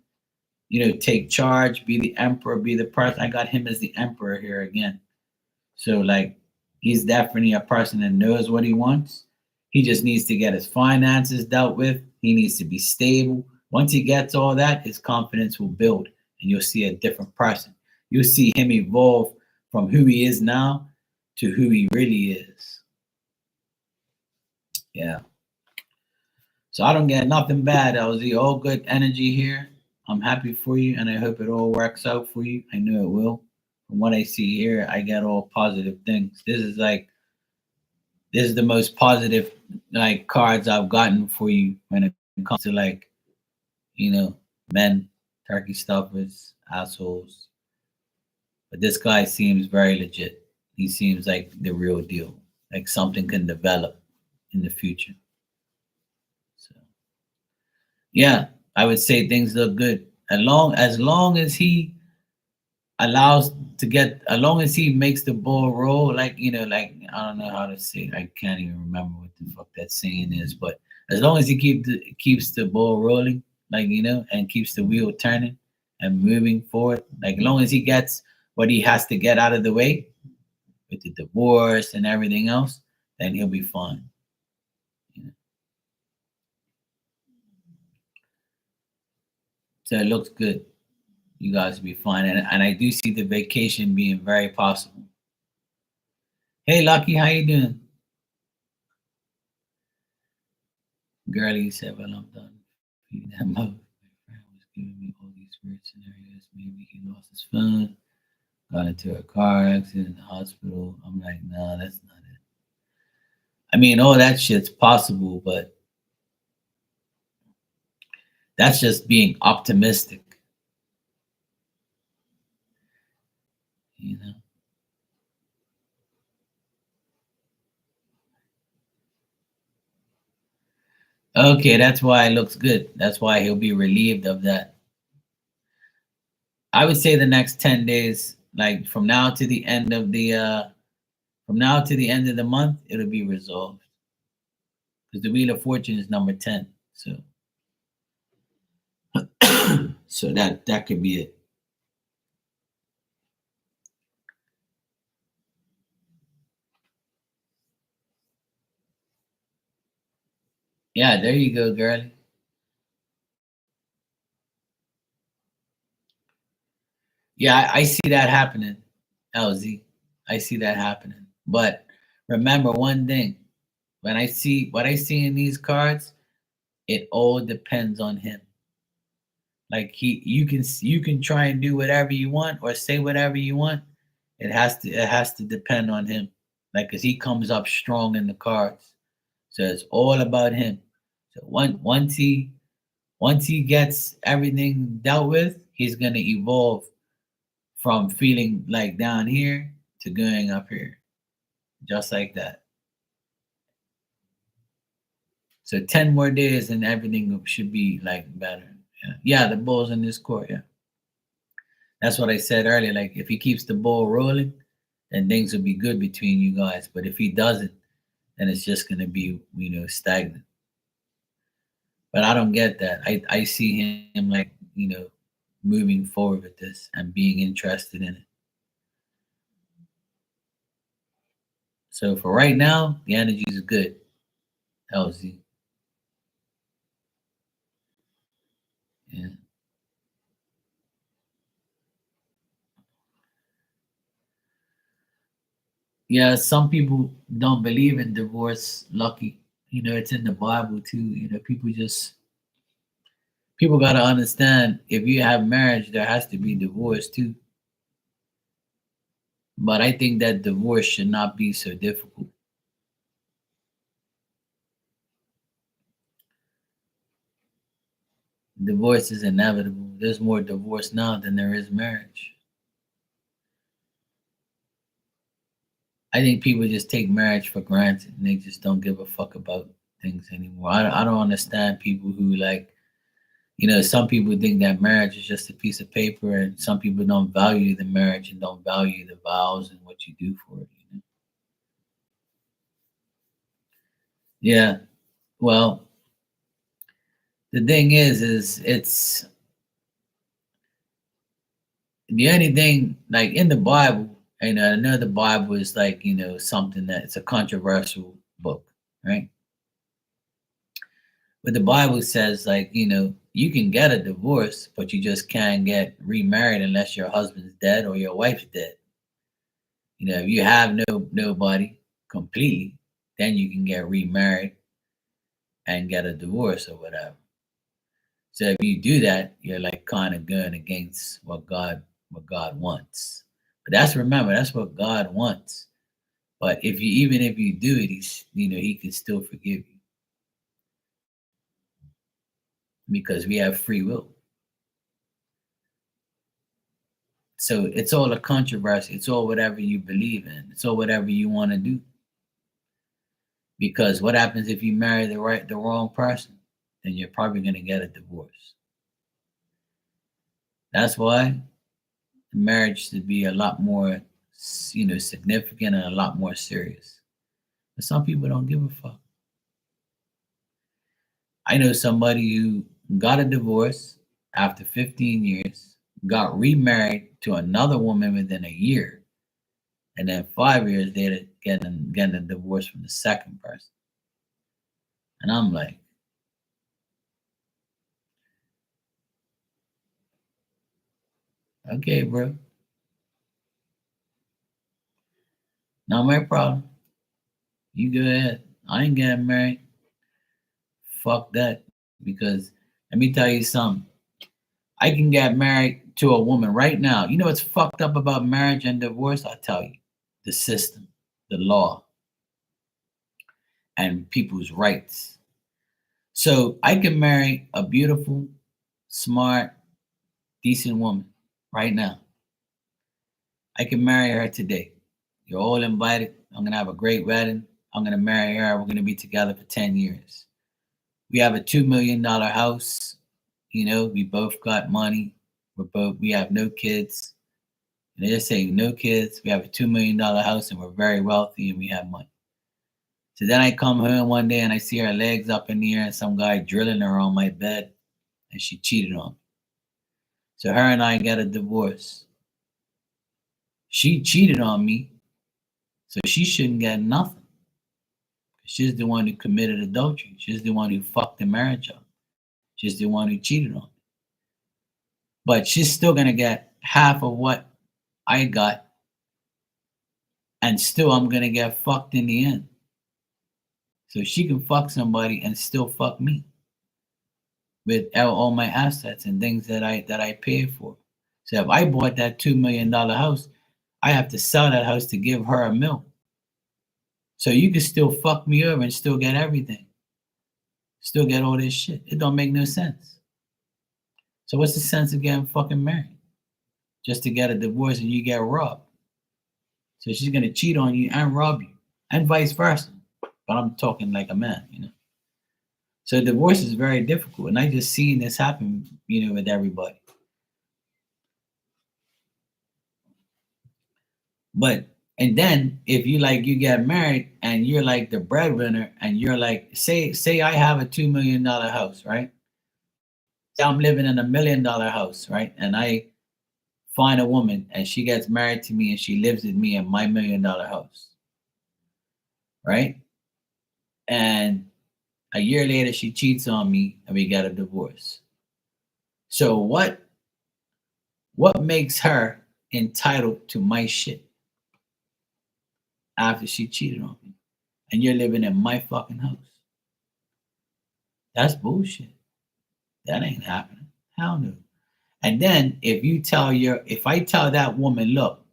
take charge, be the emperor, be the person. I got him as the emperor here again. So, like, he's definitely a person that knows what he wants. He just needs to get his finances dealt with. He needs to be stable. Once he gets all that, his confidence will build, and you'll see a different person. You'll see him evolve from who he is now to who he really is. Yeah. So I don't get nothing bad, LZ. All good energy here. I'm happy for you, and I hope it all works out for you. I know it will. From what I see here, I get all positive things. This is the most positive like cards I've gotten for you when it comes to like, you know, men, turkey stuffers, assholes. But this guy seems very legit. He seems like the real deal. Like something can develop in the future. So yeah, I would say things look good. As long as he allows to get, as long as he makes the ball roll, like like I don't know how to say it. I can't even remember what the fuck that saying is, but as long as he keeps the ball rolling, like and keeps the wheel turning and moving forward, like as long as he gets what he has to get out of the way with the divorce and everything else, then he'll be fine. You know? So it looks good. You guys will be fine, and I do see the vacation being very possible. Hey, Lucky, how you doing? Girlie said, "Well, I'm done feeding that mouth. My friend was giving me all these weird scenarios. Maybe he lost his phone, got into a car accident in the hospital." I'm like, "Nah, that's not it." I mean, all that shit's possible, but that's just being optimistic, you know. Okay, that's why it looks good. That's why he'll be relieved of that. I would say the next 10 days, like from now to the end of the month, it'll be resolved because the Wheel of Fortune is number 10. So so that could be it. Yeah, there you go, girl. Yeah, I see that happening, LZ. I see that happening. But remember one thing: when I see what I see in these cards, it all depends on him. Like you can try and do whatever you want or say whatever you want. It has to depend on him. Like, cause he comes up strong in the cards, so it's all about him. So once he gets everything dealt with, he's gonna evolve from feeling like down here to going up here, just like that. So 10 more days and everything should be like better. Yeah, yeah, the ball's in this court. Yeah, that's what I said earlier. Like if he keeps the ball rolling, then things will be good between you guys. But if he doesn't, then it's just gonna be stagnant. But I don't get that. I see him like moving forward with this and being interested in it. So for right now, the energy is good. LZ. Yeah. Yeah, some people don't believe in divorce, Lucky. It's in the Bible too. People gotta understand if you have marriage, there has to be divorce too. But I think that divorce should not be so difficult. Divorce is inevitable. There's more divorce now than there is marriage. I think people just take marriage for granted and they just don't give a fuck about things anymore. I don't understand people who like, some people think that marriage is just a piece of paper, and some people don't value the marriage and don't value the vows and what you do for it. Yeah. Well, the thing is it's the only thing like in the Bible, and I know the Bible is like, something that it's a controversial book, right? But the Bible says like, you can get a divorce, but you just can't get remarried unless your husband's dead or your wife's dead. If you have nobody completely, then you can get remarried and get a divorce or whatever. So if you do that, you're like kind of going against what God wants. But remember, that's what God wants. But even if you do it, he can still forgive you because we have free will. So it's all a controversy. It's all whatever you believe in. It's all whatever you want to do. Because what happens if you marry the wrong person? Then you're probably going to get a divorce. That's why marriage should be a lot more, significant and a lot more serious. But some people don't give a fuck. I know somebody who got a divorce after 15 years, got remarried to another woman within a year, and then 5 years later getting a divorce from the second person. And I'm like, okay, bro. Not my problem. You go ahead. I ain't getting married. Fuck that. Because let me tell you something. I can get married to a woman right now. You know what's fucked up about marriage and divorce? I'll tell you. The system, the law, and people's rights. So I can marry a beautiful, smart, decent woman right now. I can marry her today. You're all invited. I'm going to have a great wedding. I'm going to marry her. We're going to be together for 10 years. We have a $2 million house. We both got money. We have no kids. And they're saying no kids. We have a $2 million house and we're very wealthy and we have money. So then I come home one day and I see her legs up in the air and some guy drilling her on my bed and she cheated on me. So her and I got a divorce. She cheated on me, so she shouldn't get nothing. She's the one who committed adultery. She's the one who fucked the marriage up. She's the one who cheated on me. But she's still going to get half of what I got, and still I'm going to get fucked in the end. So she can fuck somebody and still fuck me with all my assets and things that I paid for. So if I bought that $2 million house, I have to sell that house to give her $1 million. So you can still fuck me over and still get everything. Still get all this shit. It don't make no sense. So what's the sense of getting fucking married? Just to get a divorce and you get robbed. So she's gonna cheat on you and rob you. And vice versa. But I'm talking like a man, So divorce is very difficult. And I just seen this happen, with everybody. But and then if you get married and you're like the breadwinner and you're like, say I have a $2 million house, right? So I'm living in $1 million house, right? And I find a woman and she gets married to me and she lives with me in my $1 million house, right? And a year later she cheats on me and we get a divorce. So what makes her entitled to my shit after she cheated on me? And you're living in my fucking house. That's bullshit. That ain't happening. Hell no. And then if I tell that woman, look,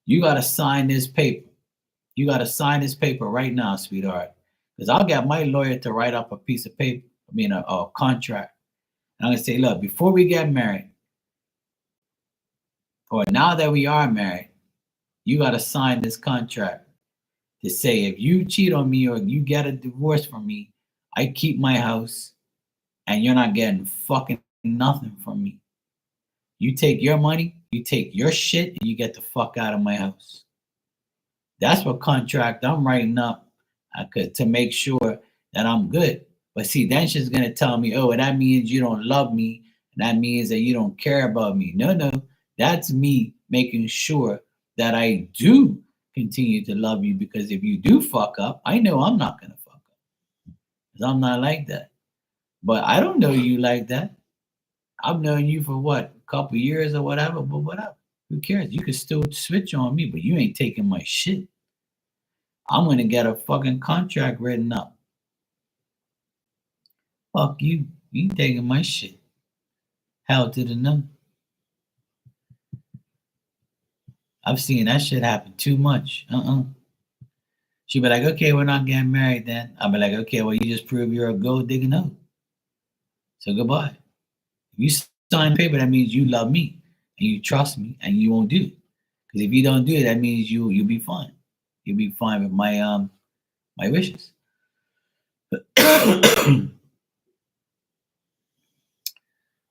you gotta sign this paper. You gotta sign this paper right now, sweetheart. Because I'll get my lawyer to write up a piece of paper, a contract. And I'm gonna say, look, before we get married, or now that we are married, you gotta sign this contract to say if you cheat on me or you get a divorce from me, I keep my house and you're not getting fucking nothing from me. You take your money, you take your shit, and you get the fuck out of my house. That's what contract I'm writing up to make sure that I'm good. But see, then she's gonna tell me, oh, that means you don't love me, and that means that you don't care about me. No, no, that's me making sure that I do continue to love you because if you do fuck up, I know I'm not gonna fuck up because I'm not like that. But I don't know you like that. I've known you for what, a couple years or whatever, but whatever. Who cares? You can still switch on me, but you ain't taking my shit. I'm gonna get a fucking contract written up. Fuck you. You ain't taking my shit. Hell to the no. I've seen that shit happen too much. She'd be like, okay, we're not getting married then. I'll be like, okay, well, you just prove you're a gold digging hoe. So goodbye. If you sign paper, that means you love me and you trust me and you won't do it. Because if you don't do it, that means you'll be fine. You'll be fine with my wishes.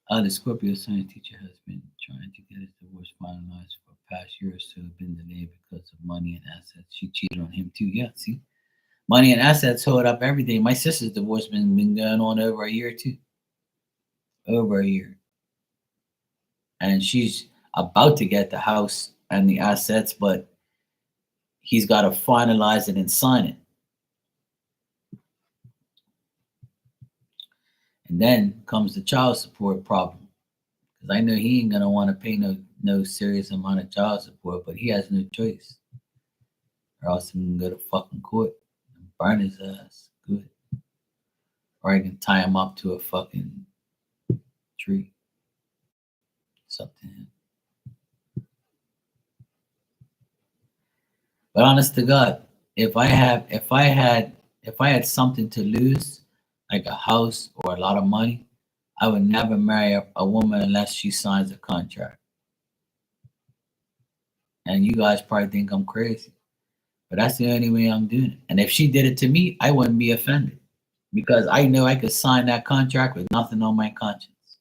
The Scorpio science teacher has been trying to get his divorce finalized for the past year or so, been delayed because of money and assets. She cheated on him too. Yeah, see? Money and assets hold up everything. My sister's divorce been going on over a year too. Over a year. And she's about to get the house and the assets, but he's got to finalize it and sign it. And then comes the child support problem. Because I know he ain't gonna want to pay no serious amount of child support, but he has no choice. Or else he can go to fucking court and burn his ass. Good. Or I can tie him up to a fucking tree. It's up to him. But honest to God, if I had something to lose, like a house or a lot of money, I would never marry a woman unless she signs a contract. And you guys probably think I'm crazy, but that's the only way I'm doing it. And if she did it to me, I wouldn't be offended because I know I could sign that contract with nothing on my conscience.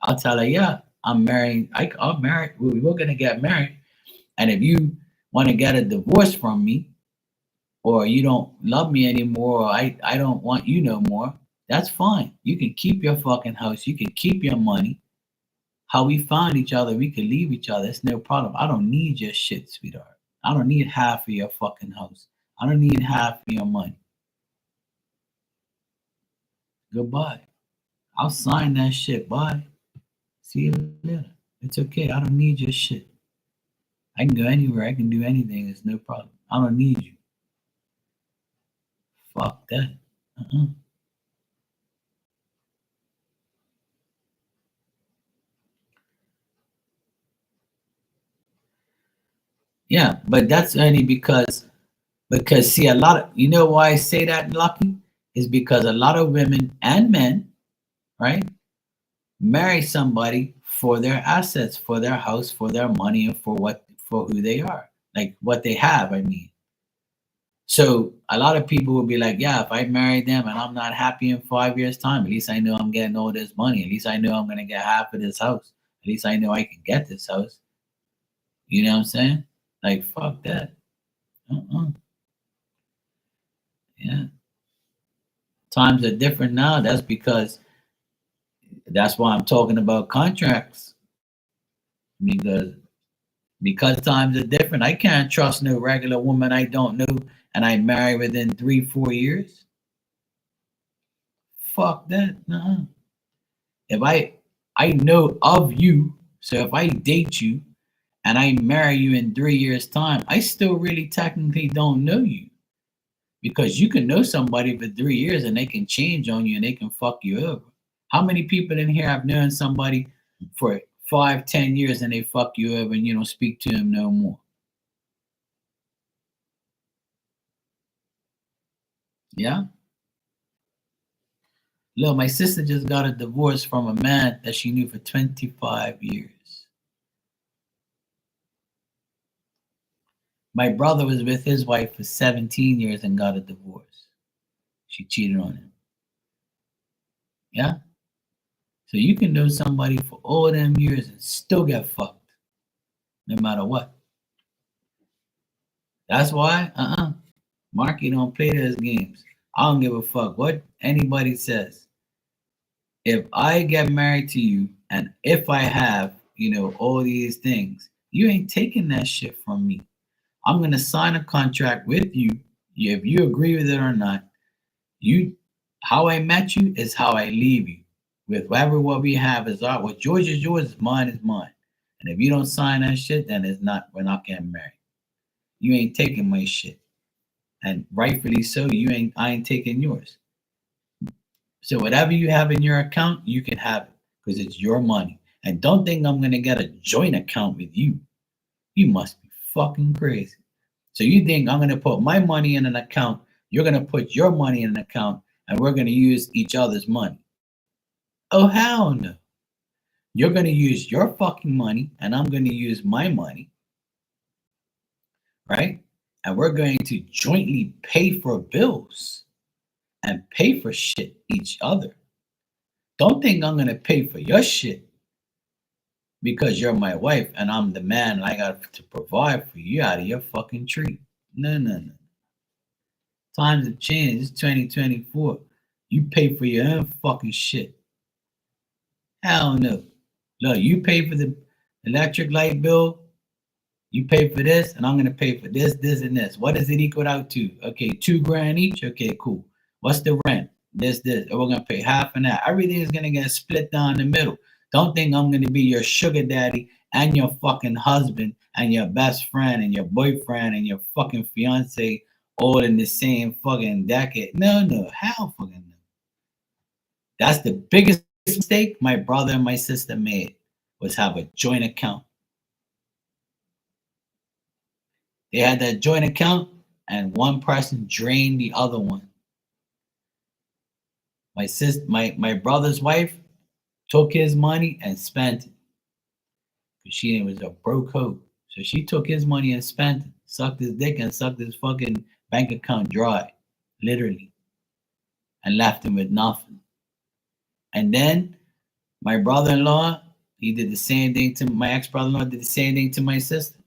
I'll tell her, yeah, I'm married. I'm married. We're gonna get married. And if you want to get a divorce from me, or you don't love me anymore, or I don't want you no more, that's fine. You can keep your fucking house. You can keep your money. How we find each other, we can leave each other. It's no problem. I don't need your shit, sweetheart. I don't need half of your fucking house. I don't need half of your money. Goodbye. I'll sign that shit. Bye. See you later. It's okay. I don't need your shit. I can go anywhere. I can do anything. It's no problem. I don't need you. Fuck that. Uh-uh. Yeah, but that's only because see a lot of why I say that, Lucky, is because a lot of women and men, right, marry somebody for their assets, for their house, for their money, and for who they are, like what they have. I mean, so a lot of people will be like, yeah, if I marry them and I'm not happy in 5 years' time, at least I know I'm getting all this money. At least I know I'm gonna get half of this house. At least I know I can get this house. You know what I'm saying? Like fuck that. Uh-uh. Yeah. Times are different now. That's why I'm talking about contracts because times are different. I can't trust no regular woman I don't know and I marry within 3-4 years. Fuck that. No. If I know of you, so if I date you and I marry you in 3 years' time, I still really technically don't know you. Because you can know somebody for 3 years and they can change on you and they can fuck you over. How many people in here have known somebody for 5, 10 years and they fuck you over and you don't speak to them no more? Yeah. Look, my sister just got a divorce from a man that she knew for 25 years. My brother was with his wife for 17 years and got a divorce. She cheated on him. Yeah? So you can know somebody for all them years and still get fucked, no matter what. That's why, Marky don't play those games. I don't give a fuck what anybody says. If I get married to you and if I have, all these things, you ain't taking that shit from me. I'm gonna sign a contract with you. If you agree with it or not, you how I met you is how I leave you. With whatever what we have is our what's yours is yours, mine is mine. And if you don't sign that shit, then we're not getting married. You ain't taking my shit. And rightfully so, I ain't taking yours. So whatever you have in your account, you can have it because it's your money. And don't think I'm gonna get a joint account with you. You must be fucking crazy. So you think I'm gonna put my money in an account, you're gonna put your money in an account, and we're gonna use each other's money. Oh hell no. You're gonna use your fucking money, and I'm gonna use my money, right? And we're going to jointly pay for bills and pay for shit each other. Don't think I'm gonna pay for your shit because you're my wife and I'm the man and I got to provide for you out of your fucking tree. No, no, no. Times have changed. It's 2024. You pay for your own fucking shit. Hell no. Look, you pay for the electric light bill. You pay for this, and I'm gonna pay for this, this, and this. What does it equal out to? Okay, 2 grand each. Okay, cool. What's the rent? This. And we're gonna pay half and that. Everything is gonna get split down the middle. Don't think I'm gonna be your sugar daddy and your fucking husband and your best friend and your boyfriend and your fucking fiance all in the same fucking decade. No, no, hell fucking no. That's the biggest mistake my brother and my sister made was have a joint account. They had that joint account, and one person drained the other one. My brother's wife took his money and spent it because she was a broke hoe. So she took his money and spent it, sucked his dick and sucked his fucking bank account dry, literally, and left him with nothing. And then my brother-in-law, he did the same thing to my ex-brother-in-law. Did the same thing to my sister.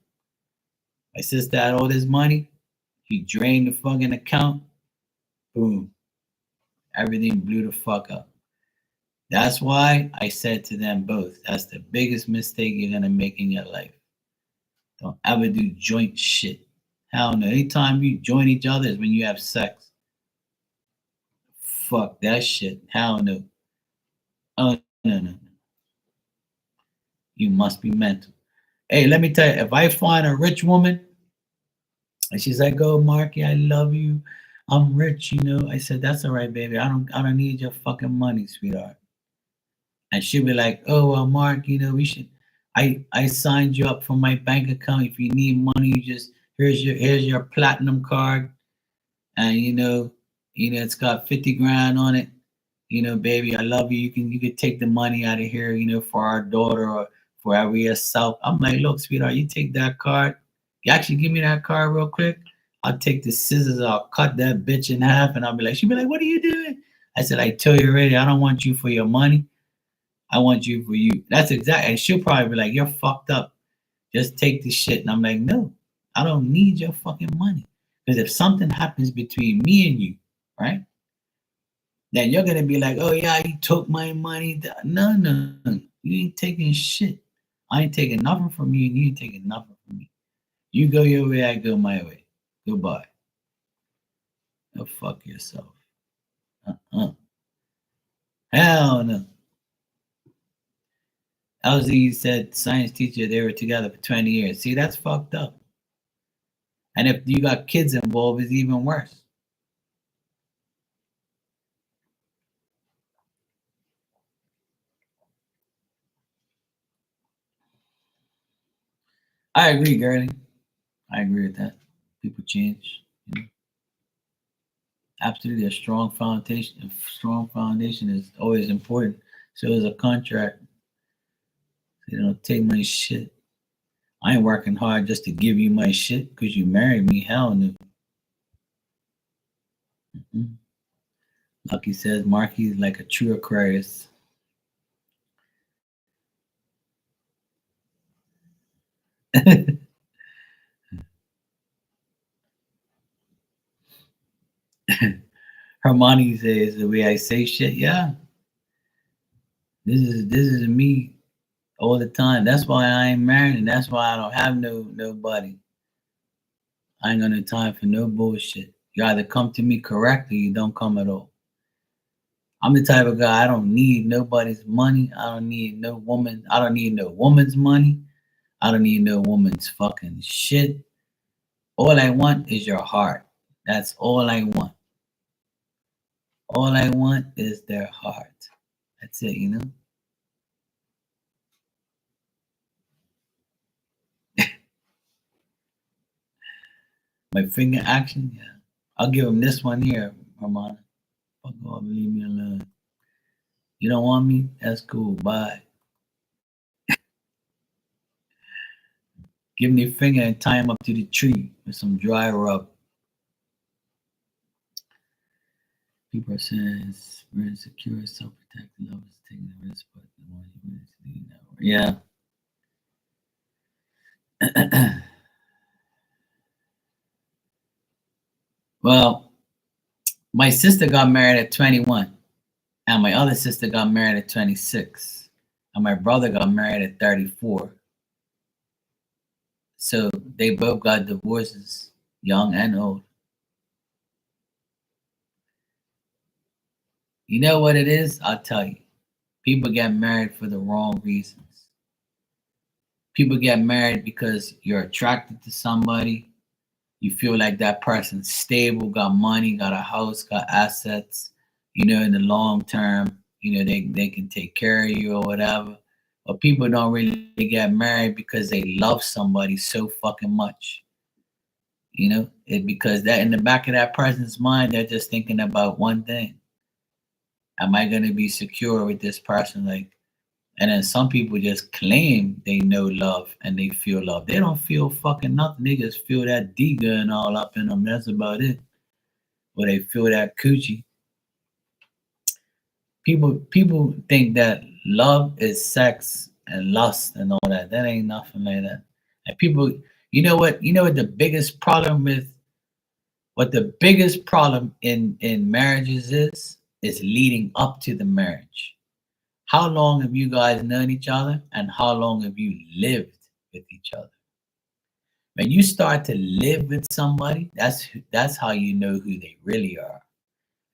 My sister had all this money. He drained the fucking account. Boom. Everything blew the fuck up. That's why I said to them both, that's the biggest mistake you're gonna make in your life. Don't ever do joint shit. Hell no. Anytime you join each other is when you have sex. Fuck that shit. Hell no. Oh no, no. You must be mental. Hey, let me tell you, if I find a rich woman and she's like, "Oh, Marky, I love you. I'm rich, you know." I said, "That's all right, baby. I don't need your fucking money, sweetheart." And she'll be like, "Oh, well, Mark, we should. I signed you up for my bank account. If you need money, you just here's your platinum card, and it's got 50 grand on it. Baby, I love you. You can take the money out of here, for our daughter or for our yourself." I'm like, "Look, sweetheart, you take that card. You actually give me that card real quick. I'll take the scissors. I'll cut that bitch in half, and I'll be like, she'll be like, 'What are you doing?' I said, 'I tell you already. I don't want you for your money. I want you for you.'" That's exactly. And she'll probably be like, "You're fucked up. Just take the shit." And I'm like, "No, I don't need your fucking money. Because if something happens between me and you, right, then you're gonna be like, 'Oh yeah, you took my money.' No, no, no. You ain't taking shit. I ain't taking nothing from you, and you ain't taking nothing from me. You go your way, I go my way. Goodbye. Go fuck yourself. Uh-uh. Hell no." LZ said science teacher, they were together for 20 years. See, that's fucked up. And if you got kids involved, it's even worse. I agree, Gurley. I agree with that. People change. Absolutely, a strong foundation. A strong foundation is always important. So is a contract. You don't take my shit. I ain't working hard just to give you my shit because you married me. Hell no. Mhm. Lucky says Marky is like a true Aquarius. Hermione says the way I say shit. Yeah, this is me all the time. That's why I ain't married, and that's why I don't have nobody. I ain't got no time for no bullshit. You either come to me correctly, you don't come at all. I'm the type of guy I don't need nobody's money. I don't need no woman. I don't need no woman's money. I don't need no woman's fucking shit. All I want is your heart. That's all I want. All I want is their heart. That's it, you know? My finger action, yeah. I'll give him this one here, Armand. Fuck off, leave me alone. You don't want me? That's cool. Bye. Give him the finger and tie him up to the tree with some dry rub. People are saying it's very secure, self-protected, love is taking the risk, but the one you really need now. Yeah. Well, my sister got married at 21, and my other sister got married at 26, and my brother got married at 34. So they both got divorces, young and old. You know what it is? I'll tell you. People get married for the wrong reasons. People get married because you're attracted to somebody. You feel like that person's stable, got money, got a house, got assets. In the long term, they can take care of you or whatever. But people don't really get married because they love somebody so fucking much. Because that in the back of that person's mind, they're just thinking about one thing. Am I gonna be secure with this person? And then some people just claim they know love and they feel love. They don't feel fucking nothing. They just feel that D gun all up in them. That's about it. Or they feel that coochie. People think that love is sex and lust and all that. That ain't nothing like that. And people, you know what the biggest problem with what the biggest problem in marriages is leading up to the marriage. How long have you guys known each other and how long have you lived with each other? When you start to live with somebody, that's how you know who they really are.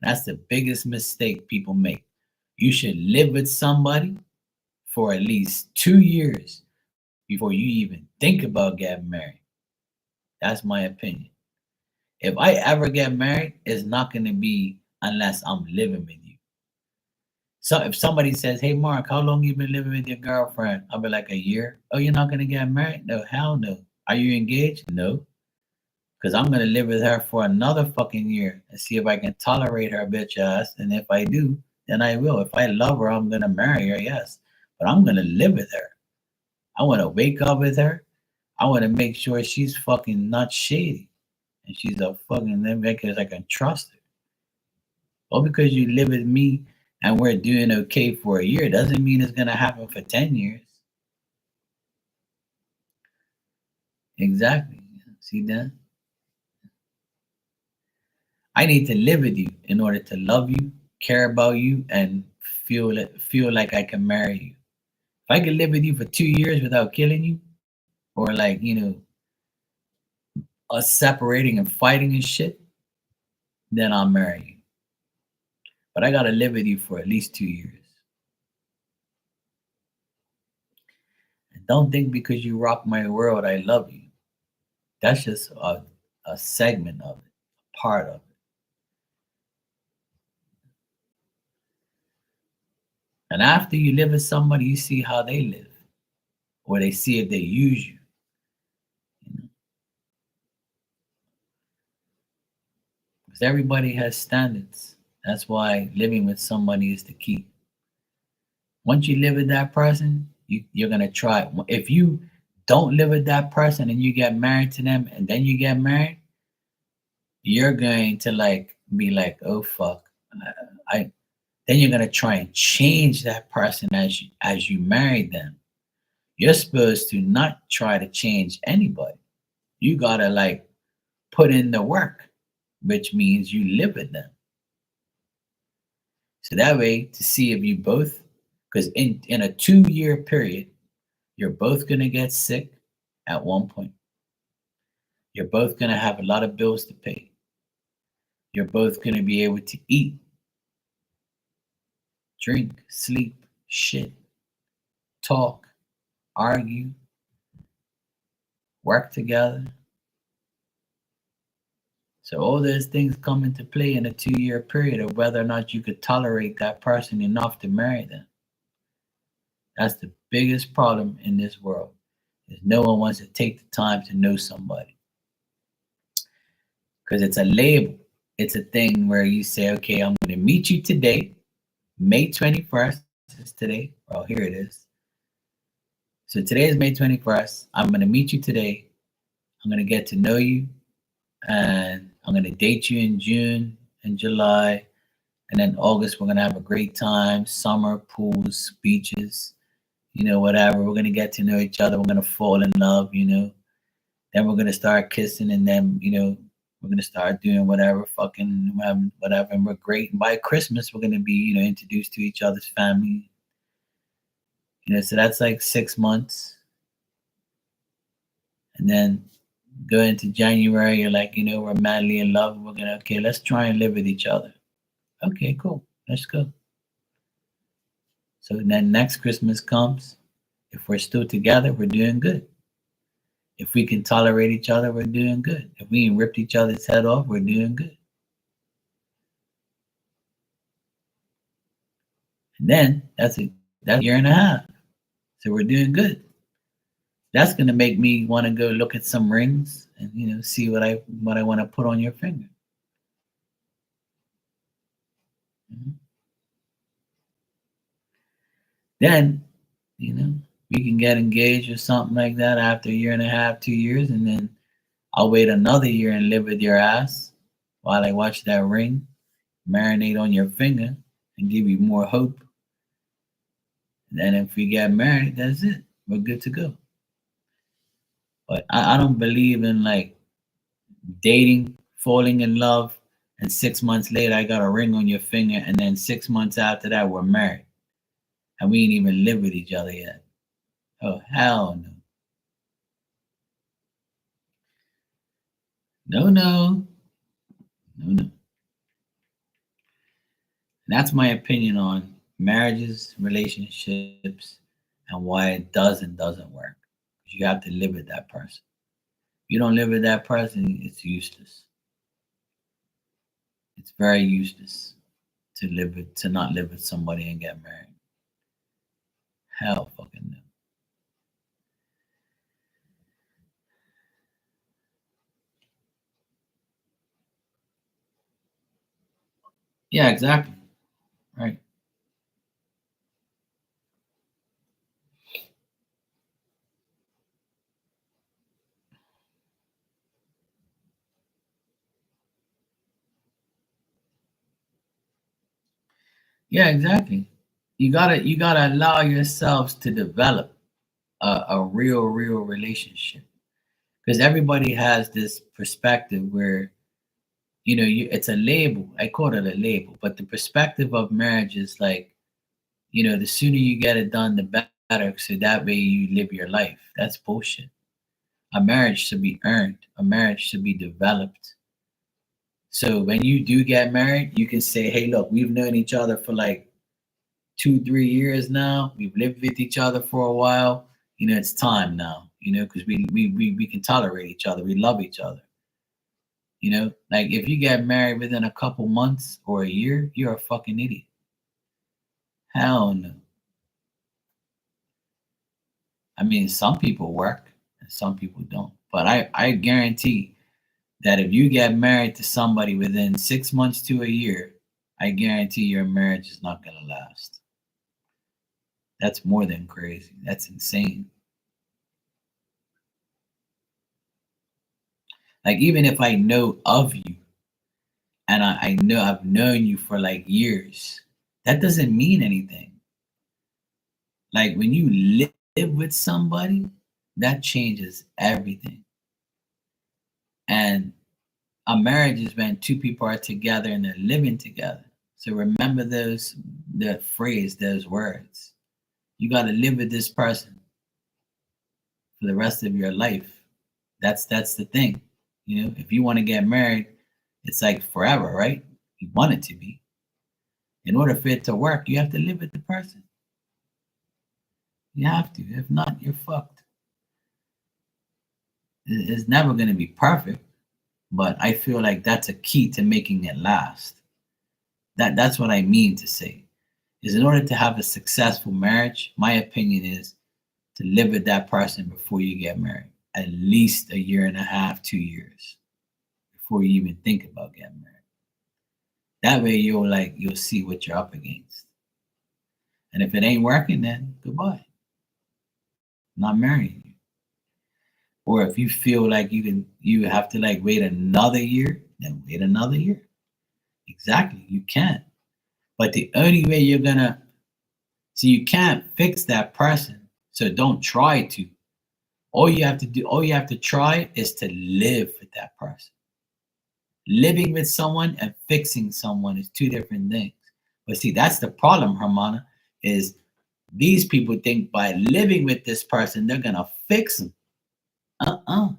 That's the biggest mistake people make. You should live with somebody for at least 2 years before you even think about getting married. That's my opinion. If I ever get married, it's not going to be unless I'm living with you. So if somebody says, "Hey, Mark, how long you been living with your girlfriend?" I'll be like, "A year." Oh, you're not gonna get married? No, hell no. Are you engaged? No, because I'm gonna live with her for another fucking year and see if I can tolerate her bitch ass. And if I do, then I will. If I love her, I'm gonna marry her. Yes, but I'm gonna live with her. I want to wake up with her. I want to make sure she's fucking not shady and she's a fucking because I can trust her. Well, because you live with me and we're doing okay for a year doesn't mean it's gonna happen for 10 years. Exactly. See that? I need to live with you in order to love you, care about you, and feel like I can marry you. If I could live with you for 2 years without killing you, or us separating and fighting and shit, then I'll marry you. But I gotta live with you for at least 2 years. And don't think because you rock my world, I love you. That's just a segment of it, a part of it. And after you live with somebody, you see how they live, or they see if they use you. You know? Because everybody has standards. That's why living with somebody is the key. Once you live with that person, you're gonna try. If you don't live with that person and you get married to them and then you get married, you're going to like be like, oh fuck, I. Then you're gonna try and change that person as you marry them. You're supposed to not try to change anybody. You gotta like put in the work, which means you live with them. So that way to see if you both, because in a 2 year period, you're both gonna get sick at one point. You're both gonna have a lot of bills to pay. You're both gonna be able to eat, drink, sleep, shit, talk, argue, work together. So all those things come into play in a 2 year period of whether or not you could tolerate that person enough to marry them. That's the biggest problem in this world. Is no one wants to take the time to know somebody. Because it's a label. It's a thing where you say, okay, I'm going to meet you today, May 21st is today. Well, here it is. So today is May 21st. I'm going to meet you today. I'm going to get to know you. And I'm going to date you in June and July. And then August, we're going to have a great time. Summer, pools, beaches, whatever. We're going to get to know each other. We're going to fall in love. Then we're going to start kissing. And then, we're going to start doing whatever, fucking whatever. And we're great. And by Christmas, we're going to be, introduced to each other's family. So that's like 6 months. And then go into January, you're like, we're madly in love. We're going to, okay, let's try and live with each other. Okay, cool. Let's go. So then next Christmas comes. If we're still together, we're doing good. If we can tolerate each other, we're doing good. If we ain't ripped each other's head off, we're doing good. And then that's a year and a half. So we're doing good. That's gonna make me want to go look at some rings and see what I want to put on your finger. Mhm. Then we can get engaged or something like that after a year and a half, 2 years, and then I'll wait another year and live with your ass while I watch that ring marinate on your finger and give you more hope. And then if we get married, that's it. We're good to go. But I don't believe in like dating, falling in love, and 6 months later I got a ring on your finger, and then 6 months after that we're married, and we ain't even live with each other yet. Oh hell no, no, no, no, no. And that's my opinion on marriages, relationships, and why it doesn't work. You have to live with that person. If you don't live with that person, it's useless. It's very useless to not live with somebody and get married. Hell fucking no. Yeah, exactly. Right. Yeah, exactly. You gotta allow yourselves to develop a real relationship, because everybody has this perspective where it's a label. I call it a label, but the perspective of marriage is like, the sooner you get it done, the better, so that way you live your life. That's bullshit. A marriage should be earned. A marriage should be developed. So when you do get married, you can say, hey, look, we've known each other for like 2, 3 years now. We've lived with each other for a while. It's time now. Because we can tolerate each other. We love each other. Like if you get married within a couple months or a year, you're a fucking idiot. Hell no. I mean, some people work and some people don't. But I guarantee that if you get married to somebody within 6 months to a year, I guarantee your marriage is not going to last. That's more than crazy. That's insane. Like, even if I know of you and I know I've known you for like years, that doesn't mean anything. Like, when you live with somebody, that changes everything. And a marriage is when two people are together and they're living together. So remember the phrase, those words. You got to live with this person for the rest of your life. That's the thing. You know, if you want to get married, it's like forever, right? You want it to be. In order for it to work, you have to live with the person. You have to. If not, you're fucked. It's never going to be perfect, but I feel like that's a key to making it last. That's what I mean to say. Is in order to have a successful marriage, my opinion is to live with that person before you get married. At least a year and a half, 2 years before you even think about getting married. That way you'll see what you're up against. And if it ain't working, then goodbye. Not marrying you. Or if you feel like you have to like wait another year, then wait another year. Exactly, you can. But the only way you're gonna see, you can't fix that person. So don't try to. All you have to do, all you have to try is to live with that person. Living with someone and fixing someone is two different things. But see, that's the problem, Hermana, is these people think by living with this person, they're gonna fix them. And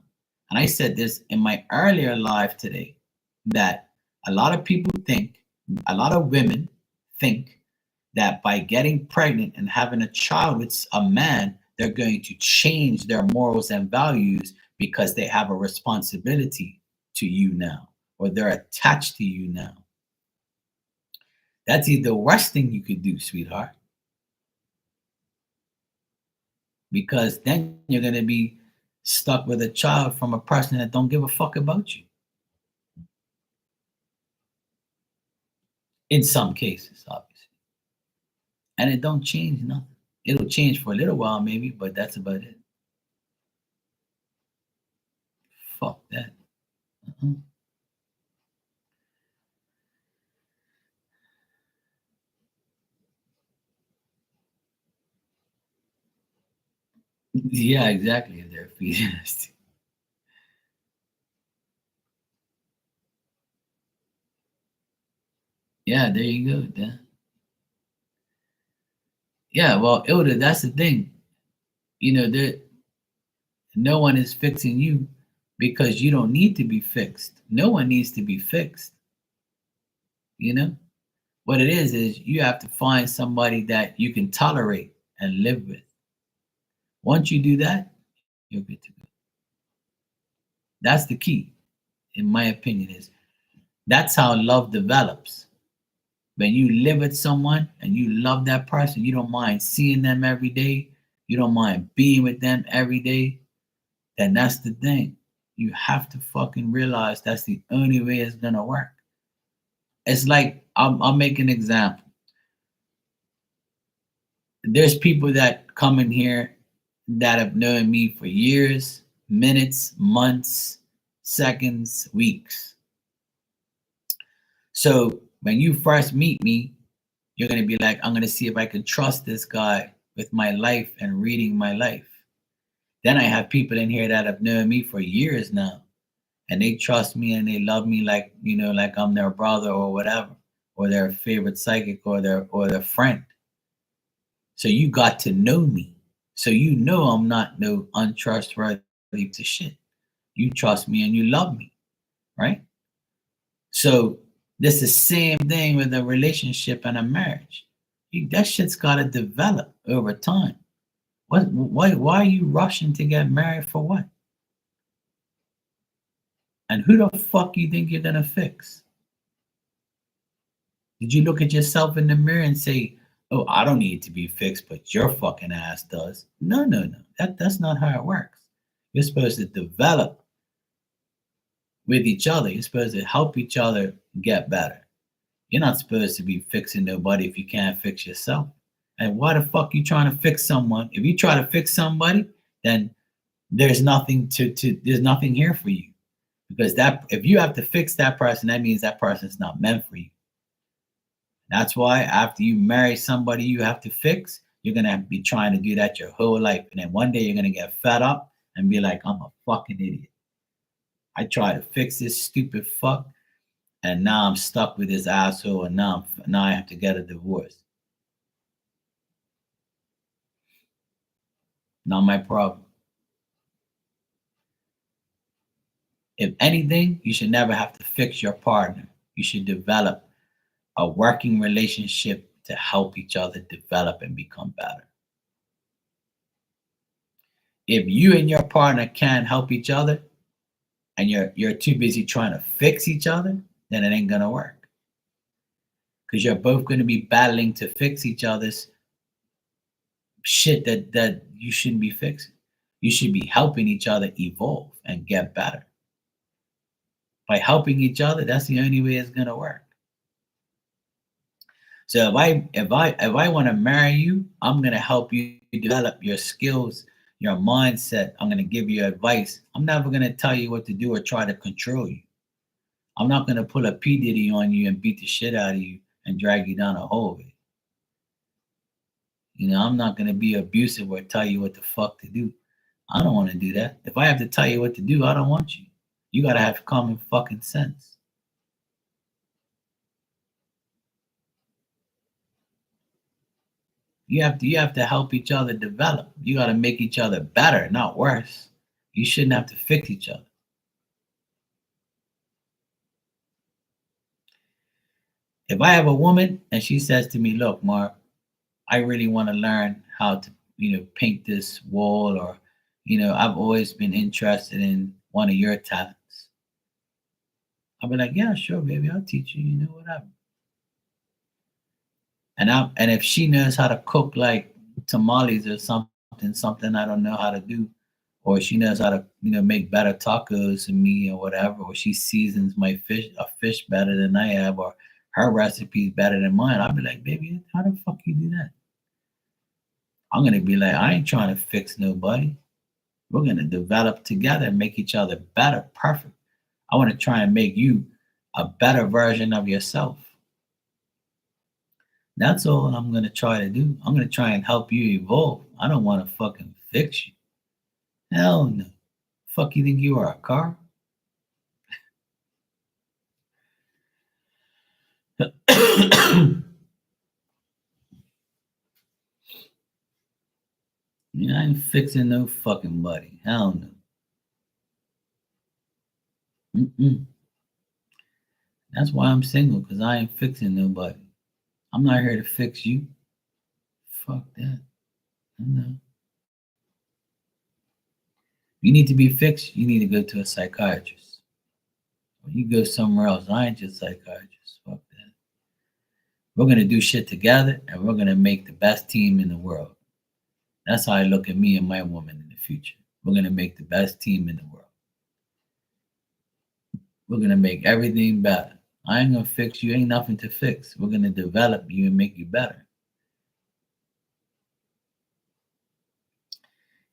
I said this in my earlier live today, that a lot of people think, a lot of women think that by getting pregnant and having a child with a man, they're going to change their morals and values because they have a responsibility to you now, or they're attached to you now. That's the worst thing you could do, sweetheart. Because then you're going to be stuck with a child from a person that don't give a fuck about you. In some cases, obviously. And it don't change nothing. It'll change for a little while maybe, but that's about it. Fuck that. Uh-uh. Yeah, exactly. They're feeding us. Yeah, there you go. Yeah, well, Ilda, that's the thing. You know, there no one is fixing you because you don't need to be fixed. No one needs to be fixed. You know? What it is you have to find somebody that you can tolerate and live with. Once you do that, you're good to go. That's the key, in my opinion, is that's how love develops. When you live with someone and you love that person, you don't mind seeing them every day, you don't mind being with them every day, then that's the thing. You have to fucking realize that's the only way it's gonna work. It's like I'll make an example. There's people that come in here that have known me for years, minutes, months, seconds, weeks. So when you first meet me, you're going to be like, I'm going to see if I can trust this guy with my life and reading my life. Then I have people in here that have known me for years now, and they trust me and they love me like, you know, like I'm their brother or whatever, or their favorite psychic or their friend. So you got to know me. So you know I'm not no untrustworthy piece of shit. You trust me and you love me, right? So this is the same thing with a relationship and a marriage. That shit's got to develop over time. Why are you rushing to get married for what? And who the fuck you think you're gonna fix? Did you look at yourself in the mirror and say, "Oh, I don't need to be fixed, but your fucking ass does"? No. That's not how it works. You're supposed to develop with each other. You're supposed to help each other get better. You're not supposed to be fixing nobody if you can't fix yourself. And why the fuck you trying to fix someone? If you try to fix somebody, then there's nothing there's nothing here for you. Because that if you have to fix that person, that means that person's not meant for you. That's why after you marry somebody you have to fix, you're gonna be trying to do that your whole life. And then one day you're gonna get fed up and be like, I'm a fucking idiot. I tried to fix this stupid fuck, and now I'm stuck with this asshole, and now I have to get a divorce. Not my problem. If anything, you should never have to fix your partner. You should develop a working relationship to help each other develop and become better. If you and your partner can't help each other and you're too busy trying to fix each other, then it ain't gonna work. Because you're both gonna be battling to fix each other's shit that you shouldn't be fixing. You should be helping each other evolve and get better. By helping each other, that's the only way it's gonna work. So if I want to marry you, I'm gonna help you develop your skills, your mindset. I'm gonna give you advice. I'm never gonna tell you what to do or try to control you. I'm not gonna pull a P Diddy on you and beat the shit out of you and drag you down a hole. I'm not gonna be abusive or tell you what the fuck to do. I don't want to do that. If I have to tell you what to do, I don't want you. You gotta have common fucking sense. You have to help each other develop. You gotta make each other better, not worse. You shouldn't have to fix each other. If I have a woman and she says to me, look, Mark, I really want to learn how to, paint this wall, or, I've always been interested in one of your talents. I'll be like, yeah, sure, baby, I'll teach you, whatever. And if she knows how to cook like tamales or something I don't know how to do, or she knows how to, make better tacos than me or whatever, or she seasons my fish better than I have, or her recipe is better than mine, I'll be like, baby, how the fuck you do that? I'm gonna be like, I ain't trying to fix nobody. We're gonna develop together and make each other better, perfect. I want to try and make you a better version of yourself. That's all I'm gonna try to do. I'm gonna try and help you evolve. I don't want to fucking fix you. Hell no. Fuck you think you are a car? I ain't fixing no fucking body. Hell no. Mm-mm. That's why I'm single, because I ain't fixing nobody. I'm not here to fix you. Fuck that. No. You need to be fixed, you need to go to a psychiatrist. Or you go somewhere else. I ain't just psychiatrist. Fuck that. We're gonna do shit together and we're gonna make the best team in the world. That's how I look at me and my woman in the future. We're gonna make the best team in the world. We're gonna make everything better. I ain't gonna fix you, ain't nothing to fix. We're gonna develop you and make you better.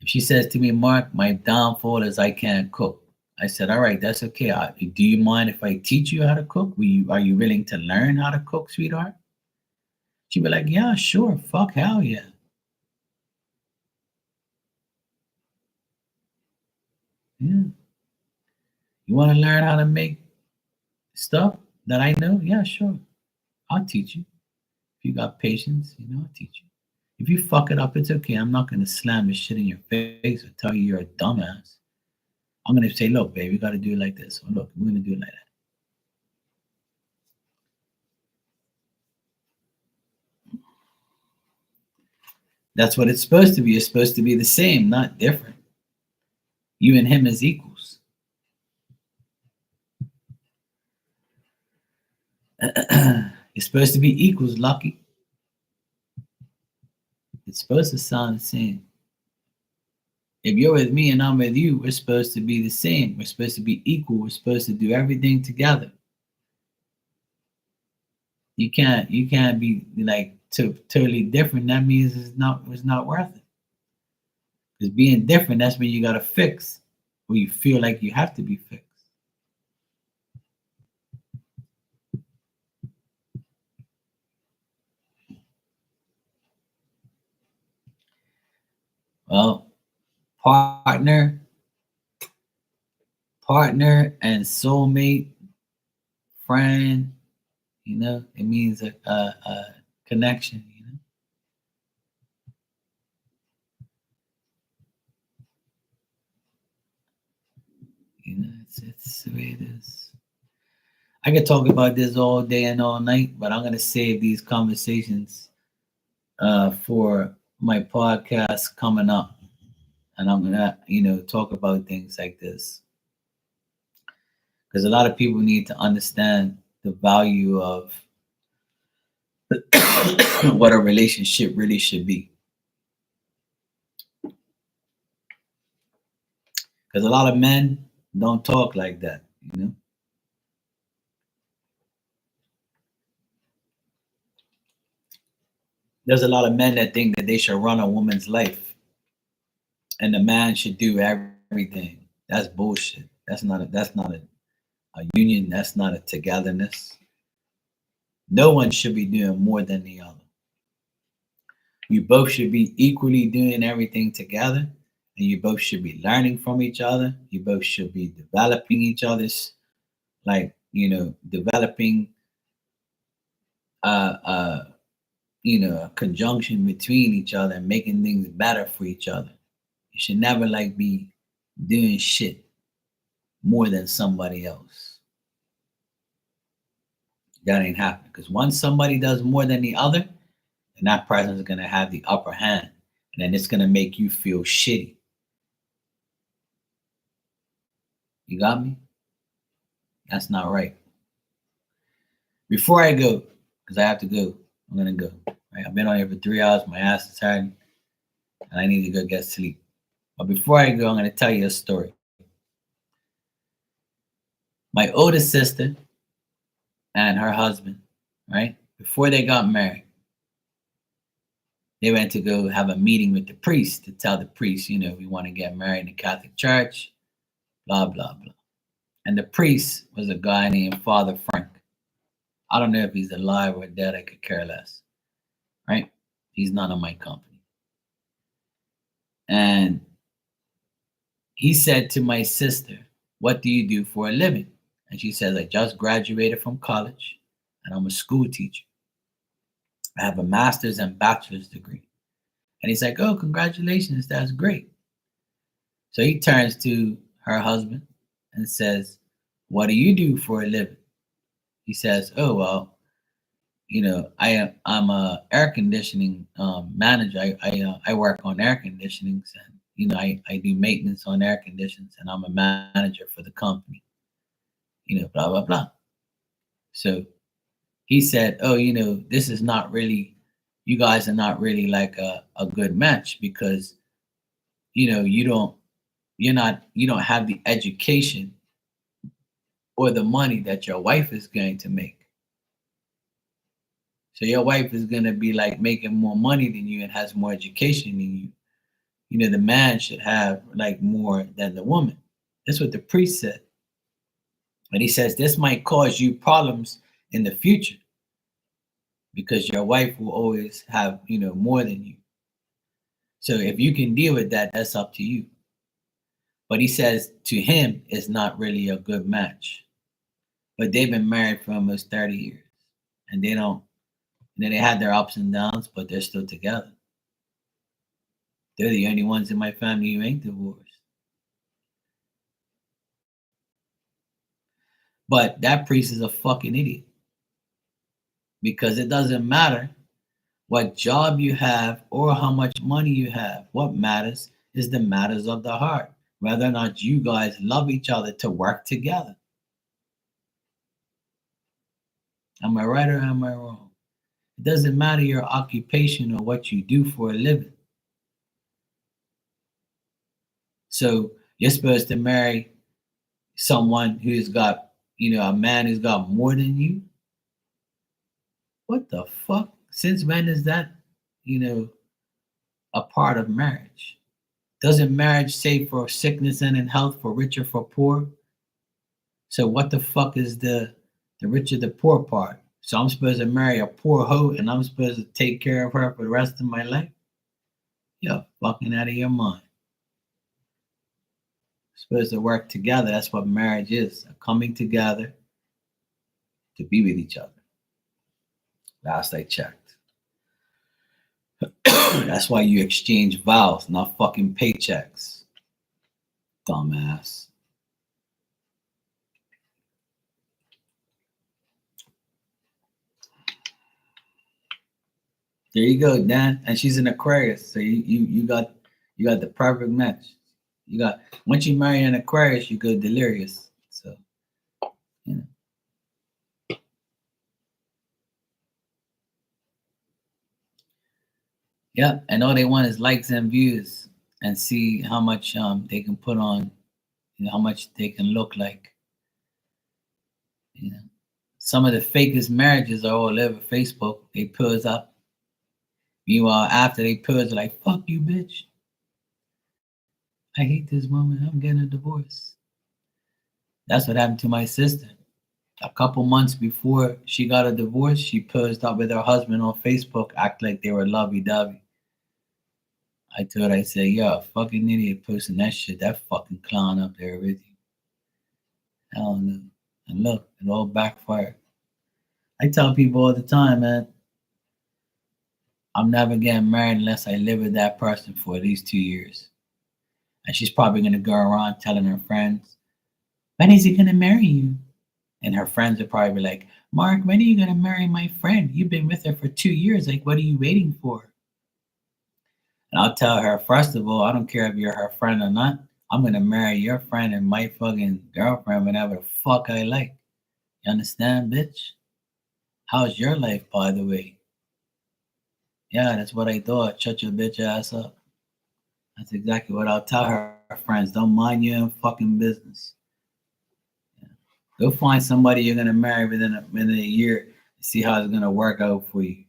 If she says to me, Mark, my downfall is I can't cook. I said, all right, that's okay. Do you mind if I teach you how to cook? Are you willing to learn how to cook, sweetheart? She'd be like, yeah, sure. Fuck, hell yeah. Yeah. You want to learn how to make stuff that I know? Yeah, sure. I'll teach you. If you got patience, I'll teach you. If you fuck it up, it's okay. I'm not going to slam this shit in your face or tell you you're a dumbass. I'm going to say, look, babe, you got to do it like this. Or look, we're going to do it like that. That's what it's supposed to be. It's supposed to be the same, not different. You and him as equals. You're supposed to be equals, Lucky. It's supposed to sound the same. If you're with me and I'm with you, we're supposed to be the same. We're supposed to be equal. We're supposed to do everything together. You can't be like totally different. That means it's not worth it. Because being different, that's when you gotta fix, or you feel like you have to be fixed. Well, partner, partner, and soulmate, friend. It means a connection. It's the way it is. I could talk about this all day and all night, but I'm gonna save these conversations for my podcast coming up, and I'm gonna talk about things like this because a lot of people need to understand the value of what a relationship really should be. Because a lot of men don't talk like that. There's a lot of men that think that they should run a woman's life and the man should do everything. That's bullshit. That's not a union. That's not a togetherness. No one should be doing more than the other. You both should be equally doing everything together, and you both should be learning from each other. You both should be developing each other's, developing uh uh a conjunction between each other and making things better for each other. You should never be doing shit more than somebody else. That ain't happening. Because once somebody does more than the other, then that person is gonna have the upper hand. And then it's gonna make you feel shitty. You got me? That's not right. Before I go, because I have to go, I'm gonna go. Right? I've been on here for 3 hours, my ass is hurting, and I need to go get sleep. But before I go, I'm gonna tell you a story. My oldest sister and her husband, right? Before they got married, they went to go have a meeting with the priest to tell the priest, we want to get married in the Catholic Church, blah, blah, blah. And the priest was a guy named Father Frank. I don't know if he's alive or dead, I could care less, right? He's none of my company. And he said to my sister, "What do you do for a living?" And she says, "I just graduated from college and I'm a school teacher. I have a master's and bachelor's degree." And he's like, "Oh, congratulations, that's great." So he turns to her husband and says, "What do you do for a living?" He says, "Oh, well, I'm a air conditioning manager. I work on air conditionings, and I do maintenance on air conditions, and I'm a manager for the company. Blah blah blah." So he said, "Oh, this is not really. You guys are not really like a good match because you don't have the education or the money that your wife is going to make. So your wife is gonna be making more money than you and has more education than you. The man should have more than the woman." That's what the priest said. And he says this might cause you problems in the future because your wife will always have, more than you. So if you can deal with that, that's up to you. But he says to him, it's not really a good match. But they've been married for almost 30 years. And they don't, they had their ups and downs, but they're still together. They're the only ones in my family who ain't divorced. But that priest is a fucking idiot because it doesn't matter what job you have or how much money you have. What matters is the matters of the heart, whether or not you guys love each other to work together. Am I right or am I wrong? It doesn't matter your occupation or what you do for a living. So you're supposed to marry someone who's got, a man who's got more than you? What the fuck? Since when is that, you know, a part of marriage? Doesn't marriage say for sickness and in health, for rich or for poor? So what the fuck is the rich or the poor part? So I'm supposed to marry a poor hoe and I'm supposed to take care of her for the rest of my life? You're fucking out of your mind. Supposed to work together. That's what marriage is. A coming together to be with each other. Last I checked. That's why you exchange vows, not fucking paychecks. Dumbass. There you go, Dan. And she's an Aquarius. So you got the perfect match. You got once you marry an Aquarius, you go delirious. So you know. Yeah, and all they want is likes and views and see how much they can put on, how much they can look like. You know. Some of the fakest marriages are all over Facebook. They pose up. Meanwhile, after they pose, they're like, fuck you, bitch. I hate this woman. I'm getting a divorce. That's what happened to my sister. A couple months before she got a divorce, she posed up with her husband on Facebook, act like they were lovey-dovey. I told her, I said, you're a fucking idiot posting that shit. That fucking clown up there with you. Hell no. And look, it all backfired. I tell people all the time, man, I'm never getting married unless I live with that person for at least 2 years. And she's probably going to go around telling her friends, when is he going to marry you? And her friends will probably be like, Mark, when are you going to marry my friend? You've been with her for 2 years. Like, what are you waiting for? And I'll tell her, first of all, I don't care if you're her friend or not. I'm going to marry your friend and my fucking girlfriend whenever the fuck I like. You understand, bitch? How's your life, by the way? Yeah, that's what I thought. Shut your bitch ass up. That's exactly what I'll tell her friends. Don't mind your own fucking business. Yeah. Go find somebody you're gonna marry within a year. See how it's gonna work out for you.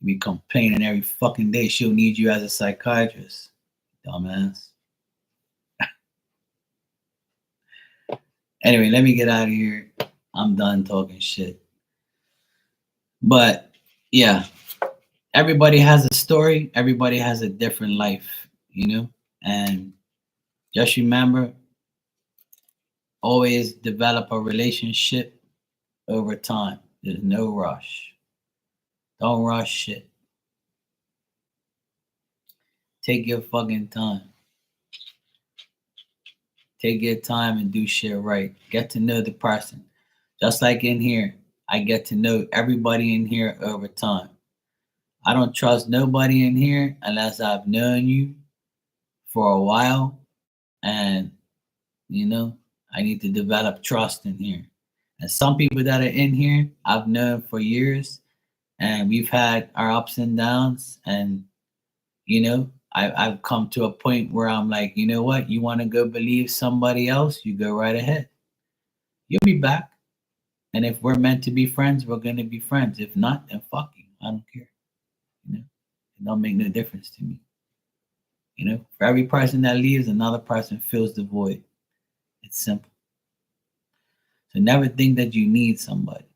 You be complaining every fucking day. She'll need you as a psychiatrist, dumbass. Anyway, let me get out of here. I'm done talking shit. But yeah, everybody has a story. Everybody has a different life, And just remember, always develop a relationship over time. There's no rush. Don't rush shit. Take your fucking time. Take your time and do shit right. Get to know the person. Just like in here, I get to know everybody in here over time. I don't trust nobody in here unless I've known you for a while. And, I need to develop trust in here. And some people that are in here, I've known for years, and we've had our ups and downs. And, I've come to a point where I'm like, you know what? You want to go believe somebody else? You go right ahead. You'll be back. And if we're meant to be friends, we're going to be friends. If not, then fuck you. I don't care. It don't make no difference to me. For every person that leaves, another person fills the void. It's simple. So never think that you need somebody.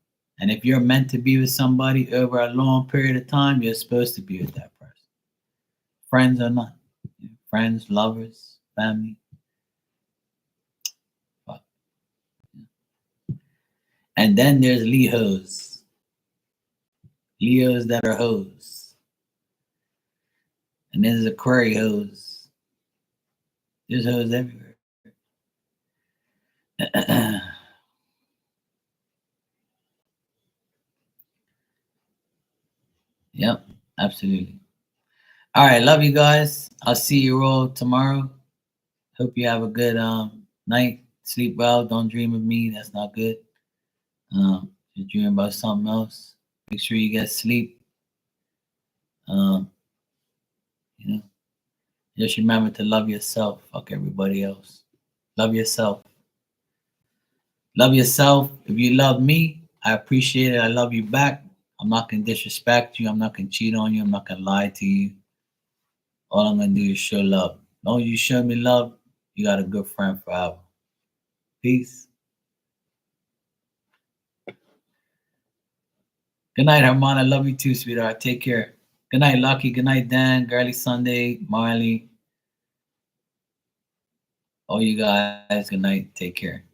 And if you're meant to be with somebody over a long period of time, you're supposed to be with that person. Friends or not. Friends, lovers, family. Fuck. And then there's Leos. Leos that are hoes. And there's Aquarius hoes. There's hoes everywhere. Yep, absolutely. All right, love you guys. I'll see you all tomorrow. Hope you have a good night. Sleep well. Don't dream of me. That's not good. Just dream about something else. Make sure you get sleep. Um, you know, Just remember to love yourself. Fuck everybody else. Love yourself. Love yourself. If you love me, I appreciate it. I love you back. I'm not gonna disrespect you. I'm not gonna cheat on you. I'm not gonna lie to you. All I'm gonna do is show love. As long as you show me love, you got a good friend forever. Peace. Good night, Herman. I love you too, sweetheart. Take care. Good night, Lucky. Good night, Dan. Girly Sunday. Marley. All you guys, good night. Take care.